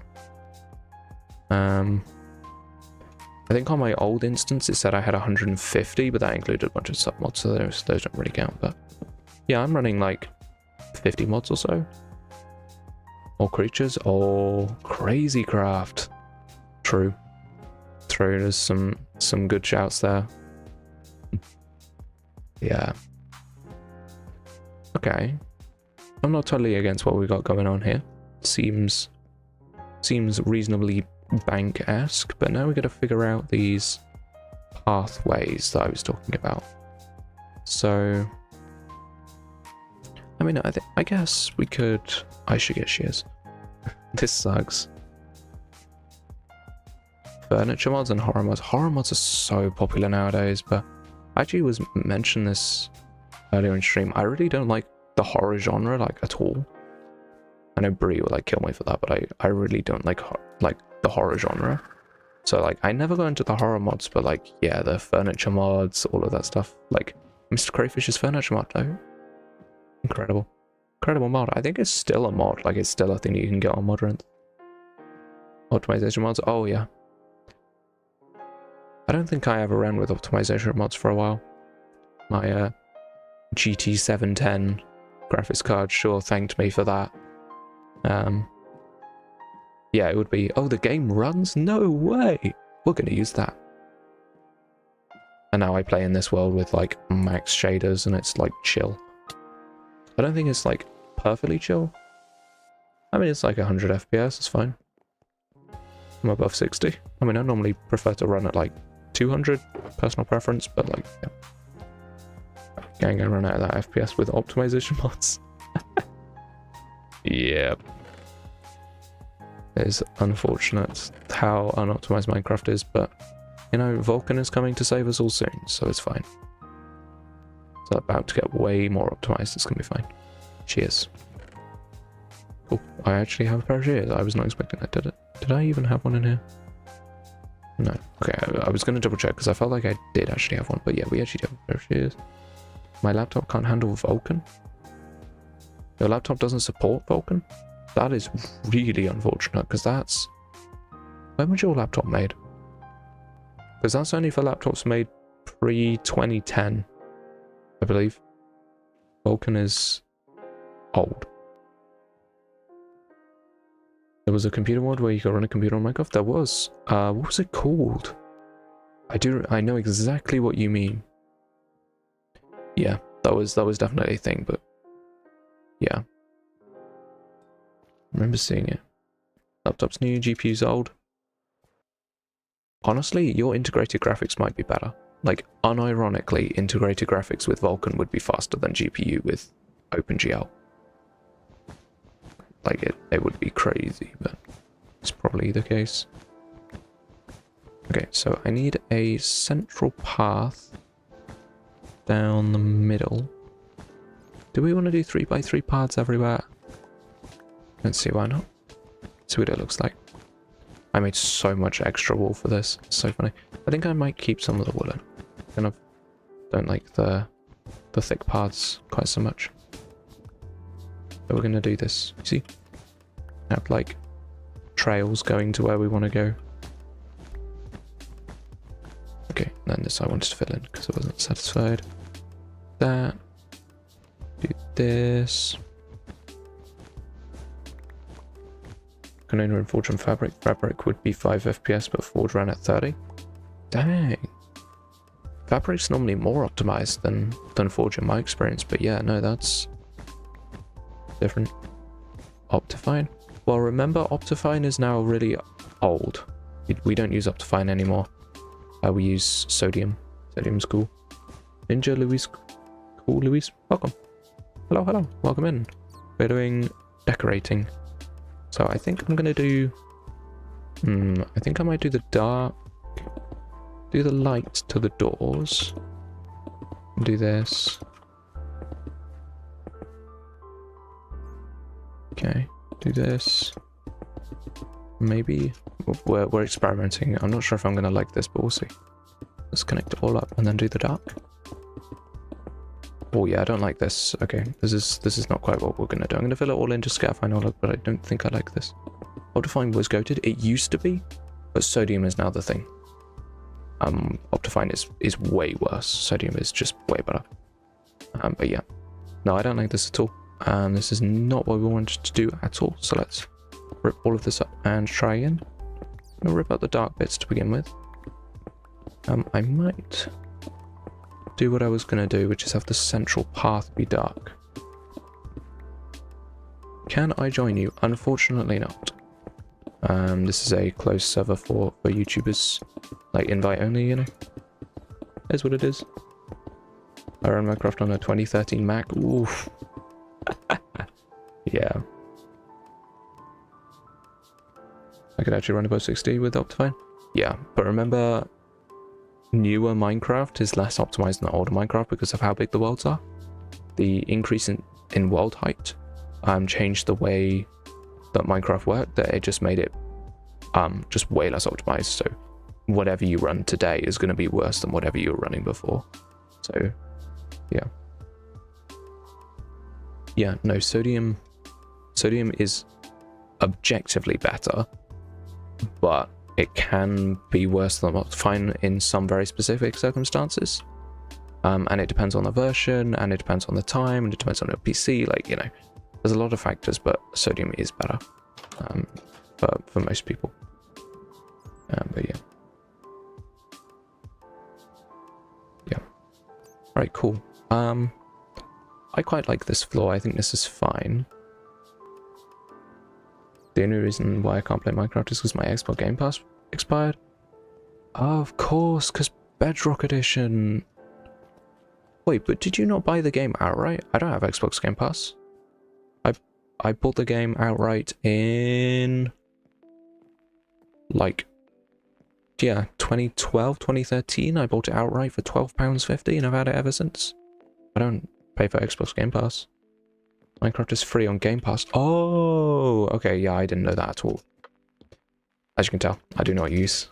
I think on my old instance it said I had 150, but that included a bunch of sub mods, so those don't really count. But yeah, I'm running like 50 mods or so. Or creatures, or crazy craft. True. There's some good shouts there. Yeah. Okay. I'm not totally against what we got going on here. Seems reasonably bank-esque, but now we got to figure out these pathways that I was talking about. So I mean, I guess we could... I should get shears. This sucks. Furniture mods and horror mods. Horror mods are so popular nowadays, but I actually was mentioned this earlier in stream. I really don't like the horror genre, like, at all. I know Brie will, like, kill me for that, but I really don't like the horror genre. So, like, I never go into the horror mods, but, like, yeah, the furniture mods, all of that stuff. Like, Mr. Crayfish's furniture mod, though. Incredible. Incredible mod. I think it's still a mod. Like, it's still a thing you can get on Modrent. Optimization mods? Oh, yeah. I don't think I ever ran with optimization mods for a while. My GT 710 graphics card sure thanked me for that. Yeah, it would be... Oh, the game runs? No way! We're going to use that. And now I play in this world with, like, max shaders, and it's, like, chill. I don't think it's, like, perfectly chill. I mean, it's, like, 100 FPS, it's fine. I'm above 60. I mean, I normally prefer to run at, like, 200, personal preference, but, like, yeah. Yeah, I'm gonna run out of that FPS with optimization mods. Yep. It is unfortunate how unoptimized Minecraft is, but you know, Vulkan is coming to save us all soon, so it's fine. It's about to get way more optimized, it's gonna be fine. Cheers. Cool. I actually have a pair of shears. I was not expecting that, did it? Did I even have one in here? No. Okay, I was gonna double check because I felt like I did actually have one, but yeah, we actually have a pair of shears. My laptop can't handle Vulkan. Your laptop doesn't support Vulkan? That is really unfortunate, because that's... When was your laptop made? Because that's only for laptops made pre-2010, I believe. Vulkan is old. There was a computer mod where you could run a computer on Minecraft? There was. What was it called? I know exactly what you mean. Yeah, that was definitely a thing, but... Yeah. I remember seeing it. Laptop's new, GPU's old. Honestly, your integrated graphics might be better. Like, unironically, integrated graphics with Vulkan would be faster than GPU with OpenGL. Like, it would be crazy, but it's probably the case. Okay, so I need a central path down the middle. Do we want to do 3x3 paths everywhere? Let's see, why not? See what it looks like. I made so much extra wool for this. It's so funny. I think I might keep some of the wool in. Kind of don't like the thick paths quite so much. So we're gonna do this. You see? Have like trails going to where we want to go. Okay, and then this I wanted to fill in because I wasn't satisfied. That. Do this. Can only run Forge on Fabric. Fabric would be 5 FPS, but Forge ran at 30. Dang. Fabric's normally more optimized than Forge in my experience, but yeah, no, that's different. Optifine? Well, remember, Optifine is now really old. We don't use Optifine anymore. We use Sodium. Sodium's cool. Ninja Luis. Cool, Luis. Welcome. Hello, hello. Welcome in. We're doing decorating. So I think I'm gonna do... I think I might do the dark... Do the light to the doors. Do this. Okay, do this. Maybe... We're experimenting. I'm not sure if I'm gonna like this, but we'll see. Let's connect it all up and then do the dark. Oh yeah, I don't like this. Okay, this is not quite what we're gonna do. I'm gonna fill it all in, just get a final look, but I don't think I like this. Optifine was goated. It used to be, but Sodium is now the thing. Optifine is way worse. Sodium is just way better. But yeah, no, I don't like this at all. This is not what we wanted to do at all. So let's rip all of this up and try again. I'm gonna rip out the dark bits to begin with. I might do what I was going to do, which is have the central path be dark. Can I join you? Unfortunately not. This is a closed server for YouTubers, like invite only, you know. Is what it is. I run Minecraft on a 2013 Mac. Oof. Yeah. I could actually run above 60 with Optifine. Yeah, but remember, newer Minecraft is less optimized than older Minecraft because of how big the worlds are. The increase in world height changed the way that Minecraft worked, that it just made it just way less optimized. So whatever you run today is going to be worse than whatever you were running before. So yeah. Yeah, no, Sodium is objectively better, but it can be worse than Optifine in some very specific circumstances. And it depends on the version, and it depends on the time, and it depends on your PC, like, you know, there's a lot of factors, but Sodium is better for most people. But yeah. Yeah. Alright, cool. I quite like this floor. I think this is fine. The only reason why I can't play Minecraft is because my Xbox Game Pass expired. Oh, of course, because Bedrock Edition. Wait, but did you not buy the game outright? I don't have Xbox Game Pass. I bought the game outright in... like... yeah, 2012, 2013. I bought it outright for £12.50 and I've had it ever since. I don't pay for Xbox Game Pass. Minecraft is free on Game Pass. Oh, okay, yeah, I didn't know that at all. As you can tell, I do not use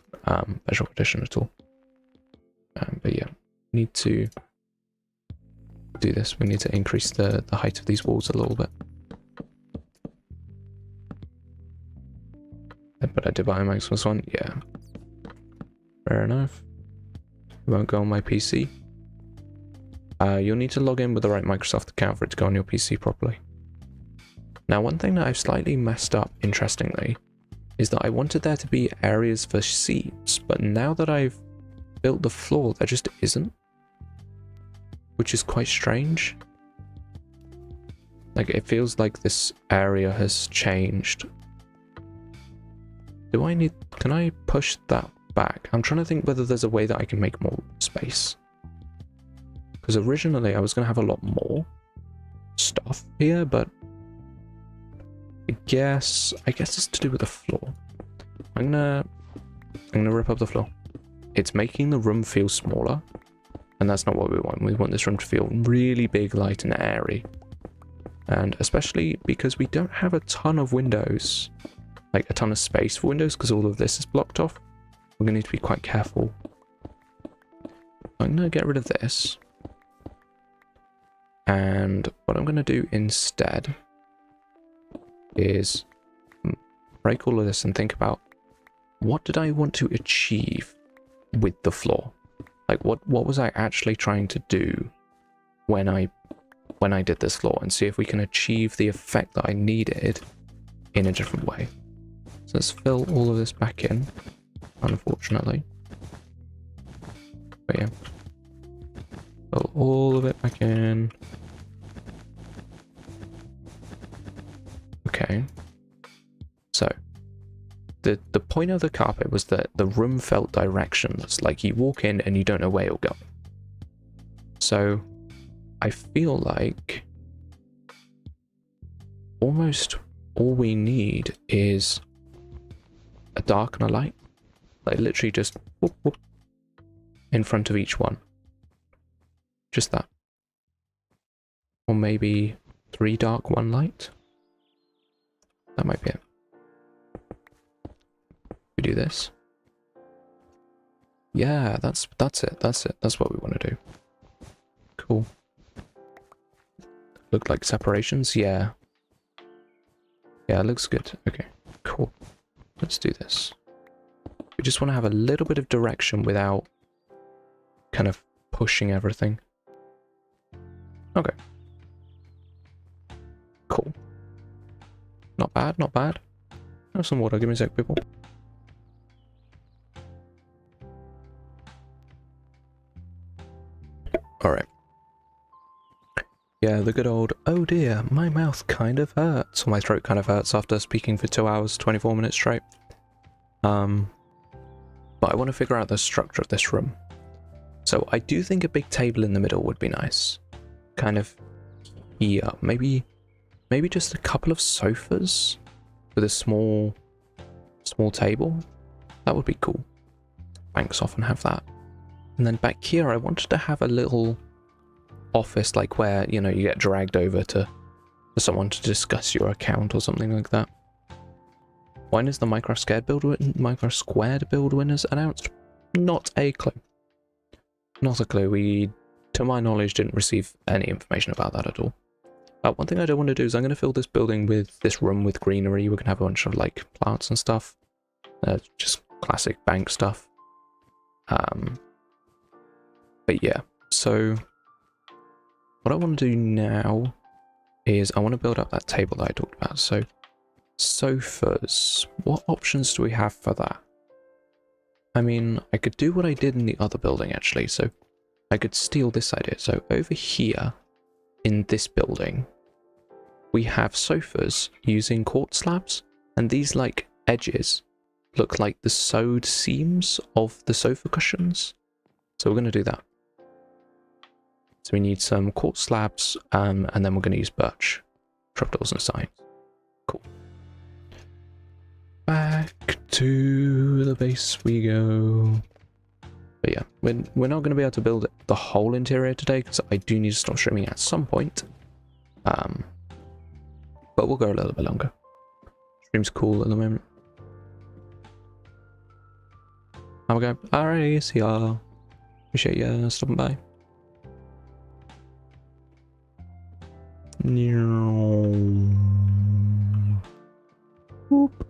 Visual Edition at all. But yeah, we need to do this. We need to increase the height of these walls a little bit. But I did buy a Maximus one, yeah. Fair enough. It won't go on my PC. You'll need to log in with the right Microsoft account for it to go on your PC properly. Now, one thing that I've slightly messed up, interestingly, is that I wanted there to be areas for seats, but now that I've built the floor, there just isn't. Which is quite strange. Like, it feels like this area has changed. Do I need... can I push that back? I'm trying to think whether there's a way that I can make more space. Because originally I was going to have a lot more stuff here, but I guess it's to do with the floor. I'm gonna rip up the floor. It's making the room feel smaller, and that's not what we want. We want this room to feel really big, light, and airy. And especially because we don't have a ton of windows, like a ton of space for windows, because all of this is blocked off. We're gonna need to be quite careful. I'm gonna get rid of this. And what I'm going to do instead is break all of this and think about what did I want to achieve with the floor? Like what was I actually trying to do when I did this floor, and see if we can achieve the effect that I needed in a different way. So let's fill all of this back in, unfortunately. But yeah. Fill all of it back in. Okay. So, the point of the carpet was that the room felt directionless, like you walk in and you don't know where you'll go. So, I feel like almost all we need is a dark and a light. Like literally just whoop, whoop, in front of each one. Just that. Or maybe 3 dark, 1 light. That might be it. We do this. Yeah, that's it. That's it. That's what we want to do. Cool. Look like separations? Yeah. Yeah, it looks good. Okay, cool. Let's do this. We just want to have a little bit of direction without kind of pushing everything. Okay. Cool. Not bad, not bad. Have some water. Give me a sec, people. Alright. Yeah, the good old, oh dear, my mouth kind of hurts, or my throat kind of hurts after speaking for 2 hours, 24 minutes straight. But I want to figure out the structure of this room. So I do think a big table in the middle would be nice. Kind of here. Maybe just a couple of sofas with a small table. That would be cool. Banks often have that. And then back here, I wanted to have a little office, like where, you know, you get dragged over to for someone to discuss your account or something like that. When is the Minecraft Squared build winners announced? Not a clue. Not a clue. We, to my knowledge, didn't receive any information about that at all. One thing I don't want to do is I'm going to fill this building with this room with greenery. We're going to have a bunch of like plants and stuff. Just classic bank stuff. But yeah, so what I want to do now is I want to build up that table that I talked about. So sofas, what options do we have for that? I mean, I could do what I did in the other building actually. So I could steal this idea. So over here in this building, we have sofas using quartz slabs, and these like edges look like the sewed seams of the sofa cushions. So we're going to do that. So we need some quartz slabs, and then we're going to use birch, trapdoors and signs. Cool. Back to the base we go. But yeah, we're not going to be able to build the whole interior today because I do need to stop streaming at some point. But we'll go a little bit longer. Stream's cool at the moment. How we go? Alrighty, see y'all. Appreciate you stopping by. Whoop.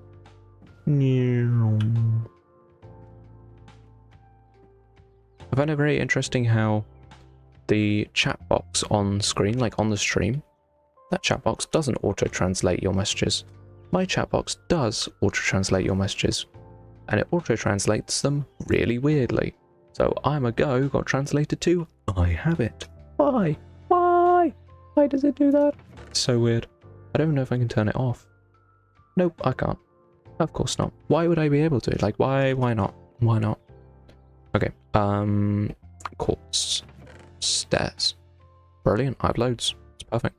I find it very interesting how the chat box on screen, like on the stream, that chat box doesn't auto-translate your messages. My chat box does auto-translate your messages, and it auto-translates them really weirdly. So I'm a go got translated to I have it. Why? Why? Why does it do that? It's so weird. I don't know if I can turn it off. Nope, I can't. Of course not. Why would I be able to? Like, why not? Why not? Okay, quartz. Stairs. Brilliant, I have loads. It's perfect.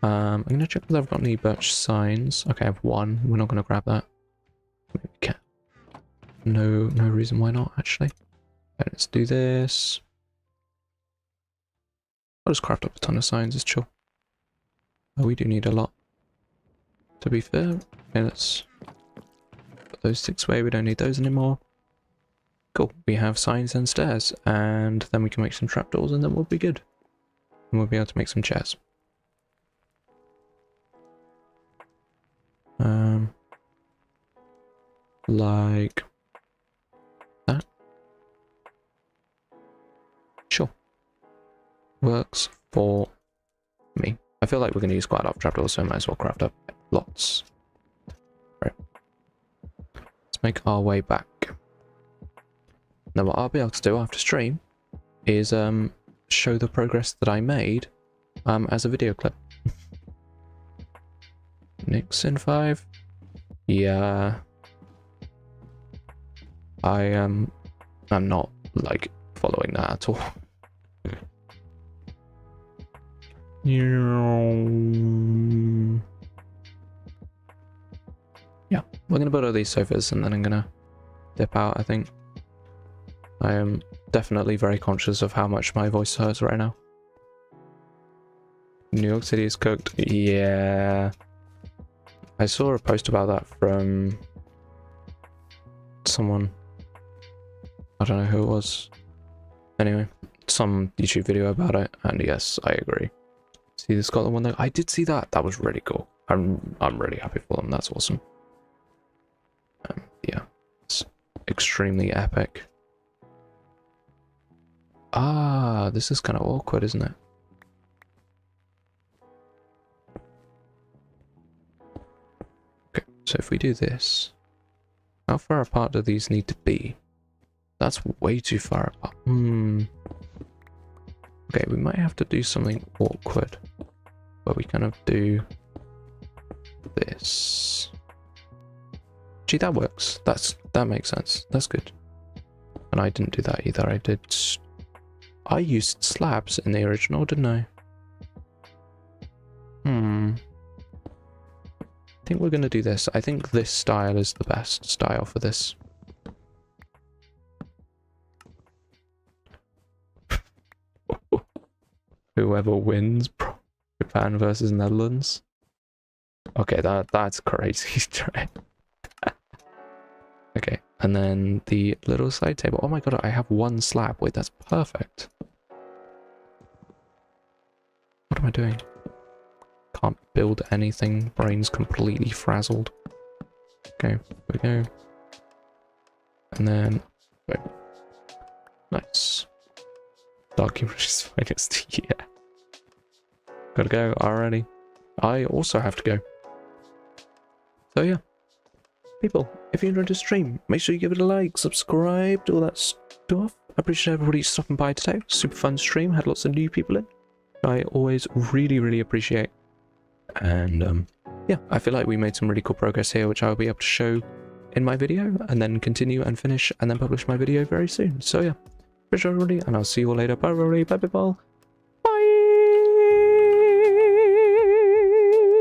I'm gonna check whether I've got any birch signs. Okay, I have one. We're not gonna grab that. Maybe we can. No reason why not, actually. Okay, let's do this. I'll just craft up a ton of signs, it's chill. Oh, we do need a lot. To be fair, okay, let's put those 6 away. We don't need those anymore. Cool, we have signs and stairs, and then we can make some trapdoors, and then we'll be good. And we'll be able to make some chairs. Like that. Sure. Works for me. I feel like we're going to use quite a lot of trapdoors, so I might as well craft up lots. Right. Let's make our way back. Now what I'll be able to do after stream is show the progress that I made as a video clip. Nixon 5. Yeah. I'm not like following that at all. Yeah, we're gonna build all these sofas and then I'm gonna dip out, I think. I am definitely very conscious of how much my voice hurts right now. New York City is cooked. Yeah. I saw a post about that from someone. I don't know who it was. Anyway, some YouTube video about it, and yes, I agree. See the Scotland one there? I did see that. That was really cool. I'm really happy for them. That's awesome. Yeah, it's extremely epic. Ah, this is kind of awkward, isn't it? Okay, so if we do this, how far apart do these need to be? That's way too far apart. Okay, we might have to do something awkward, where we kind of do this. Gee, that works. That makes sense. That's good. And I didn't do that either. I used slabs in the original, didn't I? I think we're going to do this. I think this style is the best style for this. Whoever wins, Japan versus Netherlands. Okay, that's crazy. Okay, and then the little side table. Oh my god, I have one slab. Wait, that's perfect. What am I doing? Can't build anything. Brain's completely frazzled. Okay, here we go. And then, wait. Nice. Dark Humorous finest, yeah. Gotta go already. I also have to go. So yeah. People, if you enjoyed the stream, make sure you give it a like, subscribe, do all that stuff. I appreciate everybody stopping by today. Super fun stream, had lots of new people in. I always really appreciate. And yeah, I feel like we made some really cool progress here, which I'll be able to show in my video, and then continue and finish, and then publish my video very soon. So yeah, fish everybody, and I'll see you all later. Bye everybody, bye people.